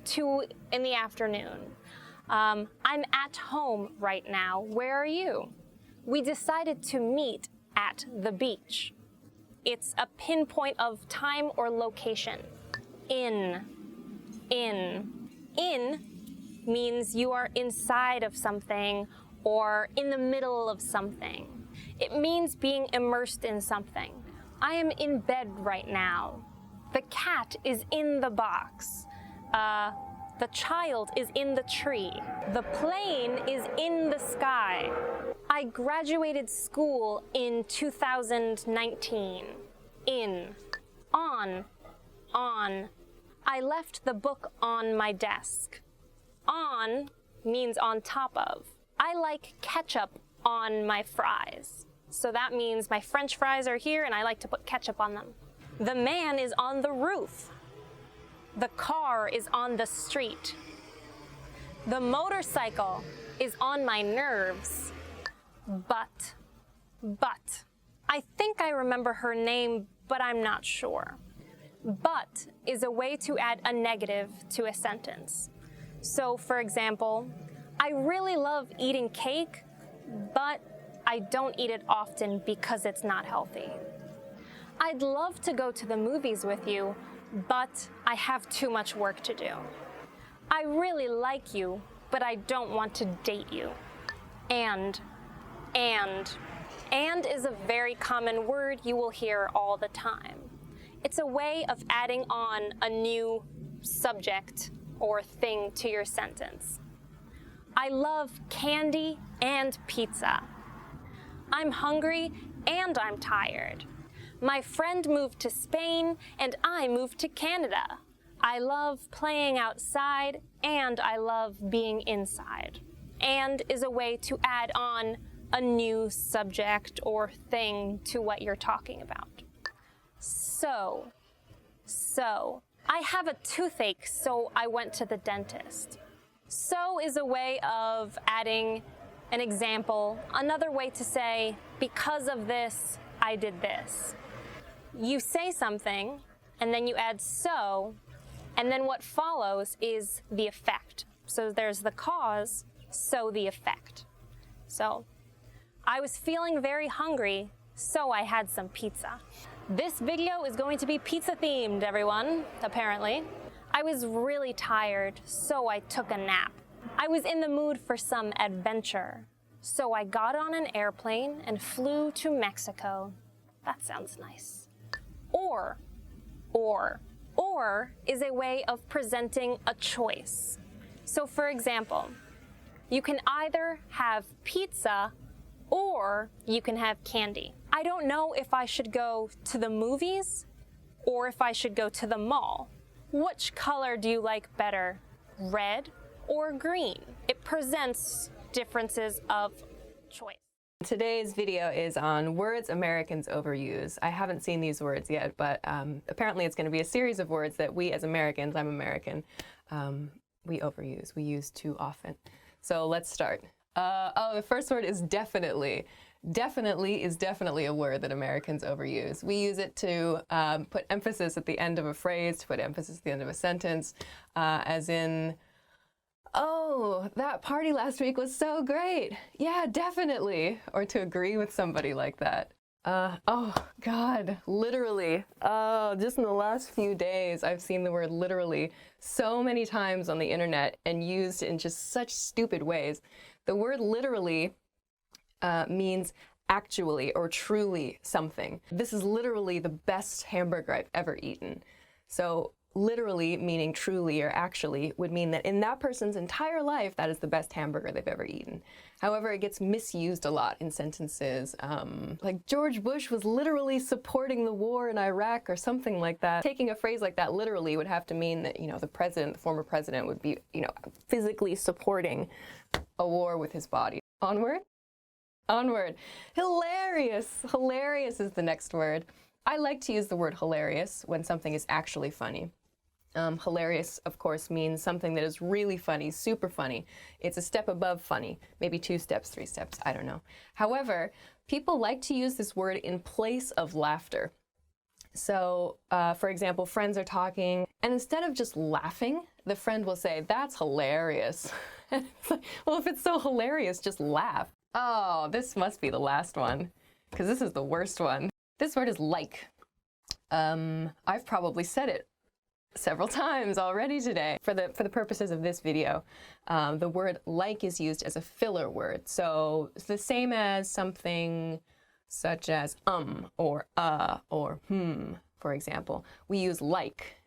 2 in the afternoon. I'm at home right now. Where are you? We decided to meet at the beach. It's a pinpoint of time or location. In means you are inside of something or in the middle of something. It means being immersed in something. I am in bed right now. The cat is in the box. The child is in the tree. The plane is in the sky. I graduated school in 2019. In. On. I left the book on my desk. On means on top of. I like ketchup on my fries. So that means my French fries are here and I like to put ketchup on them. The man is on the roof. The car is on the street. The motorcycle is on my nerves. But. I think I remember her name, but I'm not sure. But is a way to add a negative to a sentence. So, for example, I really love eating cake, but I don't eat it often because it's not healthy. I'd love to go to the movies with you, but I have too much work to do. I really like you, but I don't want to date you. And is a very common word you will hear all the time. It's a way of adding on a new subject or thing to your sentence. I love candy and pizza. I'm hungry and I'm tired. My friend moved to Spain and I moved to Canada. I love playing outside and I love being inside. And is a way to add on a new subject or thing to what you're talking about. So, I have a toothache, so I went to the dentist. So is a way of adding an example. Another way to say, because of this, I did this. You say something, and then you add so, and then what follows is the effect. So there's the cause, so the effect. So, I was feeling very hungry, so I had some pizza. This video is going to be pizza themed, everyone, apparently. I was really tired, so I took a nap. I was in the mood for some adventure, so I got on an airplane and flew to Mexico. That sounds nice. Or is a way of presenting a choice. So for example, you can either have pizza or you can have candy. I don't know if I should go to the movies or if I should go to the mall. Which color do you like better, red or green? It presents differences of choice. Today's video is on words Americans overuse. I haven't seen these words yet, but apparently it's going to be a series of words that we as Americans, I'm American, we overuse, we use too often. So let's start. The first word is definitely. Definitely is definitely a word that Americans overuse. We use it to put emphasis at the end of a phrase, to put emphasis at the end of a sentence, as in, oh, that party last week was so great. Yeah, definitely. Or to agree with somebody like that. Oh, God, literally. Oh, just in the last few days, I've seen the word literally so many times on the internet and used in just such stupid ways. The word literally means actually or truly something. This is literally the best hamburger I've ever eaten. So literally meaning truly or actually would mean that in that person's entire life, that is the best hamburger they've ever eaten. However, it gets misused a lot in sentences, like George Bush was literally supporting the war in Iraq or something like that. Taking a phrase like that literally would have to mean that, the former president would be, physically supporting a war with his body. Onward? Onward. Hilarious. Hilarious is the next word. I like to use the word hilarious when something is actually funny. Hilarious, of course, means something that is really funny, super funny. It's a step above funny, maybe 2 steps, 3 steps, I don't know. However, people like to use this word in place of laughter. So, for example, friends are talking, and instead of just laughing, the friend will say, "That's hilarious." Well, if it's so hilarious, just laugh. Oh, this must be the last one, because this is the worst one. This word is like. I've probably said it several times already today. For the purposes of this video, the word like is used as a filler word. So it's the same as something such as or for example. We use like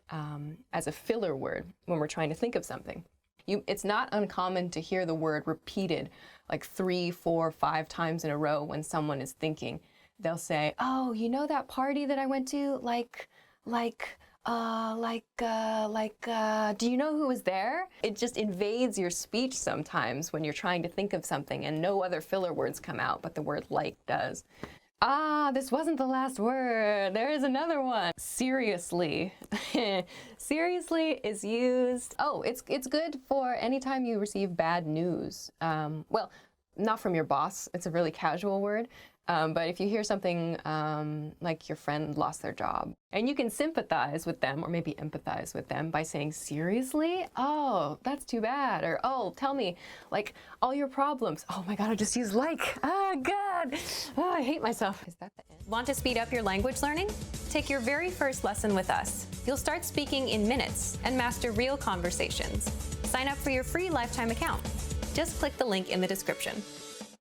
as a filler word when we're trying to think of something. It's not uncommon to hear the word repeated like 3, 4, 5 times in a row when someone is thinking. They'll say, oh, you know that party that I went to? Do you know who was there? It just invades your speech sometimes when you're trying to think of something and no other filler words come out, but the word like does. Ah, this wasn't the last word. There is another one. Seriously. Seriously is used. Oh, it's good for anytime you receive bad news. Well, not from your boss. It's a really casual word. But if you hear something like your friend lost their job, and you can sympathize with them or maybe empathize with them by saying, seriously? Oh, that's too bad. Or, oh, tell me, like, all your problems. Oh my God, I just used like. Ah, God. Oh, I hate myself. Is that the end? Want to speed up your language learning? Take your very first lesson with us. You'll start speaking in minutes and master real conversations. Sign up for your free lifetime account. Just click the link in the description.